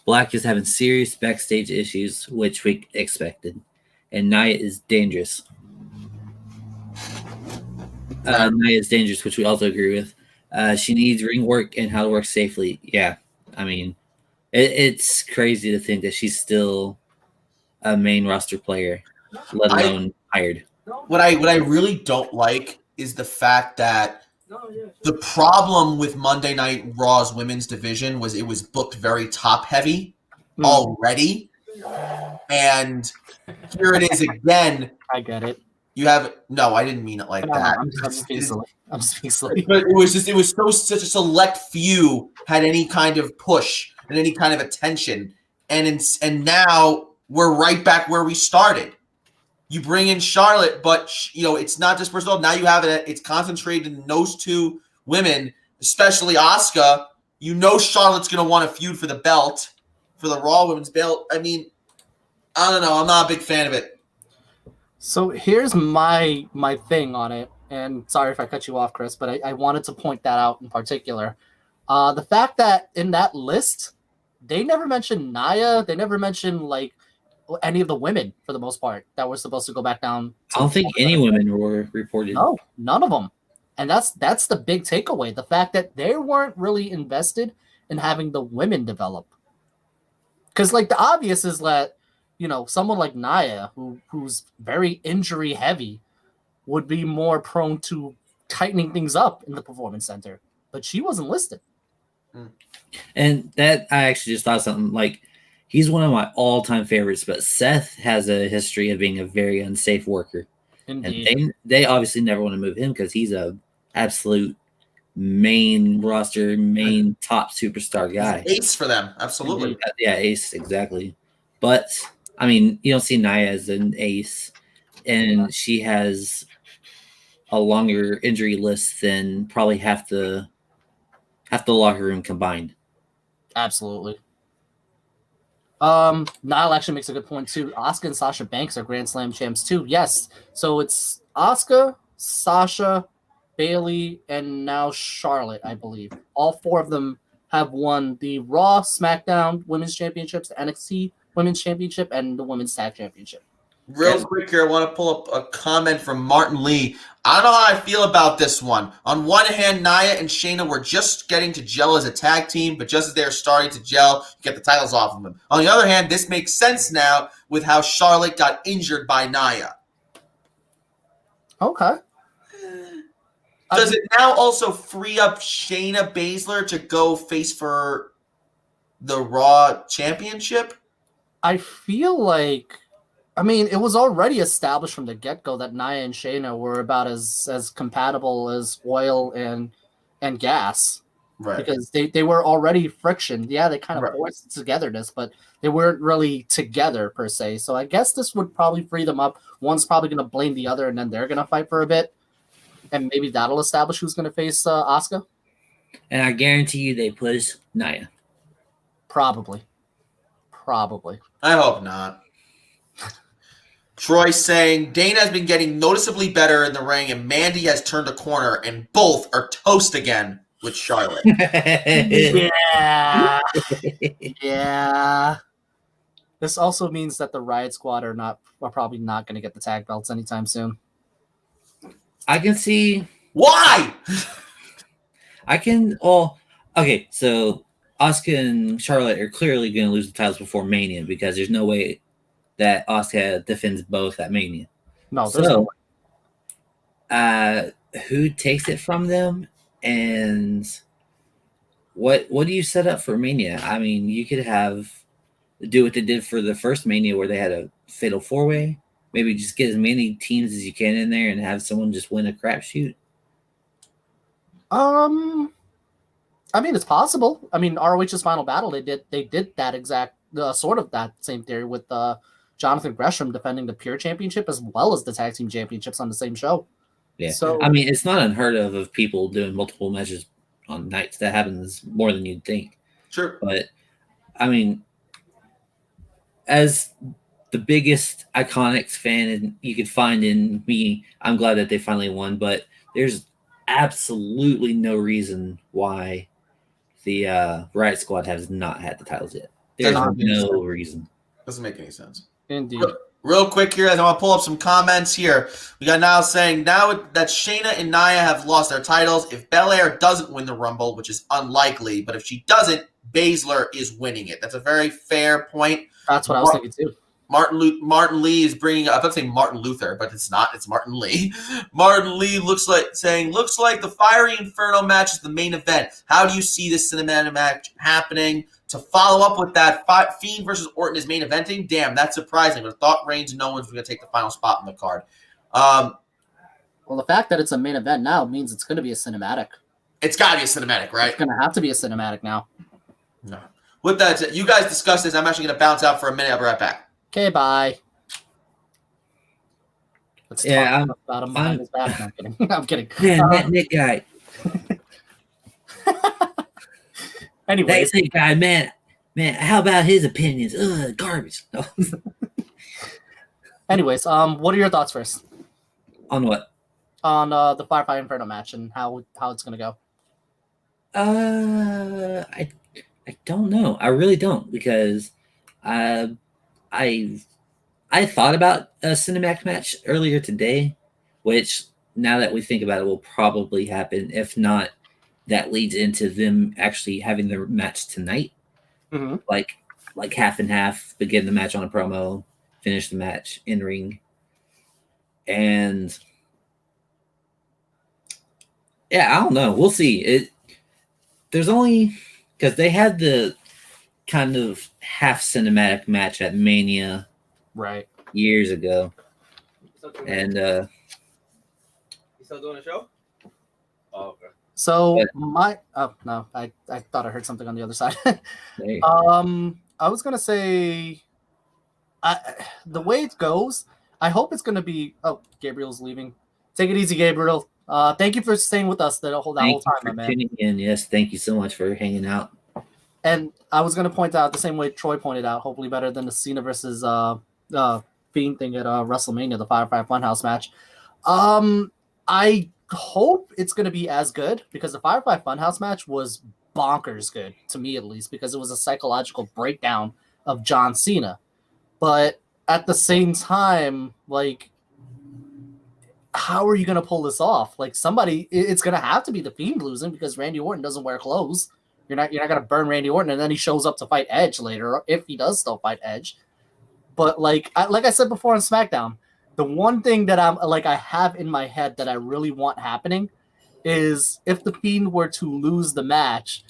Black is having serious backstage issues, which we expected, and Nia is dangerous. Nia is dangerous, which we also agree with. She needs ring work and how to work safely. Yeah, I mean, it's crazy to think that she's still a main roster player, let alone hired. What I really don't like is the fact that the problem with Monday Night Raw's women's division was it was booked very top heavy already, and here it is again. I get it. You have I didn't mean it like that. I'm speechless. But it was such a select few had any kind of push and any kind of attention, and now we're right back where we started. You bring in Charlotte, but it's not just personal. Now you have it; it's concentrated in those 2 women, especially Asuka. Charlotte's going to want to feud for the belt, for the Raw Women's belt. I mean, I don't know. I'm not a big fan of it. So here's my thing on it, and sorry if I cut you off, Chris, but I wanted to point that out in particular. The fact that in that list, they never mentioned Nia. They never mentioned like any of the women for the most part that were supposed to go back down. I don't think any women were reported. No, none of them. And that's the big takeaway. The fact that they weren't really invested in having the women develop. Because like the obvious is that, someone like Nia, who's very injury heavy, would be more prone to tightening things up in the performance center. But she wasn't listed. And that I actually just thought something like, he's one of my all-time favorites, but Seth has a history of being a very unsafe worker. Indeed. And they obviously never want to move him because he's a absolute main roster, main top superstar guy. Ace for them, absolutely. Yeah, ace, exactly. But, I mean, you don't see Nia as an ace, and she has a longer injury list than probably half the locker room combined. Absolutely. Niall actually makes a good point too. Asuka and Sasha Banks are Grand Slam champs too. Yes. So it's Asuka, Sasha, Bailey, and now Charlotte, I believe. All 4 of them have won the Raw, SmackDown Women's Championships, the NXT Women's Championship, and the Women's Tag Championship. Real quick here, I want to pull up a comment from Martin Lee. I don't know how I feel about this one. On one hand, Nia and Shayna were just getting to gel as a tag team, but just as they're starting to gel, you get the titles off of them. On the other hand, this makes sense now with how Charlotte got injured by Nia. Okay. Does it now also free up Shayna Baszler to go face for the Raw Championship? I feel like, it was already established from the get-go that Nia and Shayna were about as compatible as oil and gas. Right. Because they were already friction. Yeah, they kind of forced togetherness, but they weren't really together per se. So I guess this would probably free them up. One's probably going to blame the other, and then they're going to fight for a bit. And maybe that'll establish who's going to face Asuka. And I guarantee you they push Nia. Probably. I hope not. Troy saying, Dana has been getting noticeably better in the ring, and Mandy has turned a corner, and both are toast again with Charlotte. Yeah. This also means that the Riot Squad are probably not going to get the tag belts anytime soon. I can see why. Okay, so Asuka and Charlotte are clearly going to lose the titles before Mania because there's no way that Asuka defends both at Mania. No, there's no way. Who takes it from them, and what do you set up for Mania? I mean, you could do what they did for the first Mania where they had a fatal 4-way. Maybe just get as many teams as you can in there and have someone just win a crapshoot. I mean, it's possible. I mean, ROH's Final Battle, they did that exact sort of that same theory with Jonathan Gresham defending the Pure Championship as well as the Tag Team Championships on the same show. Yeah. So I mean, it's not unheard of people doing multiple matches on nights. That happens more than you'd think. Sure. But I mean, as the biggest Iconics fan you could find in me, I'm glad that they finally won, but there's absolutely no reason why the Riot Squad has not had the titles yet. There's no reason. Doesn't make any sense. Indeed. Real quick here, I want to pull up some comments here. We got Niall saying, now that Shayna and Nia have lost their titles, if Belair doesn't win the Rumble, which is unlikely, but if she doesn't, Baszler is winning it. That's a very fair point. That's what I was thinking too. Martin Lee is bringing up, I'm saying Martin Luther, but it's not. It's Martin Lee. Martin Lee looks like the Fiery Inferno match is the main event. How do you see this cinematic match happening? To follow up with that, Fiend versus Orton is main eventing. Damn, that's surprising. But I thought Reigns and Owens were going to take the final spot in the card. Well, the fact that it's a main event now means it's going to be a cinematic. It's got to be a cinematic, right? It's going to have to be a cinematic now. No. With that said, you guys discuss this. I'm actually going to bounce out for a minute. I'll be right back. Okay, bye. Let's talk about him behind his back. No, I'm kidding. I'm kidding. Man, that Nick guy. Anyways, that Nick guy, man, how about his opinions? Garbage. No. Anyways, what are your thoughts first? On what? On the Firefly Inferno match and how it's gonna go. I don't know. I really don't, because I thought about a cinematic match earlier today, which now that we think about it will probably happen. If not, that leads into them actually having their match tonight. Mm-hmm. Like half and half, begin the match on a promo, finish the match in ring. And yeah, I don't know. We'll see. There's only, because they had the kind of half cinematic match at Mania right years ago. And you still doing a show? Oh, okay. So I thought I heard something on the other side. I was gonna say, the way it goes, I hope it's gonna be. Oh, Gabriel's leaving. Take it easy, Gabriel. Thank you for staying with us the whole time, my man. Tuning in. Yes, thank you so much for hanging out. And I was gonna point out the same way Troy pointed out, hopefully better than the Cena versus Fiend thing at WrestleMania, the Firefly Funhouse match. I hope it's going to be as good, because the Firefly Funhouse match was bonkers good, to me at least, because it was a psychological breakdown of John Cena. But at the same time, like, how are you going to pull this off? Like, it's going to have to be the Fiend losing, because Randy Orton doesn't wear clothes. You're not going to burn Randy Orton, and then he shows up to fight Edge later, if he does still fight Edge. But like I said before on SmackDown, the one thing that I have in my head that I really want happening is if the Fiend were to lose the match,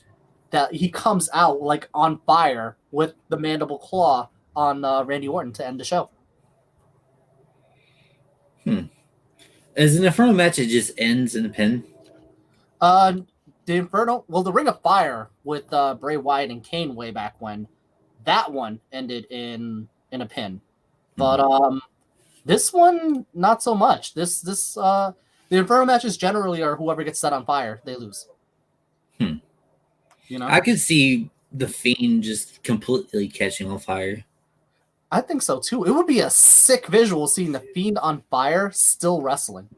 that he comes out like on fire with the mandible claw on Randy Orton to end the show. As an Inferno match, it just ends in a pin? The Ring of Fire with Bray Wyatt and Kane way back when, that one ended in a pin. But this one, not so much. The Inferno matches generally are whoever gets set on fire, they lose. You know, I could see the Fiend just completely catching on fire. I think so too. It would be a sick visual seeing the Fiend on fire still wrestling.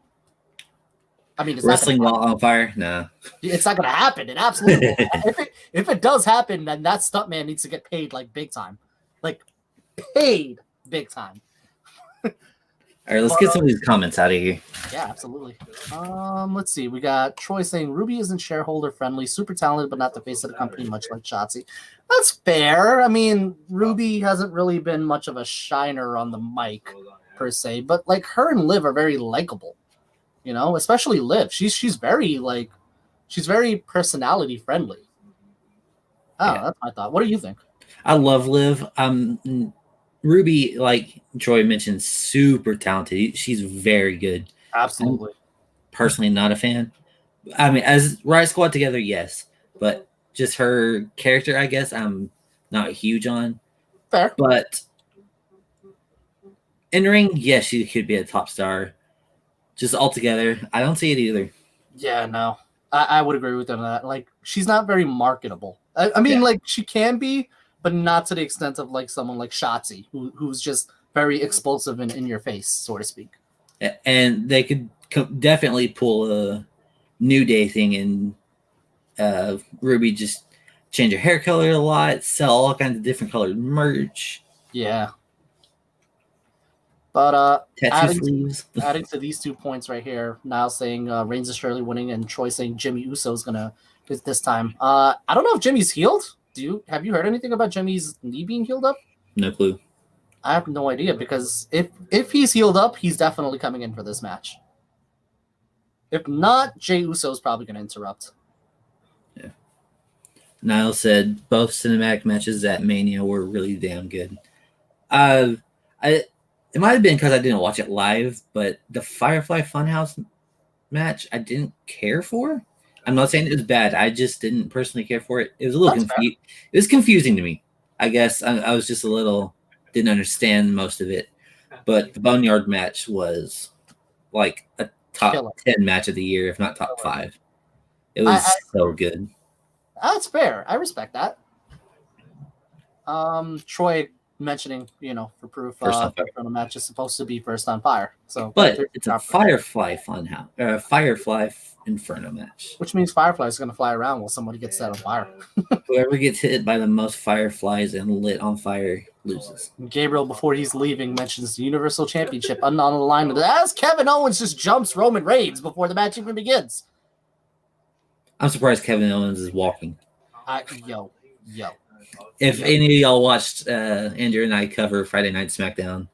I mean, wrestling while on fire? No. It's not going to happen. It absolutely won't. If it does happen, then that stuntman needs to get paid like big time. Like paid big time. All right, let's get some of these comments out of here. Yeah, absolutely. Let's see. We got Troy saying Ruby isn't shareholder friendly, super talented, but not the face of the company, much like Shotzi. That's fair. I mean, Ruby hasn't really been much of a shiner on the mic per se, but like her and Liv are very likable. You know, especially Liv. She's very personality friendly. Oh, yeah. That's my thought. What do you think? I love Liv. Ruby, like Troy mentioned, super talented. She's very good. Absolutely. I'm personally not a fan. I mean, as Riot Squad together, yes. But just her character, I guess, I'm not huge on. Fair. But in ring, yes, she could be a top star. Just altogether, I don't see it either. Yeah, no. I would agree with them on that. Like, she's not very marketable. I mean, like, she can be, but not to the extent of like someone like Shotzi, who's just very explosive and in your face, so to speak. And they could definitely pull a New Day thing and Ruby just change her hair color a lot, sell all kinds of different colored merch. Yeah. But adding to these 2 points right here, now saying Reigns is surely winning, and Troy saying Jimmy Uso is gonna this time. I don't know if Jimmy's healed. Have you heard anything about Jimmy's knee being healed up? No clue. I have no idea, because if he's healed up, he's definitely coming in for this match. If not, Jey Uso is probably going to interrupt. Yeah. Niall said both cinematic matches at Mania were really damn good. It might have been because I didn't watch it live, but the Firefly Funhouse match I didn't care for. I'm not saying it was bad. I just didn't personally care for it. It was a little confusing. It was confusing to me. I guess I was just didn't understand most of it. But the Boneyard match was like a top 10 match of the year, if not top 5. It was so good. That's fair. I respect that. Troy mentioning, for proof, the match is supposed to be first on fire. So, but it's a Firefly Funhouse, or a Firefly Inferno match, which means Firefly is going to fly around while somebody gets set on fire. Whoever gets hit by the most fireflies and lit on fire loses. Gabriel, before he's leaving, mentions the Universal Championship on the line as Kevin Owens just jumps Roman Reigns before the match even begins. I'm surprised Kevin Owens is walking. Yo. If any of y'all watched Andrew and I cover Friday Night Smackdown,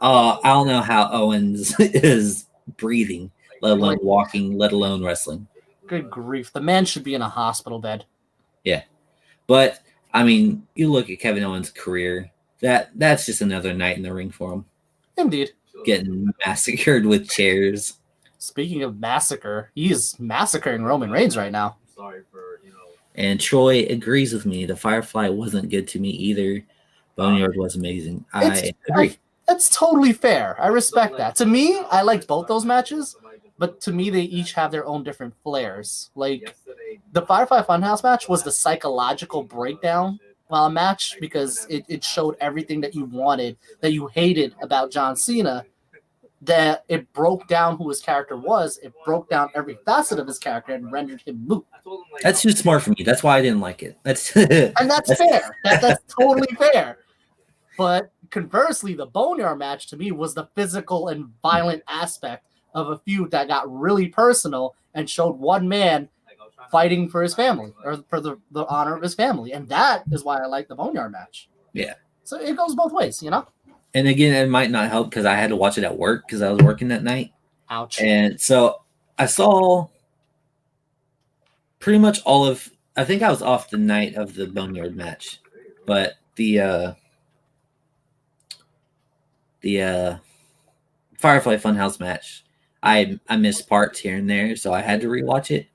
I don't know how Owens is breathing, let alone walking, let alone wrestling. Good grief. The man should be in a hospital bed. Yeah. But, I mean, you look at Kevin Owens' career, that's just another night in the ring for him. Indeed. Getting massacred with chairs. Speaking of massacre, he is massacring Roman Reigns right now. Sorry for, And Troy agrees with me. The Firefly wasn't good to me either. Boneyard was amazing. I agree. That's totally fair. I respect that. To me, I liked both those matches, but to me, they each have their own different flares. Like, the Firefly Funhouse match was the psychological breakdown match, because it showed everything that you wanted, that you hated about John Cena, that it broke down who his character was. It broke down every facet of his character and rendered him moot. That's too smart for me. That's why I didn't like it. That's fair. That's totally fair. But conversely, the Boneyard match to me was the physical and violent aspect of a feud that got really personal and showed one man fighting for his family, or for the honor of his family. And that is why I like the Boneyard match. Yeah. So it goes both ways, And again, it might not help because I had to watch it at work because I was working that night. Ouch. And so I saw pretty much I think I was off the night of the Boneyard match, but the Firefly Funhouse match, I missed parts here and there, so I had to rewatch it.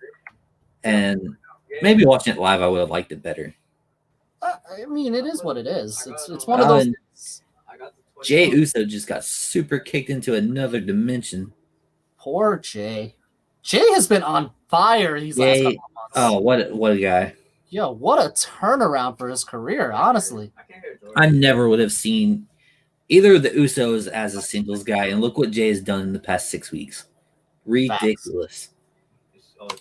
And maybe watching it live, I would have liked it better. I mean, it is what it is. It's one of those. Jey Uso just got super kicked into another dimension. Poor Jey. Jey has been on fire these last couple of months. Oh, what a guy. Yo, what a turnaround for his career, honestly. I never would have seen either of the Usos as a singles guy, and look what Jey has done in the past 6 weeks. Ridiculous.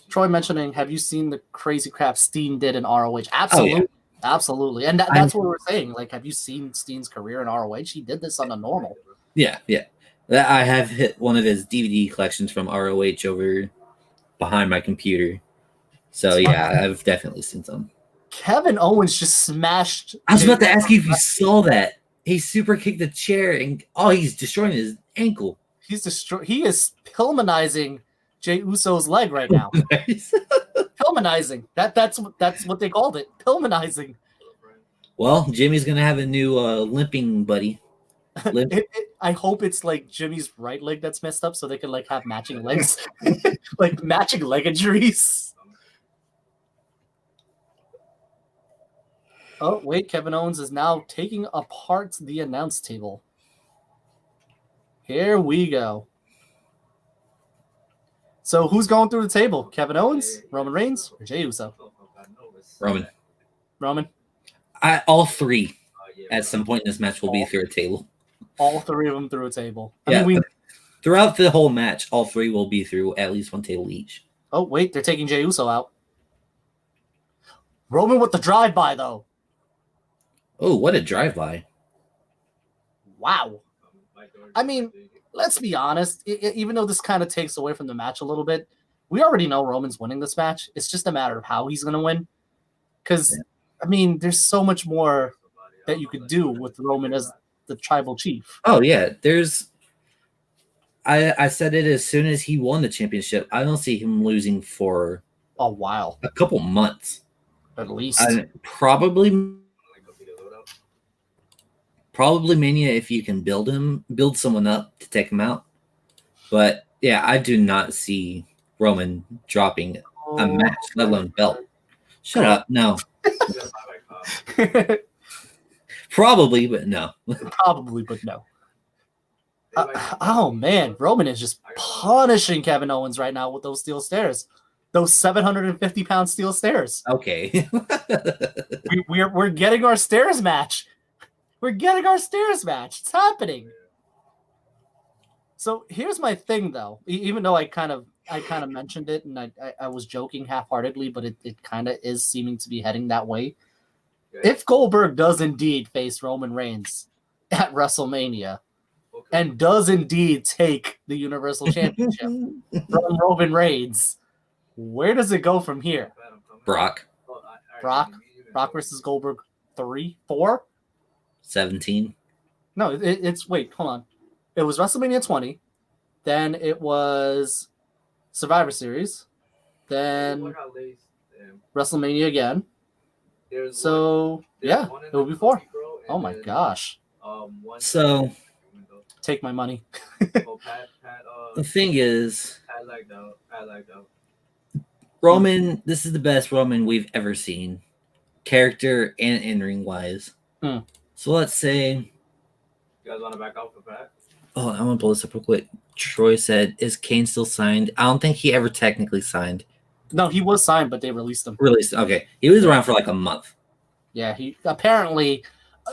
Troy mentioning, have you seen the crazy crap Steen did in ROH? Absolutely. Oh, Absolutely. And that's what we were saying. Like, have you seen Steen's career in ROH? He did this on the normal. Yeah. I have hit one of his DVD collections from ROH over behind my computer. So, yeah, I've definitely seen some. Kevin Owens just smashed. I was about to ask you if you saw that. He super kicked the chair and he's destroying his ankle. He is Pillmanizing Jey Uso's leg right now. Nice. Pillmanizing. That's what they called it. Pillmanizing. Well, Jimmy's gonna have a new limping buddy. I hope it's like Jimmy's right leg that's messed up, so they can like have matching legs, like matching leg injuries. Oh wait, Kevin Owens is now taking apart the announce table. Here we go. So who's going through the table? Kevin Owens, Roman Reigns, or Jey Uso? Roman. All three at some point in this match will be through a table. All three of them through a table. I mean, throughout the whole match, all three will be through at least one table each. Oh, wait, they're taking Jey Uso out. Roman with the drive-by, though. Oh, what a drive-by. Wow. I mean, let's be honest. Even though this kind of takes away from the match a little bit, we already know Roman's winning this match. It's just a matter of how he's going to win. Because, I mean, there's so much more that you could do with Roman as the tribal chief. Oh, yeah. I said it as soon as he won the championship. I don't see him losing for a while. A couple months. At least. Probably Mania if you can build someone up to take him out. But, yeah, I do not see Roman dropping a match, let alone belt. Shut up. No. Probably, but no. Probably, but no. Oh, man. Roman is just punishing Kevin Owens right now with those steel stairs. Those 750-pound steel stairs. Okay. We're getting our stairs match. We're getting our stairs match. It's happening. So here's my thing, though. Even though I kind of mentioned it, and I was joking half-heartedly, but it kind of is seeming to be heading that way. If Goldberg does indeed face Roman Reigns at WrestleMania and does indeed take the Universal Championship from Roman Reigns, where does it go from here? Brock versus Goldberg 3, 4? 17. No, it's wait, hold on. It was WrestleMania 20, then it was Survivor Series, then WrestleMania again. So yeah, it will be 4. Oh my gosh. So take my money. The thing is, Roman, this is the best Roman we've ever seen, character and in-ring wise. So let's say, you guys want to back out for Pat? Oh, I want to pull this up real quick. Troy said, "Is Kane still signed?" I don't think he ever technically signed. No, he was signed, but they released him. Okay, he was around for like a month. Yeah, he apparently,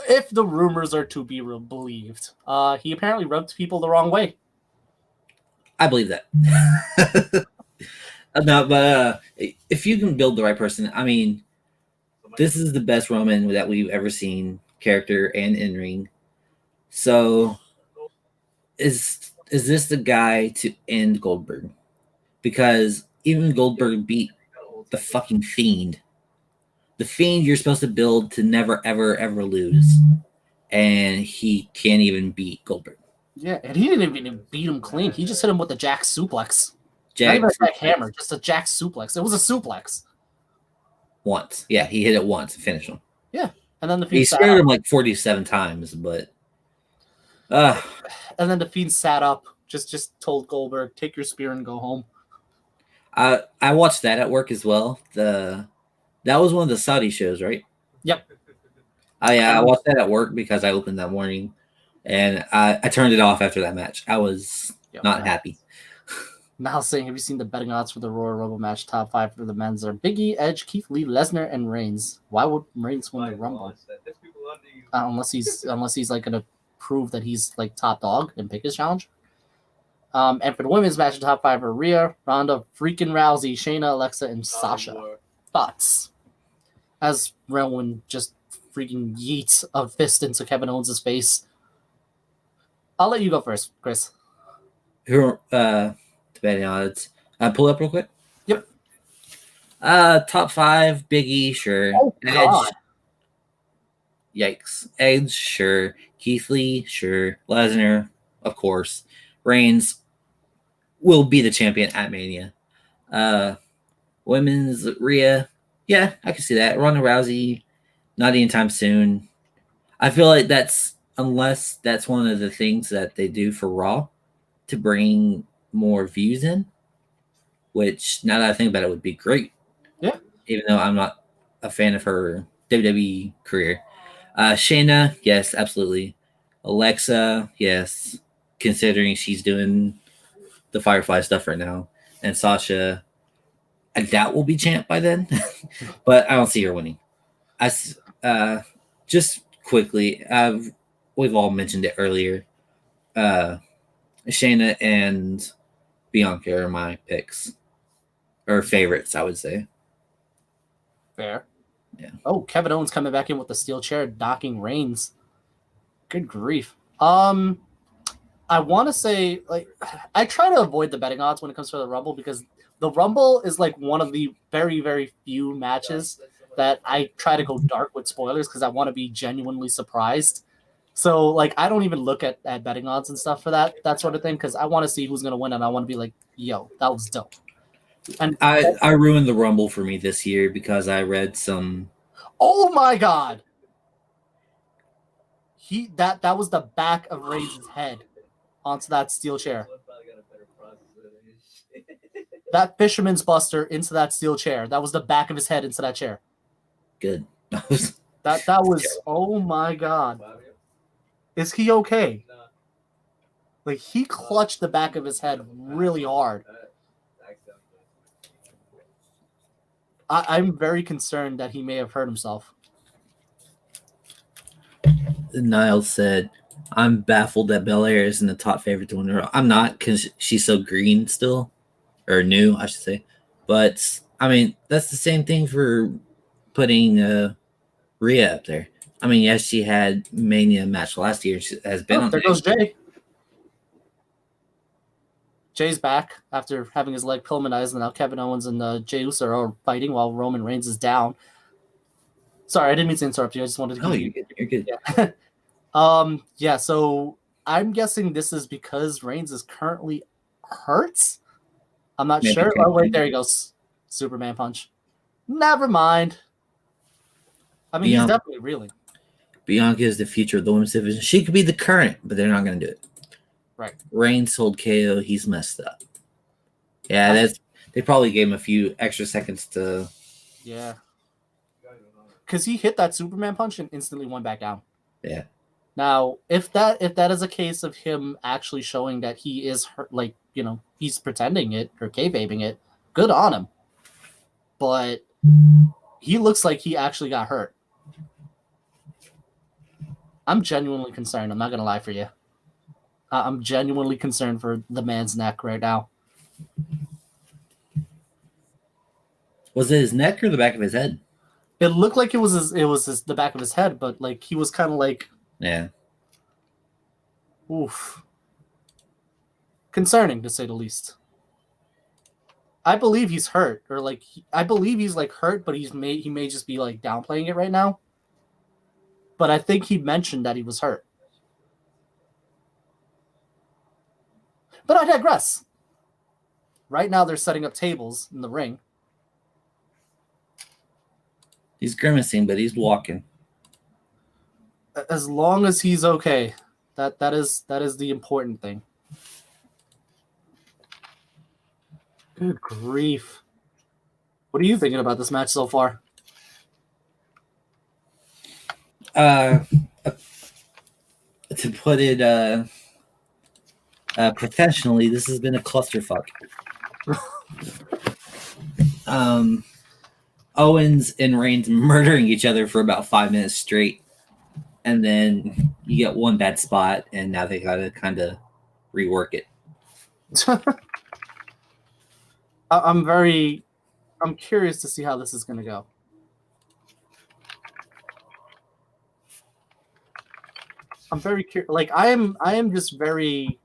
if the rumors are to be believed, he apparently rubbed people the wrong way. I believe that. No, but if you can build the right person, I mean, this is the best Roman that we've ever seen, character and in ring. So, is this the guy to end Goldberg? Because even Goldberg beat the fucking Fiend. The Fiend you're supposed to build to never, ever, ever lose. And he can't even beat Goldberg. Yeah, and he didn't even beat him clean. He just hit him with a jack suplex. Not even a jack hammer, just a jack suplex. It was a suplex. Once. Yeah, he hit it once and finished him. Yeah. And then the Fiend spared him like 47 times, but and then the Fiend sat up, just told Goldberg, take your spear and go home. I watched that at work as well. That was one of the Saudi shows, right? Yep. I watched that at work because I opened that morning, and I turned it off after that match. I was not happy. Now saying, have you seen the betting odds for the Royal Rumble match? Top 5 for the men's are Big E, Edge, Keith Lee, Lesnar, and Reigns. Why would Reigns win the Rumble? Unless he's like gonna prove that he's like top dog and pick his challenge. And for the women's match, the top 5 are Rhea, Ronda, freaking Rousey, Shayna, Alexa, and Sasha. Thoughts? as Rowan just freaking yeets a fist into Kevin Owens' face. I'll let you go first, Chris. Who betting odds? Pull up real quick. Yep. Top 5, Biggie, sure. Oh, God. Edge. Yikes. Edge, sure. Keith Lee, sure. Lesnar, of course. Reigns will be the champion at Mania. Women's Rhea, yeah, I can see that. Ronda Rousey, not anytime soon. I feel like unless that's one of the things that they do for Raw to bring more views in, which now that I think about it would be great. Yeah. Even though I'm not a fan of her WWE career. Shayna, yes, absolutely. Alexa, yes, considering she's doing the Firefly stuff right now. And Sasha, I doubt will be champ by then, but I don't see her winning. Just quickly, we've all mentioned it earlier. Shayna and Bianca are my picks, or favorites, I would say. Fair. Yeah. Oh, Kevin Owens coming back in with the steel chair, knocking Reigns. Good grief. I want to say, like, I try to avoid the betting odds when it comes to the Rumble because the Rumble is like one of the very, very few matches that I try to go dark with spoilers because I want to be genuinely surprised. So, like, I don't even look at betting odds and stuff for that sort of thing because I want to see who's going to win and I want to be like, yo, that was dope. And I ruined the Rumble for me this year because I read some. Oh my God! That was the back of Reigns' head onto that steel chair. That fisherman's buster into that steel chair. That was the back of his head into that chair. Good. That was. Oh my God! Is he okay? Like he clutched the back of his head really hard. I'm very concerned that he may have hurt himself. Niles said, I'm baffled that Belair isn't the top favorite to win the Raw. I'm not because she's so green still, or new, I should say. But, I mean, that's the same thing for putting Rhea up there. I mean, yes, she had Mania match last year. She has been on there goes Jay. Jay's back after having his leg pilmanized, and now Kevin Owens and Jey Uso are fighting while Roman Reigns is down. Sorry, I didn't mean to interrupt you. I just wanted to. Oh, you're good. You're good. Yeah. Yeah. So I'm guessing this is because Reigns is currently hurt. I'm not sure. Oh, wait, there he goes. Superman punch. Never mind. I mean, he's definitely reeling. Bianca is the future of the women's division. She could be the current, but they're not going to do it. Right. Reigns told KO he's messed up. Yeah, they probably gave him a few extra seconds to. Yeah. Because he hit that Superman punch and instantly went back down. Yeah. Now, if that is a case of him actually showing that he is hurt, like, you know, he's pretending it or kayfabing it, good on him. But he looks like he actually got hurt. I'm genuinely concerned. I'm not going to lie for you. I'm genuinely concerned for the man's neck right now. Was it his neck or the back of his head? It looked like it was the back of his head, but like he was kind of like, yeah, oof, concerning to say the least. I believe he's hurt, or like I believe he's like hurt, but he may just be like downplaying it right now. But I think he mentioned that he was hurt. But I digress. Right now they're setting up tables in the ring. He's grimacing, but he's walking. As long as he's okay, that is the important thing. Good grief! What are you thinking about this match so far? To put it professionally, this has been a clusterfuck. Owens and Reigns murdering each other for about 5 minutes straight, and then you get one bad spot, and now they gotta kind of rework it. I'm curious to see how this is gonna go. I'm very curious. Like I am just very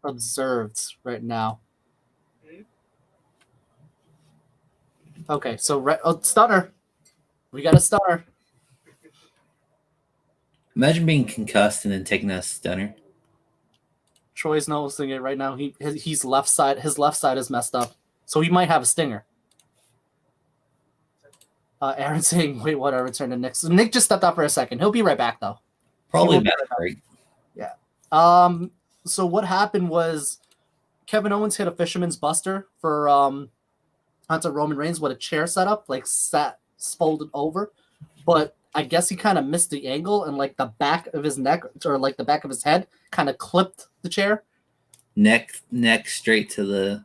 observed right now. Okay, so stunner. We got a stunner. Imagine being concussed and then taking a stunner. Troy's noticing it right now. His left side is messed up, so he might have a stinger. Aaron's saying, "Wait, what? I returned to Nick." So Nick just stepped out for a second. He'll be right back though. Probably about a break. Yeah. So what happened was Kevin Owens hit a Fisherman's Buster for onto Roman Reigns with a chair setup, like sat folded over, but I guess he kind of missed the angle and like the back of his neck or like the back of his head kind of clipped the chair. Neck straight to the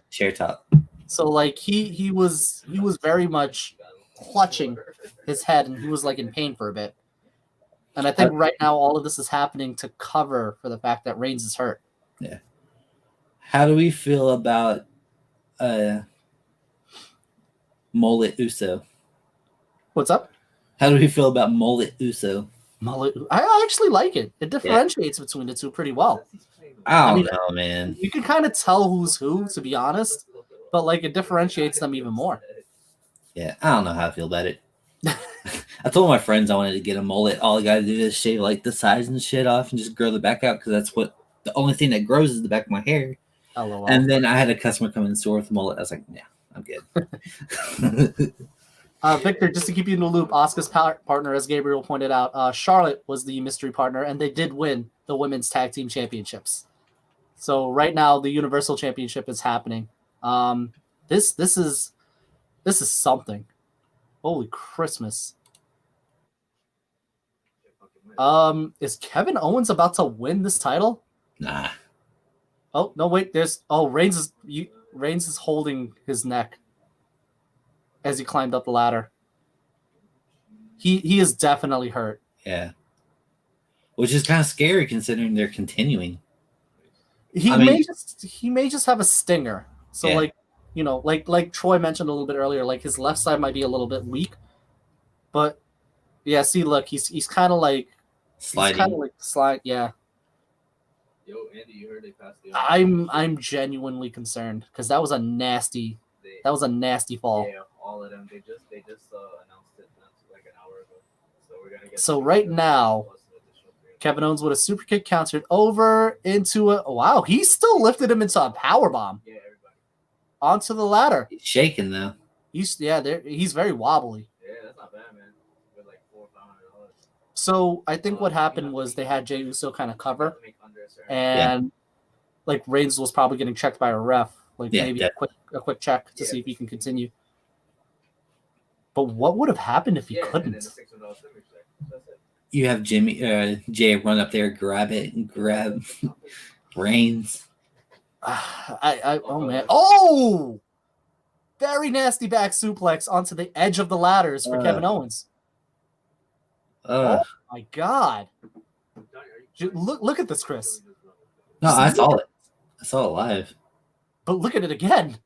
chair top. So like he was very much clutching his head and he was like in pain for a bit. And I think right now all of this is happening to cover for the fact that Reigns is hurt. Yeah. How do we feel about Mullet Uso? What's up? How do we feel about Mullet Uso? I actually like it. It differentiates between the two pretty well. I don't know, man. You can kind of tell who's who, to be honest, but like it differentiates them even more. Yeah, I don't know how I feel about it. I told my friends I wanted to get a mullet. All I got to do is shave like the sides and shit off and just grow the back out because that's what the only thing that grows is the back of my hair. LOL. And then I had a customer come in the store with a mullet. I was like, yeah, I'm good. Victor, just to keep you in the loop, Asuka's partner, as Gabriel pointed out, Charlotte was the mystery partner, and they did win the women's tag team championships. So right now, the Universal Championship is happening. This is something. Holy Christmas! Is Kevin Owens about to win this title? Nah. Oh no! Wait, Reigns is holding his neck as he climbed up the ladder. He is definitely hurt. Yeah. Which is kind of scary considering they're continuing. He may just have a stinger. So Yeah. like Troy mentioned a little bit earlier, like his left side might be a little bit weak. But yeah, see, look, he's kind of like sliding. Yeah. Yo, Andy, you heard they passed the. I'm genuinely concerned because that was a nasty fall. Yeah, all of them. They just announced it like an hour ago. So we're gonna get. So right now, Kevin Owens with a super kick countered over into a wow. He still lifted him into a power bomb. Yeah, everybody. Onto the ladder. He's shaking though. He's very wobbly. Yeah, that's not bad, man. With like $400 or $500. So I think what happened was they had Jey Uso kind of cover, and like Reigns was probably getting checked by a ref, like maybe a quick check to see if he can continue. But what would have happened if he couldn't? You have Jay run up there, grab it, and grab Reigns. Oh man! Oh, very nasty back suplex onto the edge of the ladders for Kevin Owens. Oh my God! Look at this, Chris. No, I saw it. I saw it live. But look at it again.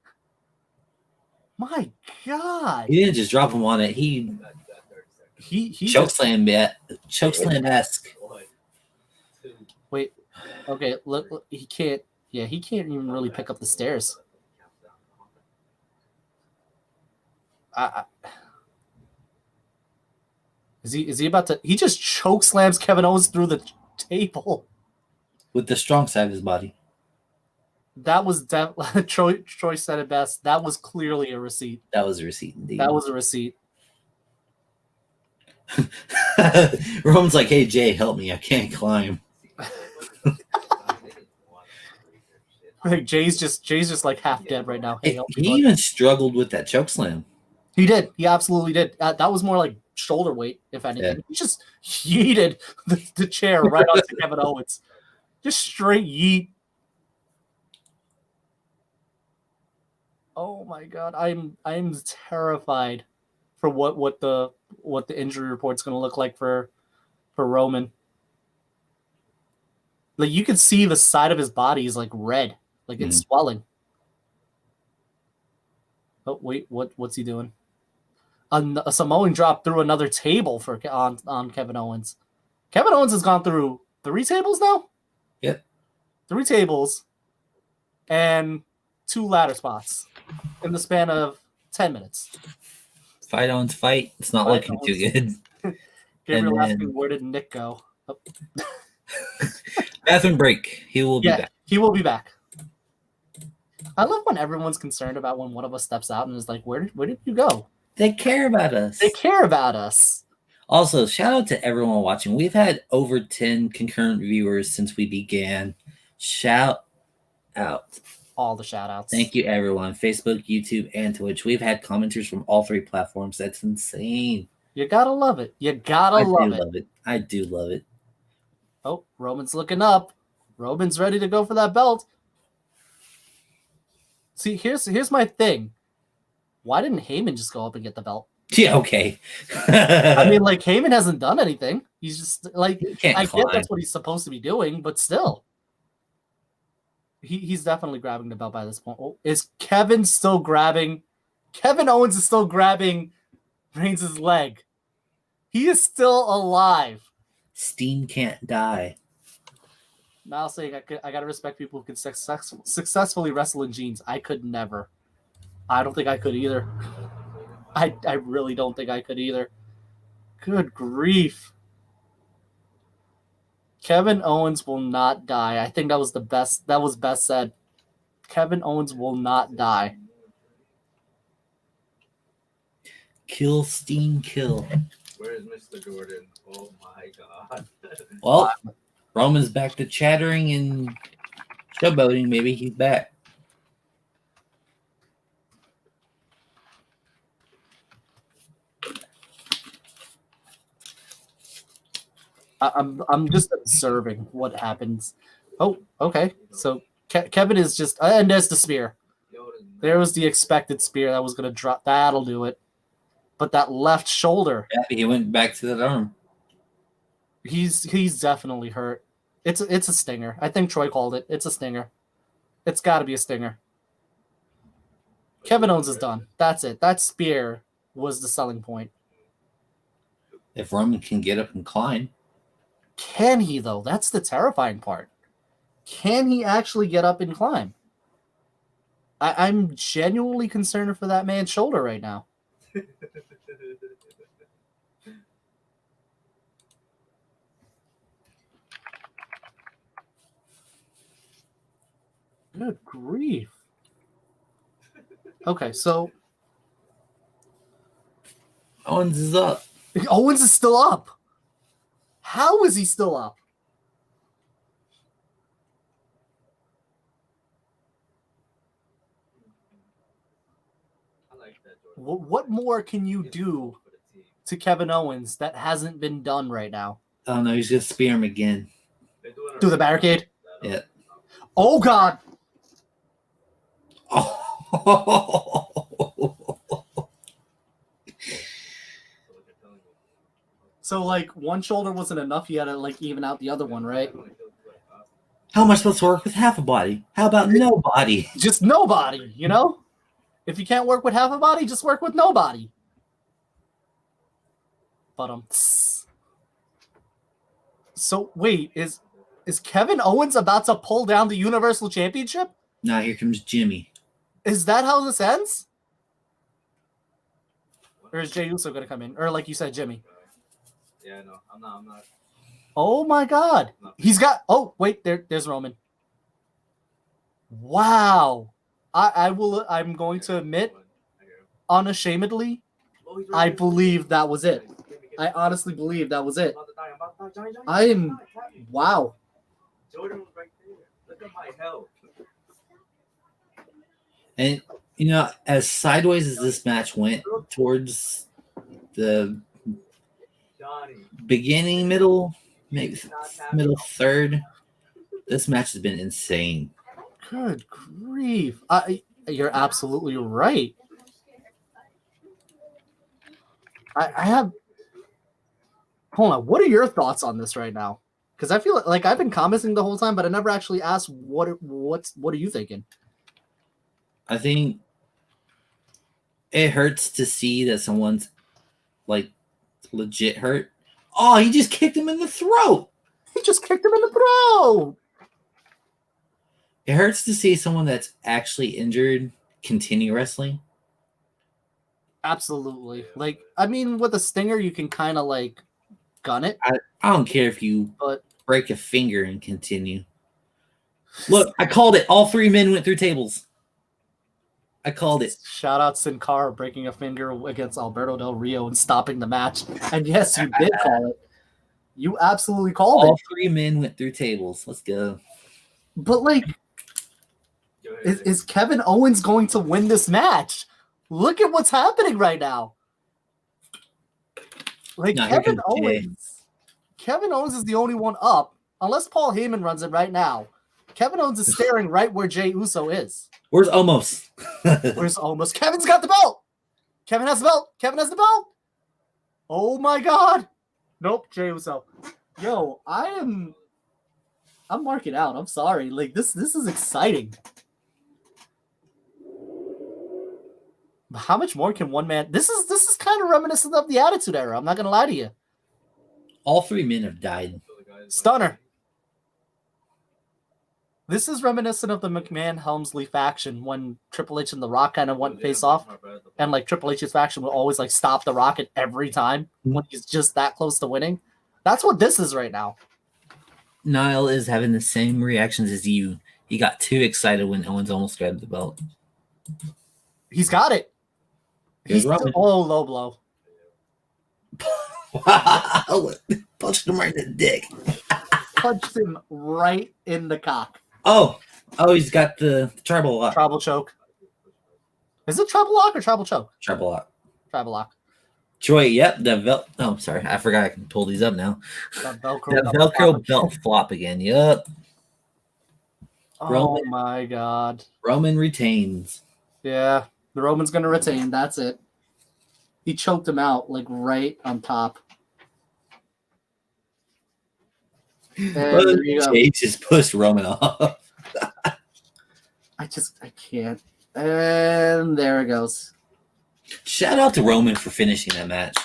My God! He didn't just drop him on it. He chokeslam-esque. Wait. Okay. Look. He can't. Yeah, he can't even really pick up the stairs. Is he about to? He just choke slams Kevin Owens through the table with the strong side of his body. That was Troy said it best. That was clearly a receipt. That was a receipt, indeed. That was a receipt. Roman's like, "Hey Jay, help me! I can't climb." Like Jay's just like half dead right now. Hey, he even struggled with that choke slam. He did. He absolutely did. That was more like shoulder weight, if anything. Yeah. He just yeeted the chair right onto Kevin Owens. Just straight yeet. Oh my God, I'm terrified for what the injury report's going to look like for Roman. Like you could see the side of his body is like red, like it's swelling. Oh wait, what's he doing? A Samoan drop through another table on Kevin Owens. Kevin Owens has gone through 3 tables now? Yep. 3 tables and 2 ladder spots in the span of 10 minutes. Fight Owens fight. It's not looking too good. Gabriel And asking, where did Nick go? Oh. Bathroom break. He will be back. He will be back. I love when everyone's concerned about when one of us steps out and is like, where did you go? They care about us. They care about us. Also, shout out to everyone watching. We've had over 10 concurrent viewers since we began. Shout out. All the shout outs. Thank you, everyone. Facebook, YouTube, and Twitch. We've had commenters from all 3 platforms. That's insane. You gotta love it. You gotta love it. I do love it. Oh, Roman's looking up. Roman's ready to go for that belt. See, here's my thing. Why didn't Heyman just go up and get the belt? Yeah, okay. I mean, like, Heyman hasn't done anything. He's just, like, I climb. get that's what he's supposed to be doing, but still. He's definitely grabbing the belt by this point. Oh, is Kevin still grabbing? Kevin Owens is still grabbing Reigns' leg. He is still alive. Steen can't die. Now saying I gotta respect people who can successfully wrestle in jeans. I could never. I don't think I could either. I really don't think I could either. Good grief. Kevin Owens will not die. I think that was best said. Kevin Owens will not die. Kill Steen, kill. Where is Mr. Jordan? Oh my God. Well, Roman's back to chattering and showboating. Maybe he's back. I'm just observing what happens. Oh, okay. So Kevin is just, and there's the spear. There was the expected spear that was going to drop. That'll do it. But that left shoulder. Yeah, he went back to that arm. He's definitely hurt. It's a stinger. I think Troy called it. It's a stinger. It's got to be a stinger. Kevin Owens is done. That's it. That spear was the selling point. If Roman can get up and climb. Can he, though? That's the terrifying part. Can he actually get up and climb? I'm genuinely concerned for that man's shoulder right now. Good grief. Okay, so Owens is up. Owens is still up. How is he still up? I like that, What more can you do to Kevin Owens that hasn't been done right now? Oh no, he's gonna spear him again. Through the barricade? Yeah. Oh God! Oh. So like one shoulder wasn't enough. You had to like even out the other one, right? How am I supposed to work with half a body? How about nobody? Just nobody, you know? If you can't work with half a body, just work with nobody. But so wait, is Kevin Owens about to pull down the Universal Championship? Now here comes Jimmy. Is that how this ends? Or is Jey Uso going to come in? Or like you said, Jimmy? Yeah, no, I'm not. Oh my God. He's got, oh, wait, there's Roman. Wow. I'm going to admit, unashamedly, I believe that was it. I honestly believe that was it. Wow. Jordan was right there. Look at my health. And you know, as sideways as this match went towards the beginning, middle, maybe middle third, this match has been insane. Good grief. You're absolutely right. I have. Hold on. What are your thoughts on this right now? Because I feel like I've been commenting the whole time, but I never actually asked what are you thinking? I think it hurts to see that someone's like legit hurt, Oh, he just kicked him in the throat. He just kicked him in the throat. It hurts to see someone that's actually injured continue wrestling. Absolutely. Like, I mean, with a stinger, you can kind of like gun it. I don't care if you but break a finger and continue. Look, I called it. All 3 men went through tables. I called it. Shout out Sin Cara breaking a finger against Alberto Del Rio and stopping the match. And yes, you did call it. You absolutely called All it. 3 men went through tables. Let's go. But like, is Kevin Owens going to win this match? Look at what's happening right now. Like Kevin Owens is the only one up, unless Paul Heyman runs it right now. Kevin Owens is staring right where Jey Uso is. Where's Omos? Where's Omos? Kevin's got the belt. Kevin has the belt. Kevin has the belt. Oh my God. Nope, Jey Uso. Yo, I'm marking out. I'm sorry. Like this is exciting. How much more can one man? This is kind of reminiscent of the Attitude Era. I'm not gonna lie to you. All 3 men have died. Stunner. This is reminiscent of the McMahon-Helmsley faction when Triple H and The Rock kind of went face off, and like Triple H's faction will always like stop The Rock at every time when he's just that close to winning. That's what this is right now. Niall is having the same reactions as you. He got too excited when Owens almost grabbed the belt. He's got it. He's low blow. Wow! Punched him right in the dick. Punched him right in the cock. Oh, he's got the tribal lock. Tribal choke. Is it tribal lock or tribal choke? Tribal lock. Tribal lock. Troy, yep. Oh, sorry. I forgot I can pull these up now. That Velcro, belt flop again. Yep. Oh my God. Roman retains. Yeah. The Roman's going to retain. That's it. He choked him out, like, right on top. And there you go. He just pushed Roman off. I can't. And there it goes. Shout out to Roman for finishing that match.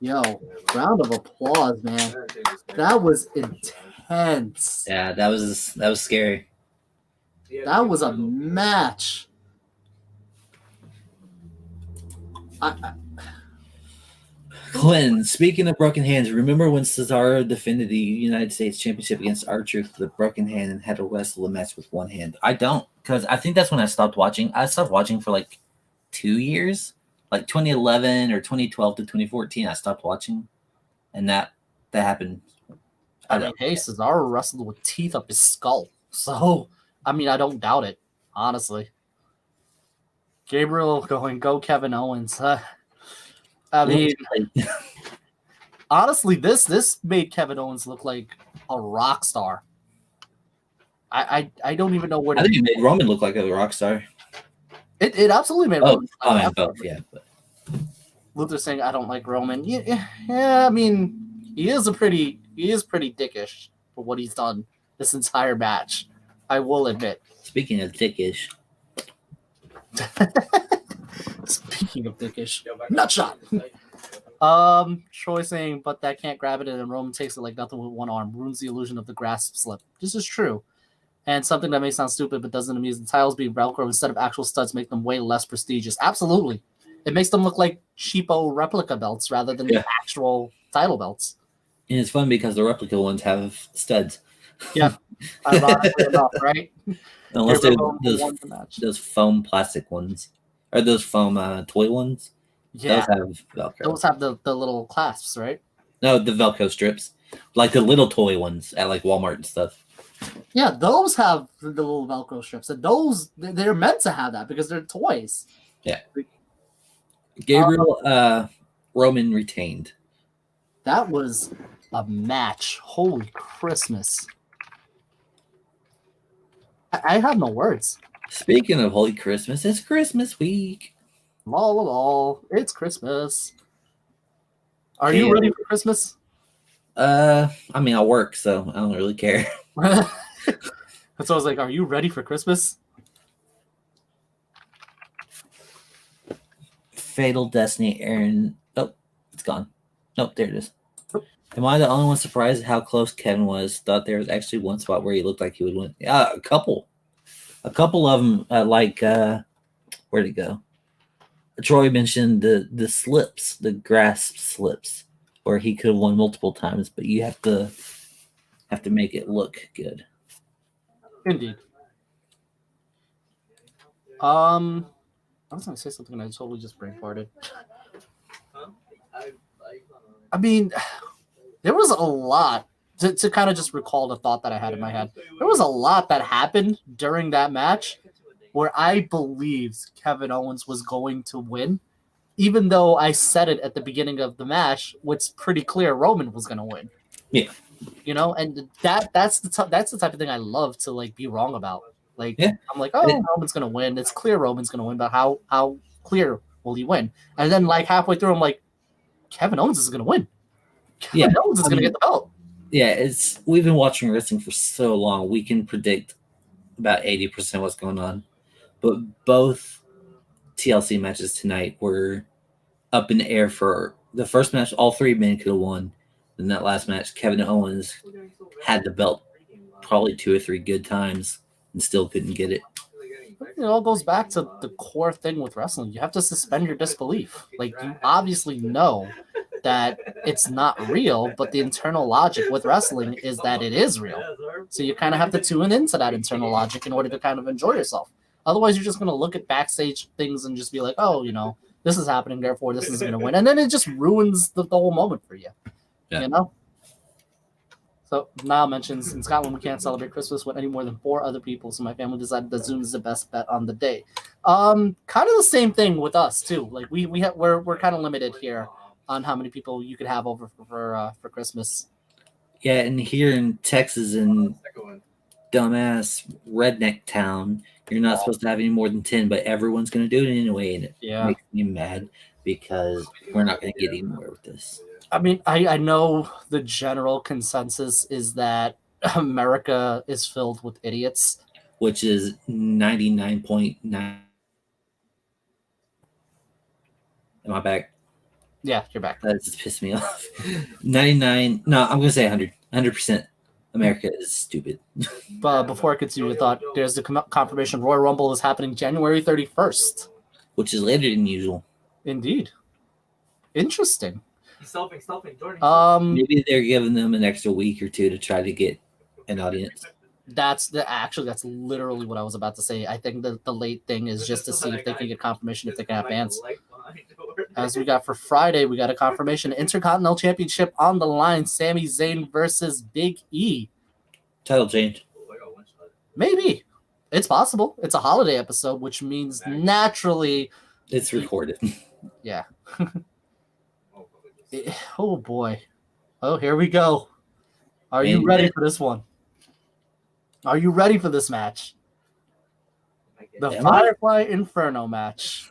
Yo, round of applause, man. That was intense. Yeah, that was scary. That was a match. Clinton, speaking of broken hands, remember when Cesaro defended the United States Championship against R-Truth with a broken hand and had to wrestle a match with one hand? I don't, because I think that's when I stopped watching. I stopped watching for like 2 years, like 2011 or 2012 to 2014. I stopped watching, and that happened. I mean, hey, Cesaro wrestled with teeth up his skull, so I mean, I don't doubt it, honestly. Gabriel going, go Kevin Owens. I mean, honestly, this made Kevin Owens look like a rock star. I don't even know what. I think it made Roman look like a rock star. It absolutely made Roman. Both, yeah. But. Luther saying, I don't like Roman. Yeah, I mean, he is pretty dickish for what he's done this entire match. I will admit. Speaking of dickish. Speaking of dickish, nutshot. Troy saying, but that can't grab it, and then Roman takes it like nothing with one arm, ruins the illusion of the grasp slip. This is true, and something that may sound stupid but doesn't amuse. The titles being Velcro instead of actual studs make them way less prestigious. Absolutely, it makes them look like cheapo replica belts rather than the actual title belts. And it's fun because the replica ones have studs. Yeah, ironically enough, right? Unless those foam plastic ones. Or those foam toy ones. Yeah. Those have Velcro. Those have the little clasps, right? No, the Velcro strips. Like the little toy ones at like Walmart and stuff. Yeah, those have the little Velcro strips. And those, they're meant to have that because they're toys. Yeah. Gabriel Roman retained. That was a match. Holy Christmas. I have no words. Speaking of Holy Christmas, it's Christmas week. Lol, it's Christmas. Are you ready for Christmas? I mean, I work, so I don't really care. That's what I was like, are you ready for Christmas? Fatal Destiny, Aaron. Oh, it's gone. Nope, there it is. Am I the only one surprised at how close Kevin was? Thought there was actually one spot where he looked like he would win. Yeah, a couple of them. Where'd it go? Troy mentioned the slips, the grasp slips, where he could have won multiple times, but you have to make it look good. Indeed. I was gonna say something and I totally just brain farted. I mean, there was a lot to kind of just recall the thought that I had in my head. There was a lot that happened during that match where I believed Kevin Owens was going to win, even though I said it at the beginning of the match, it's pretty clear Roman was going to win. Yeah. You know, and that's the type of thing I love to like be wrong about. Like, yeah. I'm like, oh, Roman's going to win. It's clear Roman's going to win, but how clear will he win? And then like halfway through, I'm like, Kevin Owens is going to win. Kevin Owens is going to get the belt. Yeah, we've been watching wrestling for so long. We can predict about 80% what's going on. But both TLC matches tonight were up in the air for the first match. All three men could have won. In that last match, Kevin Owens had the belt probably 2 or 3 good times and still couldn't get it. It all goes back to the core thing with wrestling. You have to suspend your disbelief. Like, you obviously know that it's not real, but the internal logic with wrestling is that it is real. So you kind of have to tune into that internal logic in order to kind of enjoy yourself. Otherwise, you're just going to look at backstage things and just be like, oh, you know, this is happening, therefore this is going to win. And then it just ruins the whole moment for you. Yeah. You know? So Niall mentions, in Scotland, we can't celebrate Christmas with any more than 4 other people, so my family decided that Zoom is the best bet on the day. Kind of the same thing with us, too. Like, we're kind of limited here on how many people you could have over for Christmas. Yeah, and here in Texas, in dumbass redneck town, you're not supposed to have any more than 10, but everyone's going to do it anyway, and it makes me mad because we're not going to get anywhere with this. I mean, I know the general consensus is that America is filled with idiots. Which is 99.9. Am I back? Yeah, you're back. That just pissed me off. 99. No, I'm going to say 100. 100%. America is stupid. But before I continue your thought, there's the confirmation Royal Rumble is happening January 31st. Which is later than usual. Indeed. Interesting. Maybe they're giving them an extra week or 2 to try to get an audience. That's literally what I was about to say. I think the late thing is just to see if they can get confirmation, if they can have fans. As we got for Friday, we got a confirmation. Intercontinental Championship on the line. Sami Zayn versus Big E. Title change. Maybe. It's possible. It's a holiday episode, which means naturally... It's recorded. Yeah. Oh, boy. Oh, here we go. Are you ready for this one? Are you ready for this match? The Firefly Inferno match.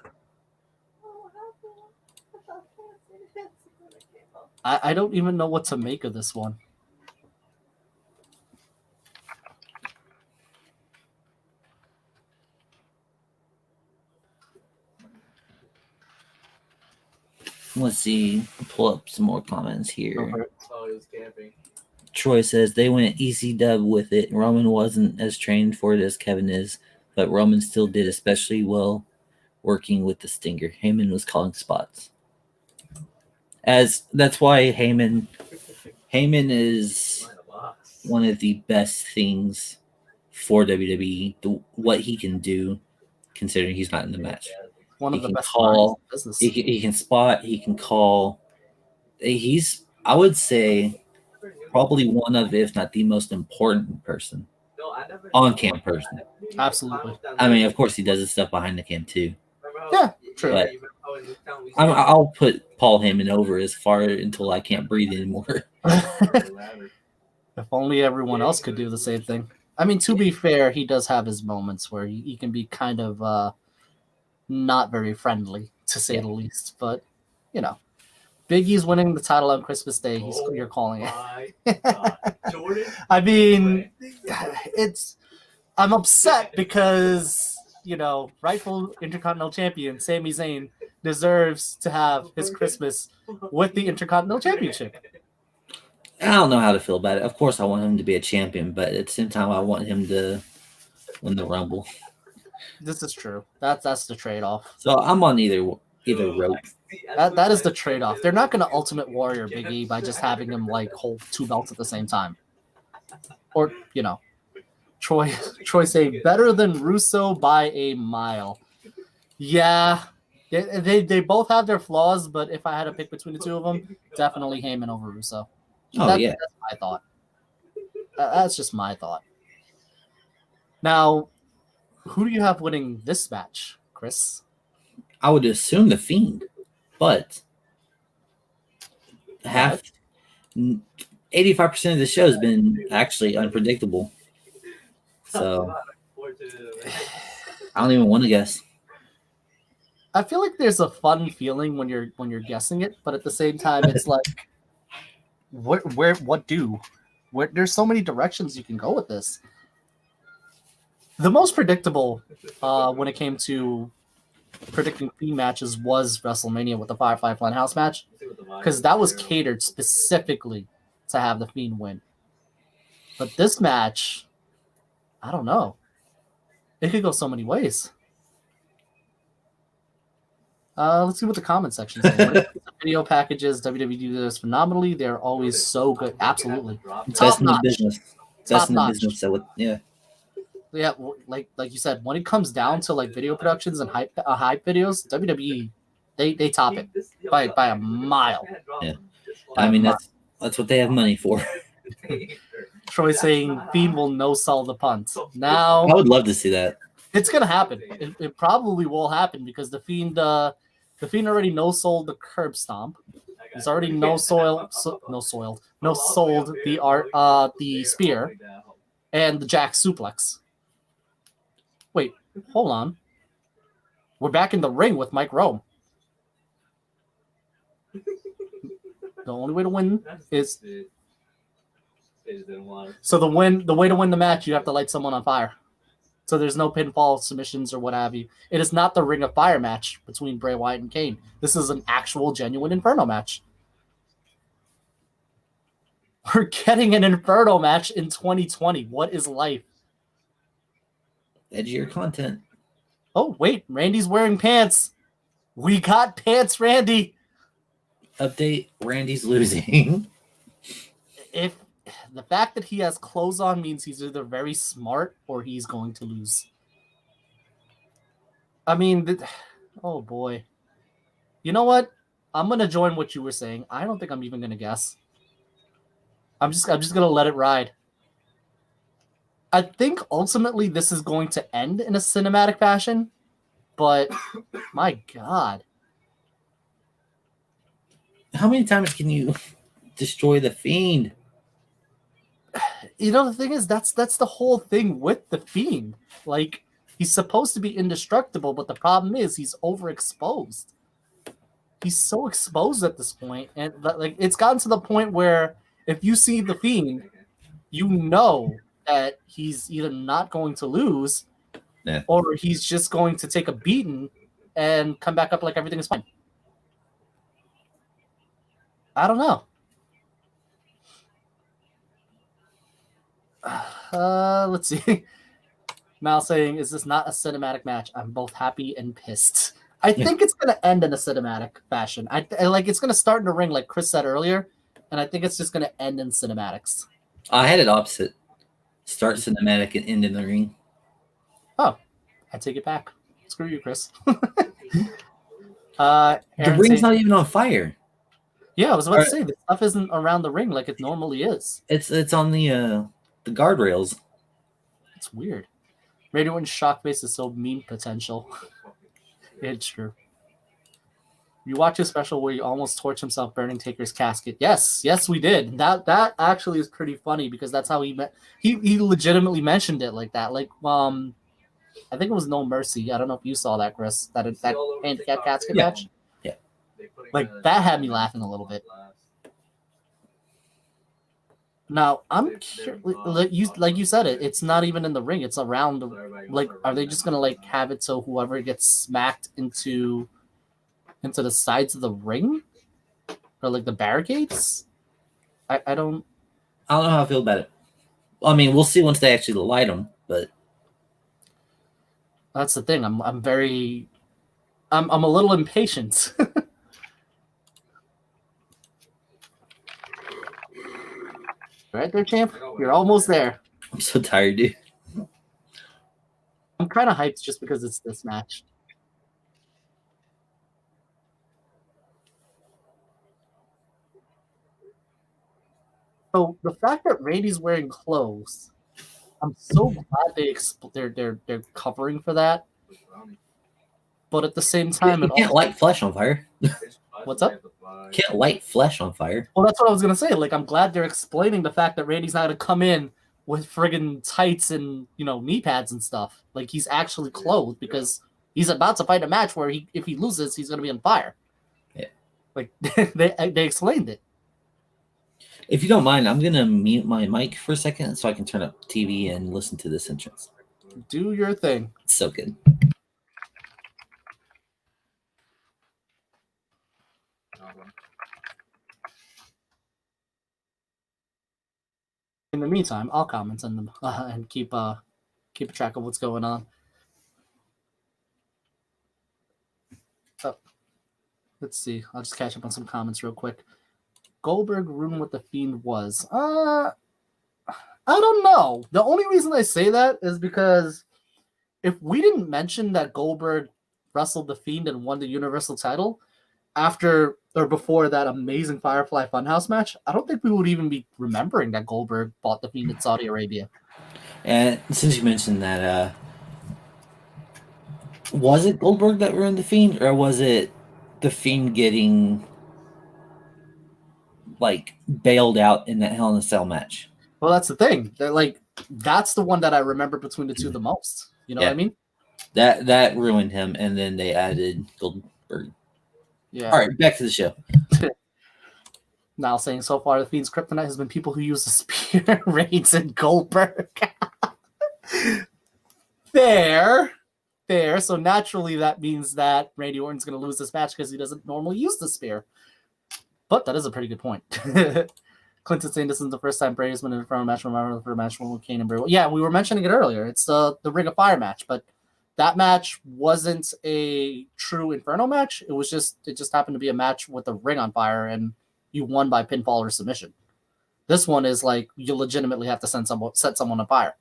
I don't even know what to make of this one. Let's see. Pull up some more comments here. Troy says they went easy dub with it. Roman wasn't as trained for it as Kevin is, but Roman still did especially well working with the Stinger. Heyman was calling spots. That's why Heyman is one of the best things for WWE. What he can do, considering he's not in the match. One of the best call. He can spot. He can call. He's, I would say, probably one of, if not the most important person, on-cam person. Absolutely. I mean, of course, he does his stuff behind the cam too. Yeah, true. But I'll put Paul Heyman over as far until I can't breathe anymore. If only everyone else could do the same thing. I mean, to be fair, he does have his moments where he can be kind of not very friendly, to say the least. But, you know, Big E's winning the title on Christmas Day. You're calling it. I mean, I'm upset because, you know, rightful Intercontinental Champion Sami Zayn deserves to have his Christmas with the Intercontinental Championship. I don't know how to feel about it. Of course, I want him to be a champion, but at the same time, I want him to win the Rumble. This is true. That's the trade-off. So I'm on either rope. That is the trade-off. They're not going to Ultimate Warrior Big E by just having him like hold 2 belts at the same time. Or, you know, Troy say better than Russo by a mile. Yeah, they both have their flaws, but if I had to pick between the two of them, definitely Heyman over Russo. That's my thought. That's just my thought. Now, who do you have winning this match, Chris? I would assume the Fiend, but 85% of the show has been actually unpredictable. So I don't even want to guess. I feel like there's a fun feeling when you're guessing it, but at the same time, it's like, there's so many directions you can go with this. The most predictable when it came to predicting Fiend matches was WrestleMania with the Firefly Funhouse match, because that was catered specifically to have the Fiend win. But this match, I don't know. It could go so many ways. Let's see what the comment section says. Video packages, WWE do this phenomenally. They're always so good. Absolutely. Best in the business. Best in the business. So yeah. Yeah, like you said, when it comes down to like video productions and hype videos, WWE they top it by a mile. Yeah, I mean that's what they have money for. Troy saying Fiend will no sell the punt. Now I would love to see that. It's gonna happen. It probably will happen because the Fiend already no sold the curb stomp. He's already no sold the spear and the jack suplex. Wait, hold on. We're back in the ring with Mike Rome. The only way to win is so the way to win the match, you have to light someone on fire. So there's no pinfall submissions or what have you. It is not the Ring of Fire match between Bray Wyatt and Kane. This is an actual genuine Inferno match. We're getting an Inferno match in 2020. What is life? Edgier content. Oh, wait. Randy's wearing pants. We got pants, Randy. Update. Randy's losing. If the fact that he has clothes on means he's either very smart or he's going to lose. I mean, oh boy. You know what? I'm going to join what you were saying. I don't think I'm even going to guess. I'm just going to let it ride. I think ultimately this is going to end in a cinematic fashion, but my God. How many times can you destroy the Fiend? You know, the thing is, that's the whole thing with the Fiend. Like, he's supposed to be indestructible, but the problem is he's overexposed. He's so exposed at this point, and like it's gotten to the point where if you see the Fiend, you know that he's either not going to lose, or he's just going to take a beating and come back up like everything is fine. I don't know. Let's see. Mal saying, "Is this not a cinematic match? I'm both happy and pissed." I think it's going to end in a cinematic fashion. I like it's going to start in the ring, like Chris said earlier, and I think it's just going to end in cinematics. I had it opposite. Start cinematic and end in the ring. Oh, I take it back. Screw you, Chris. The ring's not even on fire. Yeah, I was about to say the stuff isn't around the ring like it normally is. It's on the guardrails. It's weird. Radio and Shockface is so mean potential. It's true. You watch a special where he almost torched himself burning Taker's casket. Yes, we did. That actually is pretty funny because that's how he legitimately mentioned it like that. Like I think it was No Mercy. I don't know if you saw that, Chris. That handicap casket match. Yeah. Like that had me laughing a little bit. Now I'm curious, like you said it. It's not even in the ring. It's around the like. Are they just gonna like have it so whoever gets smacked into the sides of the ring or like the barricades? I don't I don't know how I feel about it. I mean, we'll see once they actually light them, but that's the thing. I'm a little impatient. Right there, champ. You're almost there. I'm so tired, dude. I'm kind of hyped just because it's this match. So the fact that Randy's wearing clothes, I'm so glad they're covering for that. But at the same time, You can't light flesh on fire. What's up? Can't light flesh on fire. Well, that's what I was gonna say. Like, I'm glad they're explaining the fact that Randy's not gonna come in with friggin' tights and knee pads and stuff. Like, he's actually clothed because he's about to fight a match where if he loses, he's gonna be on fire. Yeah. Like they explained it. If you don't mind, I'm gonna mute my mic for a second so I can turn up TV and listen to this entrance. Do your thing. It's so good. In the meantime, I'll comment on them and keep track of what's going on. Oh, let's see. I'll just catch up on some comments real quick. Goldberg ruined what the Fiend was. I don't know. The only reason I say that is because if we didn't mention that Goldberg wrestled the Fiend and won the Universal title after or before that amazing Firefly Funhouse match, I don't think we would even be remembering that Goldberg bought the Fiend in Saudi Arabia. And since you mentioned that, was it Goldberg that ruined the Fiend, or was it the Fiend getting bailed out in that Hell in a Cell match? Well, that's the thing. That's the one that I remember between the two the most. You know what I mean? That ruined him, and then they added Goldberg. Yeah. All right, back to the show. Now saying so far the Fiend's kryptonite has been people who use the spear, Reigns, and Goldberg. Fair. So naturally that means that Randy Orton's going to lose this match because he doesn't normally use the spear. But that is a pretty good point. Clinton saying this is the first time Brady's been in a Inferno match. Remember the first match with Kane and Bray. Yeah, we were mentioning it earlier. It's the Ring of Fire match, but that match wasn't a true Inferno match. It just happened to be a match with the ring on fire, and you won by pinfall or submission. This one is like you legitimately have to set someone on fire.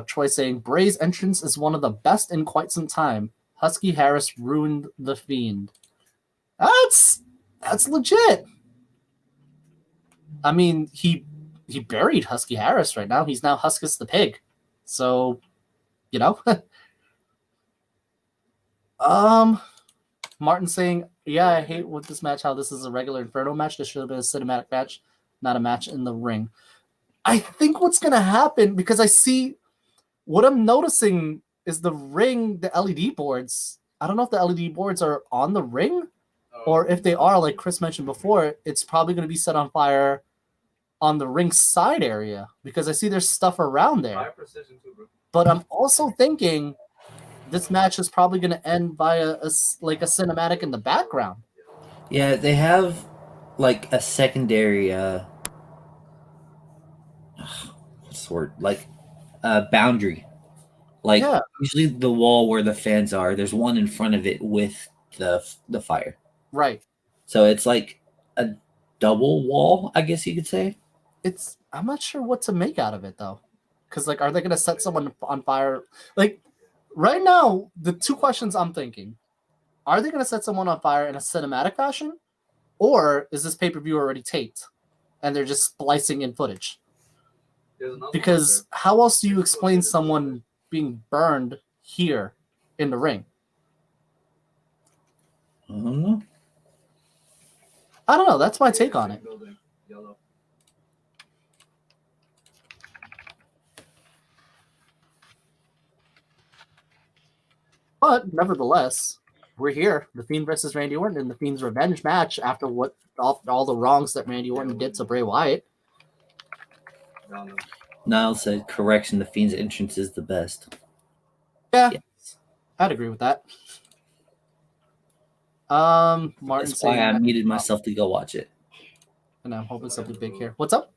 Troy saying Bray's entrance is one of the best in quite some time. Husky Harris ruined the Fiend. That's legit. I mean, he buried Husky Harris right now. He's now Huskus the Pig. So, Martin saying, yeah, I hate with this match how this is a regular Inferno match. This should have been a cinematic match, not a match in the ring. I think what's going to happen, because I see what I'm noticing is the ring, the LED boards. I don't know if the LED boards are on the ring, or if they are, like Chris mentioned before, it's probably going to be set on fire on the ring side area, because I see there's stuff around there. But I'm also thinking this match is probably going to end by a cinematic in the background. Yeah, they have a secondary what's the word? Boundary. Usually the wall where the fans are, there's one in front of it with the fire. Right. So it's like a double wall, I guess you could say. I'm not sure what to make out of it though. Because are they gonna set someone on fire? Right now, the two questions I'm thinking: are they gonna set someone on fire in a cinematic fashion, or is this pay-per-view already taped and they're just splicing in footage? Because how else do you explain someone being burned here in the ring? I don't know. I don't know. That's my take on it. But nevertheless, we're here. The Fiend versus Randy Orton in the Fiend's revenge match after what all the wrongs that Randy Orton did to Bray Wyatt. Niall said, correction, the Fiend's entrance is the best. Yeah, yes. I'd agree with that. Martin That's why I muted myself to go watch it. and I'm hoping something big here. What's up?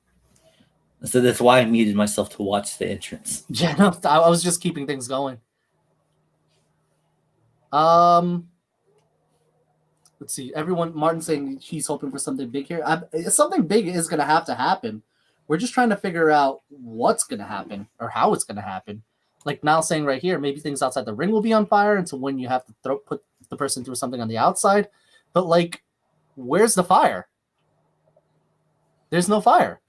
So that's why I muted myself to watch the entrance. Yeah, no, I was just keeping things going. Let's see. Martin saying he's hoping for something big here. Something big is going to have to happen. We're just trying to figure out what's going to happen or how it's going to happen. Like Mal saying right here, maybe things outside the ring will be on fire until when you have to put the person through something on the outside. But like, where's the fire? There's no fire.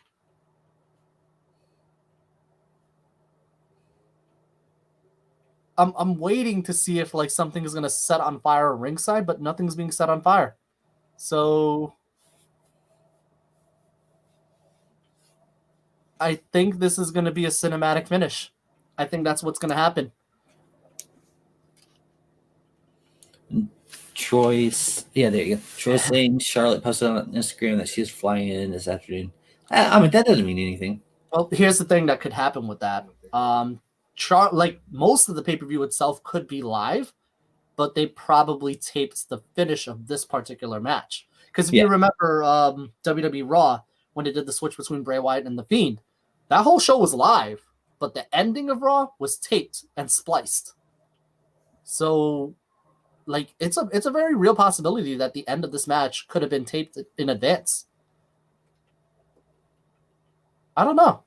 I'm waiting to see if like something is gonna set on fire ringside, but nothing's being set on fire. So I think this is gonna be a cinematic finish. I think that's what's gonna happen. Troy's, yeah, there you go. Troy's saying Charlotte posted on Instagram that she's flying in this afternoon. I mean, that doesn't mean anything. Well, here's the thing that could happen with that. Like most of the pay-per-view itself could be live, but they probably taped the finish of this particular match. Because if you remember WWE Raw, when they did the switch between Bray Wyatt and The Fiend, that whole show was live, but the ending of Raw was taped and spliced. So, like, it's a very real possibility that the end of this match could have been taped in advance. I don't know.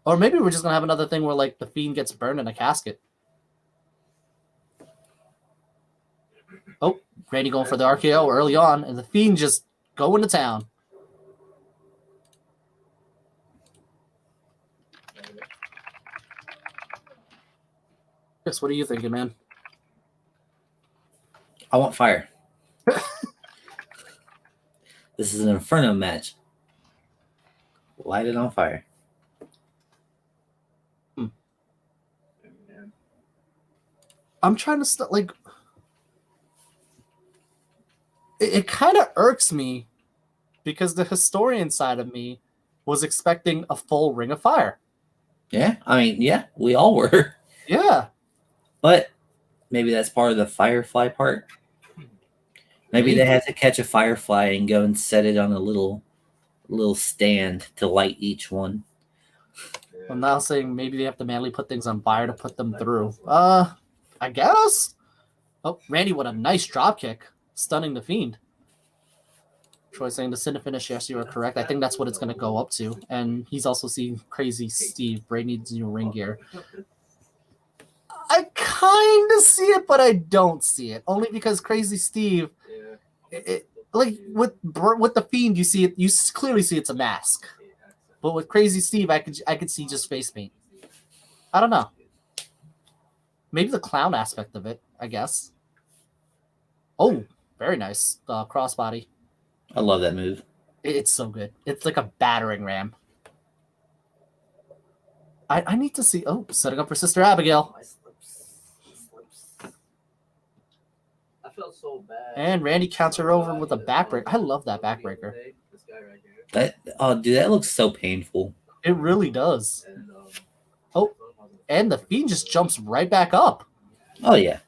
Or maybe we're just going to have another thing where, like, The Fiend gets burned in a casket. Oh, Randy going for the RKO early on, and The Fiend just going to town. Chris, what are you thinking, man? I want fire. This is an Inferno match. Light it on fire. I'm trying to like. It kind of irks me because the historian side of me was expecting a full Ring of Fire. Yeah, I mean, yeah, we all were. Yeah, but maybe that's part of the Firefly part. Maybe they had to catch a Firefly and go and set it on a little stand to light each one. I'm now saying maybe they have to manually put things on fire to put them through. I guess. Oh, Randy with a nice drop kick, stunning The Fiend. Troy saying the Cine finish. Yes, you are correct. I think that's what it's going to go up to. And he's also seeing Crazy Steve. Bray needs new ring gear. I kind of see it, but I don't see it. Only because Crazy Steve, like with The Fiend, you see it. You clearly see it's a mask. But with Crazy Steve, I could see just face paint. I don't know. Maybe the clown aspect of it, I guess. Oh, very nice crossbody. I love that move. It's so good. It's like a battering ram. I need to see. Oh, setting up for Sister Abigail. I felt so bad. And Randy counts her over with a backbreaker. I love that backbreaker. This guy right here. Dude, that looks so painful. It really does. Oh, and The Fiend just jumps right back up. Oh, yeah.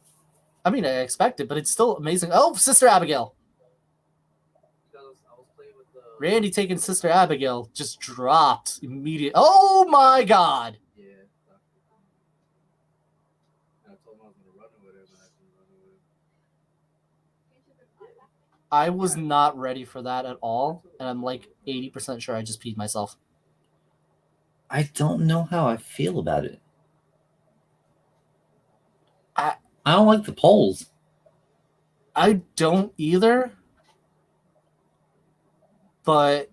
I mean, I expected, but it's still amazing. Oh, Sister Abigail. Randy taking Sister Abigail just dropped immediately. Oh, my God. I was not ready for that at all, and I'm like 80% sure I just peed myself. I don't know how I feel about it. I don't like the poles. I don't either. But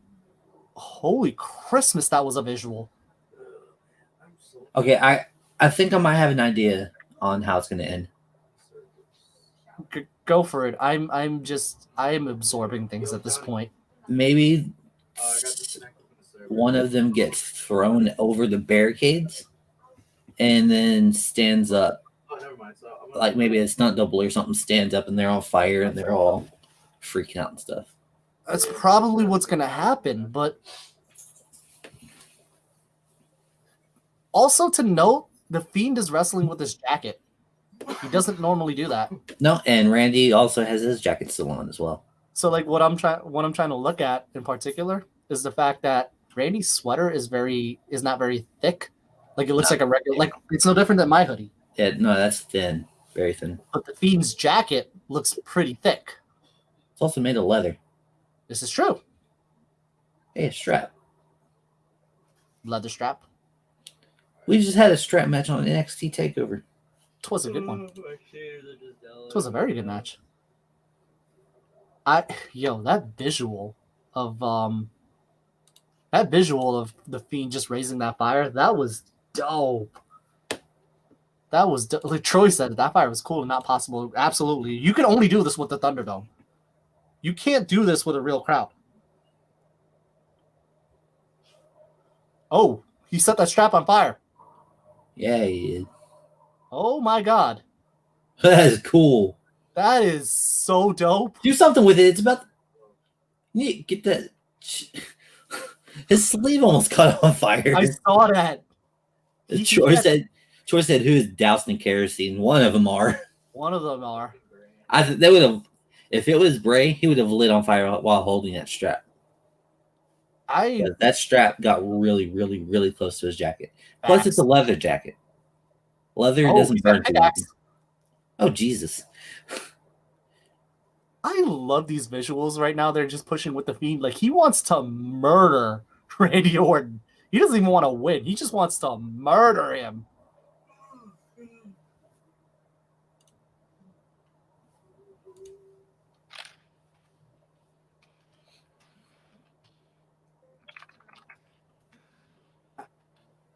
holy Christmas, that was a visual. Okay, I think I might have an idea on how it's going to end. Go for it. I am absorbing things at this point. Maybe one of them gets thrown over the barricades and then stands up. Like maybe a stunt double or something stands up and they're on fire and they're all freaking out and stuff. That's probably what's going to happen, but also to note, The Fiend is wrestling with his jacket. He doesn't normally do that. No, and Randy also has his jacket still on as well. So like what I'm trying to look at in particular is the fact that Randy's sweater is not very thick. Like it looks like a regular, like it's no different than my hoodie. Yeah, no, that's thin, very thin. But the Fiend's jacket looks pretty thick. It's also made of leather. This is true. Hey, a strap. Leather strap. We just had a strap match on NXT TakeOver. It was a good one. It was a very good match. That visual of the Fiend just raising that fire, that was dope. That was like Troy said, that fire was cool and not possible. Absolutely. You can only do this with the Thunderdome. You can't do this with a real crowd. Oh, he set that strap on fire. Yeah, he did. Oh my god. That is cool. That is so dope. Do something with it. It's about... You need to get that... His sleeve almost caught on fire. I saw that. Troy said, who is doused in kerosene? One of them are. One of them are. They would have... If it was Bray, he would have lit on fire while holding that strap. That strap got really, really, really close to his jacket. Plus, it's a leather jacket. Leather doesn't burn too much. Oh, Jesus. I love these visuals right now. They're just pushing with the Fiend. Like, he wants to murder Randy Orton. He doesn't even want to win. He just wants to murder him.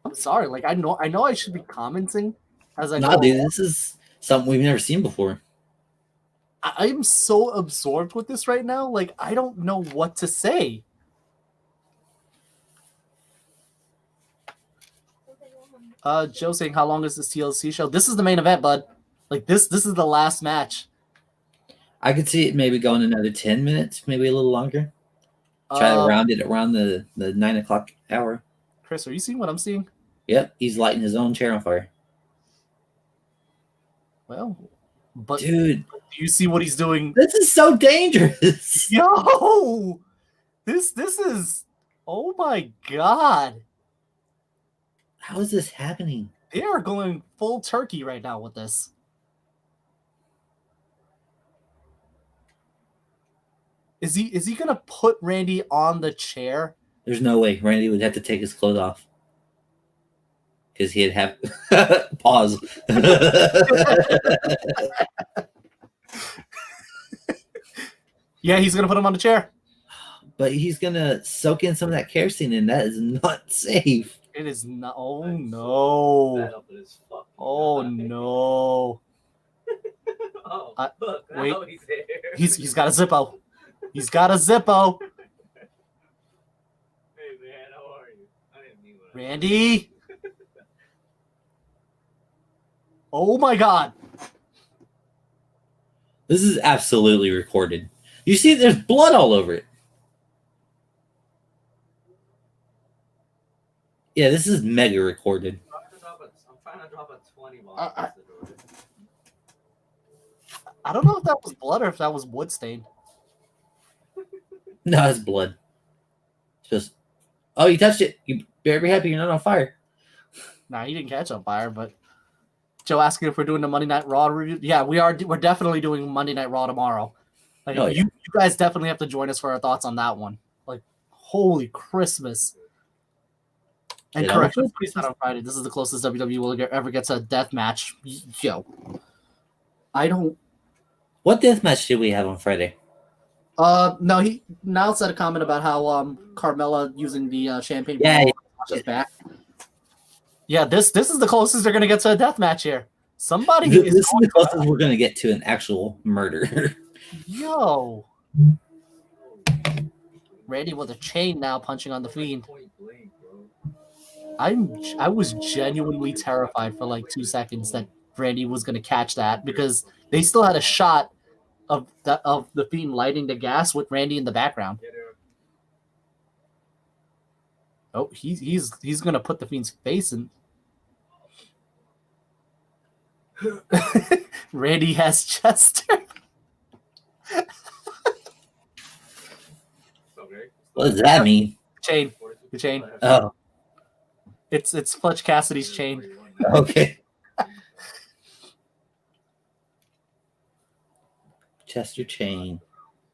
I'm sorry. Like, I know I should be commenting as I go. Dude, this is something we've never seen before. I'm so absorbed with this right now. Like, I don't know what to say. Joe saying, how long is this TLC show? This is the main event, bud. Like, this is the last match. I could see it maybe going another 10 minutes, maybe a little longer. Try to round it around the 9 o'clock hour. Chris, are you seeing what I'm seeing? Yep, he's lighting his own chair on fire. Well, but dude, do you see what he's doing? This is so dangerous. Yo, this is, oh my god. How is this happening? They are going full turkey right now with this. Is he gonna put Randy on the chair? There's no way. Randy would have to take his clothes off. Because he'd have pause. Yeah, he's gonna put him on the chair. But he's gonna soak in some of that kerosene, and that is not safe. It is not. Oh no! Oh no! Look, wait, he's he's got a Zippo. He's got a Zippo. Hey man, how are you? I didn't mean what Randy. Oh my god. This is absolutely recorded. You see, there's blood all over it. Yeah, this is mega recorded. I'm trying to drop a 20 bomb. I don't know if that was blood or if that was wood stain. No, it's blood. It's just, oh, you touched it. You better be happy you're not on fire. Nah, he didn't catch on fire, but Joe asking if we're doing the Monday Night Raw review. Yeah, we are. We're definitely doing Monday Night Raw tomorrow. Like, you guys definitely have to join us for our thoughts on that one. Like, holy Christmas. And correction, on Friday. This is the closest WWE will ever get to a death match. Yo, I don't. What death match did we have on Friday? No, he now said a comment about how Carmelo using the champagne. Yeah, back. Yeah, this is the closest they're gonna get to a death match here. Somebody this is the closest we're gonna get to an actual murder. Yo, Randy with a chain now punching on the Fiend. I was genuinely terrified for like 2 seconds that Randy was gonna catch that because they still had a shot of the Fiend lighting the gas with Randy in the background. Oh, he's gonna put the Fiend's face in. Randy has Chester. What does that mean? chain. The chain. Oh, It's Fletch Cassidy's chain. okay. Chester chain.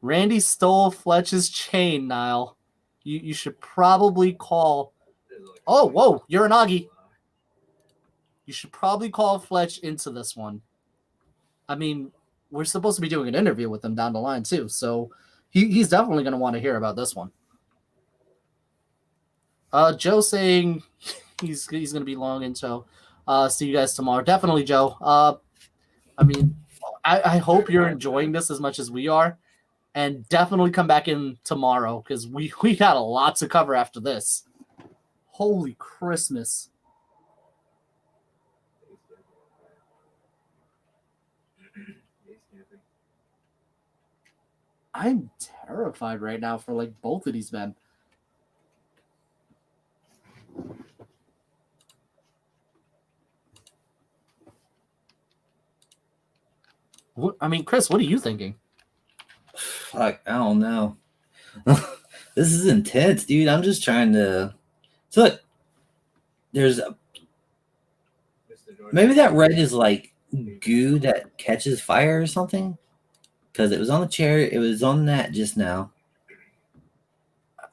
Randy stole Fletch's chain, Niall. You should probably call. Oh, whoa, Uranagi. You should probably call Fletch into this one. I mean, we're supposed to be doing an interview with him down the line, too. So he's definitely going to want to hear about this one. Joe saying he's going to be long in, so see you guys tomorrow. Definitely, Joe. I mean, I hope you're enjoying this as much as we are. And definitely come back in tomorrow because we got a lot to cover after this. Holy Christmas. I'm terrified right now for like both of these men. What, I mean, Chris, what are you thinking? Fuck, I don't know. This is intense, dude. I'm just trying to. So look, there's maybe that red is like goo that catches fire or something. Because it was on the chair, it was on that just now.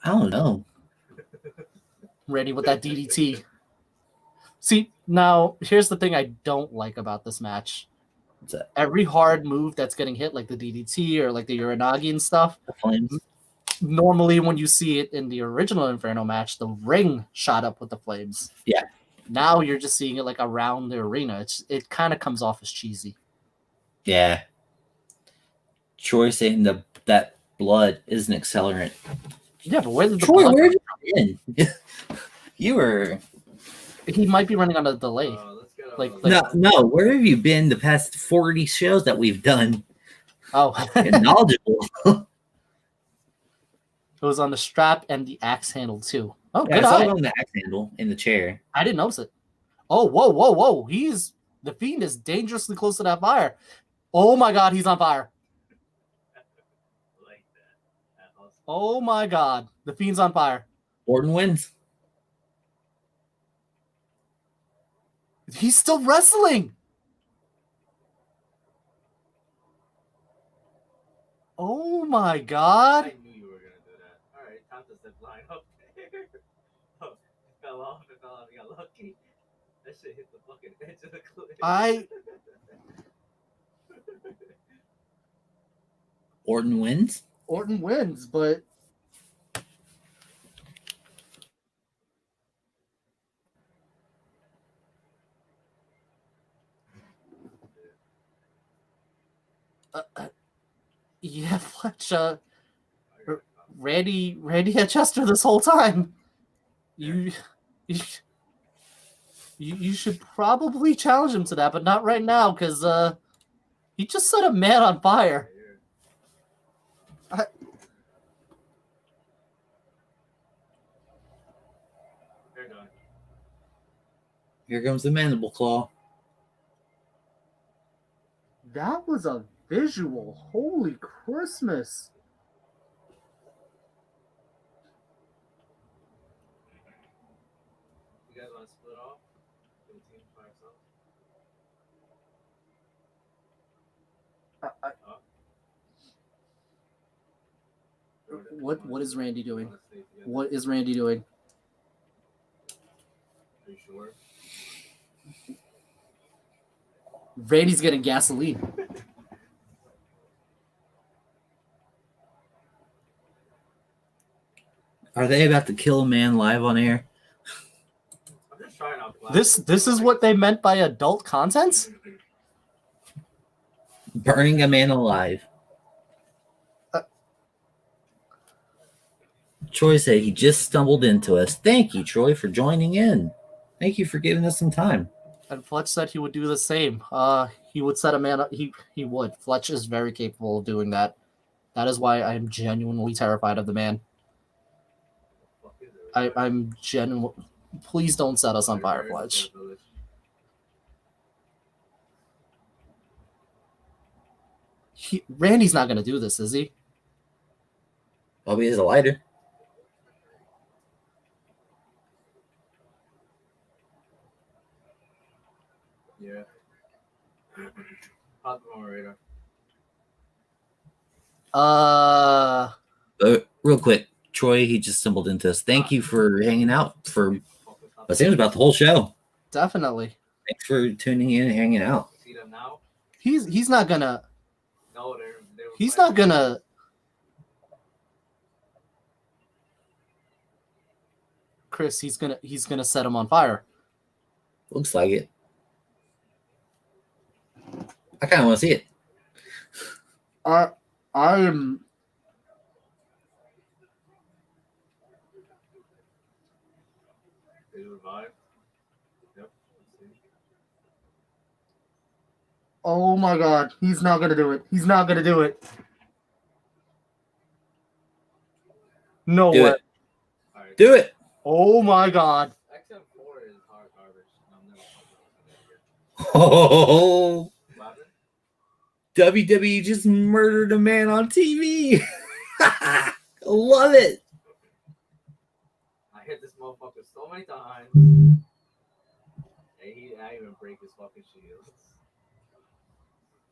I don't know. Ready with that DDT. See, now here's the thing I don't like about this match. Every hard move that's getting hit, like the DDT or like the Uranagi and stuff, The flames. Normally when you see it in the original Inferno match, the ring shot up with the flames. Yeah. Now you're just seeing it like around the arena. It kind of comes off as cheesy. Yeah. Troy saying that blood is an accelerant. Yeah, but where did the Troy, blood where did you in? You were. He might be running on a delay. Like No. Where have you been the past 40 shows that we've done? Oh, You're knowledgeable. It was on the strap and the axe handle too. Oh, Yeah, good I saw eye. it on the axe handle in the chair. I didn't notice it. Oh, whoa. The Fiend is dangerously close to that fire. Oh my God, he's on fire. Oh my God, the Fiend's on fire. Orton wins. He's still wrestling. Oh my God. I knew you were gonna do that. All right, time to zip line up there. Oh, it fell off. You got lucky. That shit hit the fucking edge of the cliff. Orton wins. Orton wins, but yeah, Fletch. Randy had Chester this whole time. You should probably challenge him to that, but not right now because he just set a man on fire. Here comes the mandible claw. That was a visual. Holy Christmas. You guys want to split off? Do a team by yourself? What is Randy doing? What is Randy doing? Are you sure? Randy's getting gasoline. Are they about to kill a man live on air? I'm just trying out. This is what they meant by adult content? Burning a man alive. Troy said he just stumbled into us. Thank you, Troy, for joining in. Thank you for giving us some time. And Fletch said he would do the same. He would set a man up. He would. Fletch is very capable of doing that. That is why I am genuinely terrified of the man. I'm genuine. Please don't set us on fire, Fletch. Randy's not going to do this, is he? Bobby has a lighter. Hot moderator. Real quick, Troy, he just stumbled into us. Thank you for hanging out for it seems about the whole show. Definitely. Thanks for tuning in and hanging out. See them now? He's not gonna. No, He's not gonna. Chris, he's gonna set him on fire. Looks like it. I kind of want to see it. I am. They revive. Yep. Oh my God, he's not gonna do it. He's not gonna do it. No Do way. it. Right. Do it. Oh my God. XM4 is hard garbage. Oh. WWE just murdered a man on TV. Love it. I hit this motherfucker so many times. And I even break his fucking shields.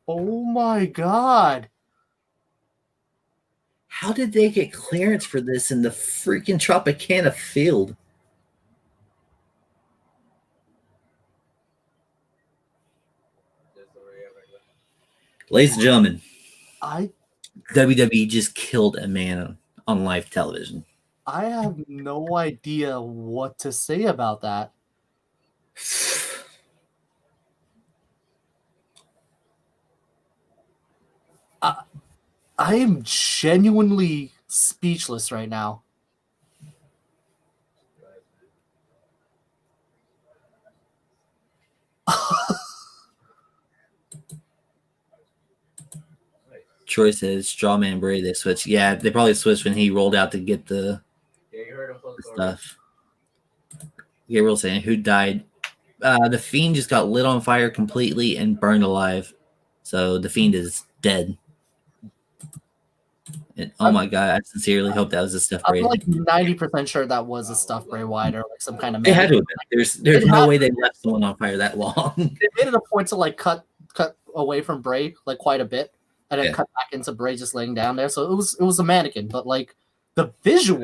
Oh my God. How did they get clearance for this in the freaking Tropicana field? Ladies and gentlemen, WWE just killed a man on live television. I have no idea what to say about that. I am genuinely speechless right now. Troy says Strawman Bray they switched. Yeah, they probably switched when he rolled out to get the stuff. Gabriel saying who died. The Fiend just got lit on fire completely and burned alive. So the Fiend is dead. And, oh my God, I sincerely hope that was a stuffed Bray. I'm like 90% sure that was a stuffed Bray Wyatt or like some kind of. It had to have been. There's no way they left someone on fire that long. They made it a point to like cut away from Bray like quite a bit, and then cut back into Bray just laying down there. So it was a mannequin, but like the visual,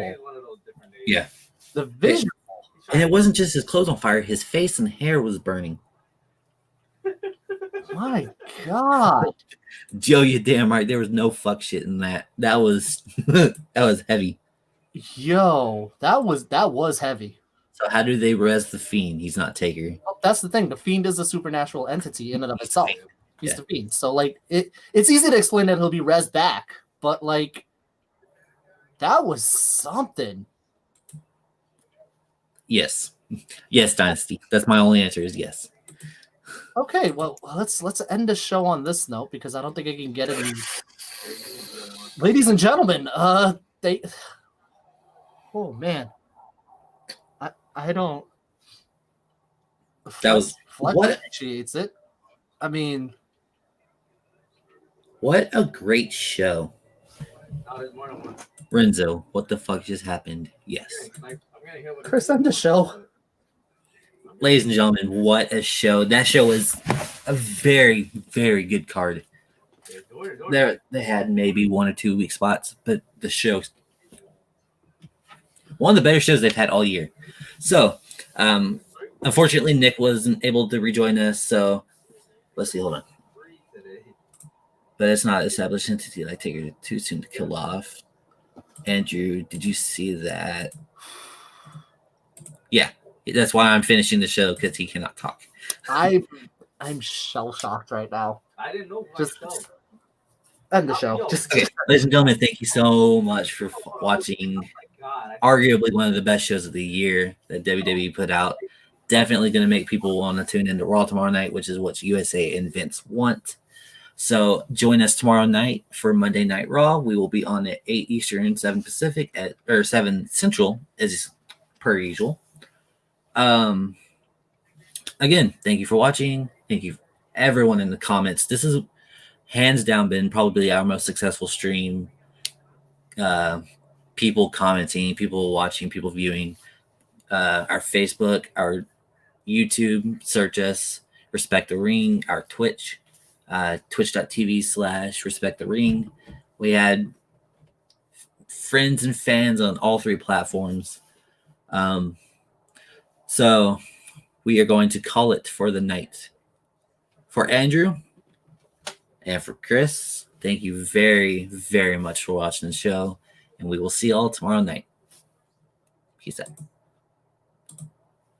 the visual, and it wasn't just his clothes on fire; his face and hair was burning. My God. Joe, you're damn right. There was no fuck shit in that. That was that was heavy. Yo, that was heavy. So how do they res the Fiend? He's not Taker. Well, that's the thing. The Fiend is a supernatural entity in and of itself. He's the Fiend. So like it's easy to explain that he'll be res back, but like that was something. Yes. Yes, Dynasty. That's my only answer is yes. Okay, well, let's end the show on this note because I don't think I can get it. Ladies and gentlemen, oh man, I don't. That was what appreciates it. I mean, what a great show. Renzo, what the fuck just happened? Yes. Chris, end the show. Ladies and gentlemen, what a show. That show was a very, very good card. They had maybe 1 or 2 weak spots, but the show, one of the better shows they've had all year. So, unfortunately, Nick wasn't able to rejoin us, so let's see, hold on. But it's not established entity like Taker too soon to kill off. Andrew, did you see that? Yeah. That's why I'm finishing the show because he cannot talk. I'm shell shocked right now. I didn't know. Just end the show. Okay. Ladies and gentlemen, thank you so much for watching. Arguably one of the best shows of the year that WWE put out. Definitely going to make people want to tune into Raw tomorrow night, which is what USA and Vince want. So join us tomorrow night for Monday Night Raw. We will be on at 8 Eastern, 7 Pacific, or 7 Central, as per usual. Again, thank you for watching. Thank you everyone in the comments. This is hands down been probably our most successful stream. People commenting, people watching, people viewing. Our Facebook, our YouTube, search us, Respect the Ring, our Twitch. twitch.tv/respect the ring. We had friends and fans on all 3 platforms. So we are going to call it for the night. For Andrew and for Chris, thank you very, very much for watching the show, and we will see you all tomorrow night. Peace out.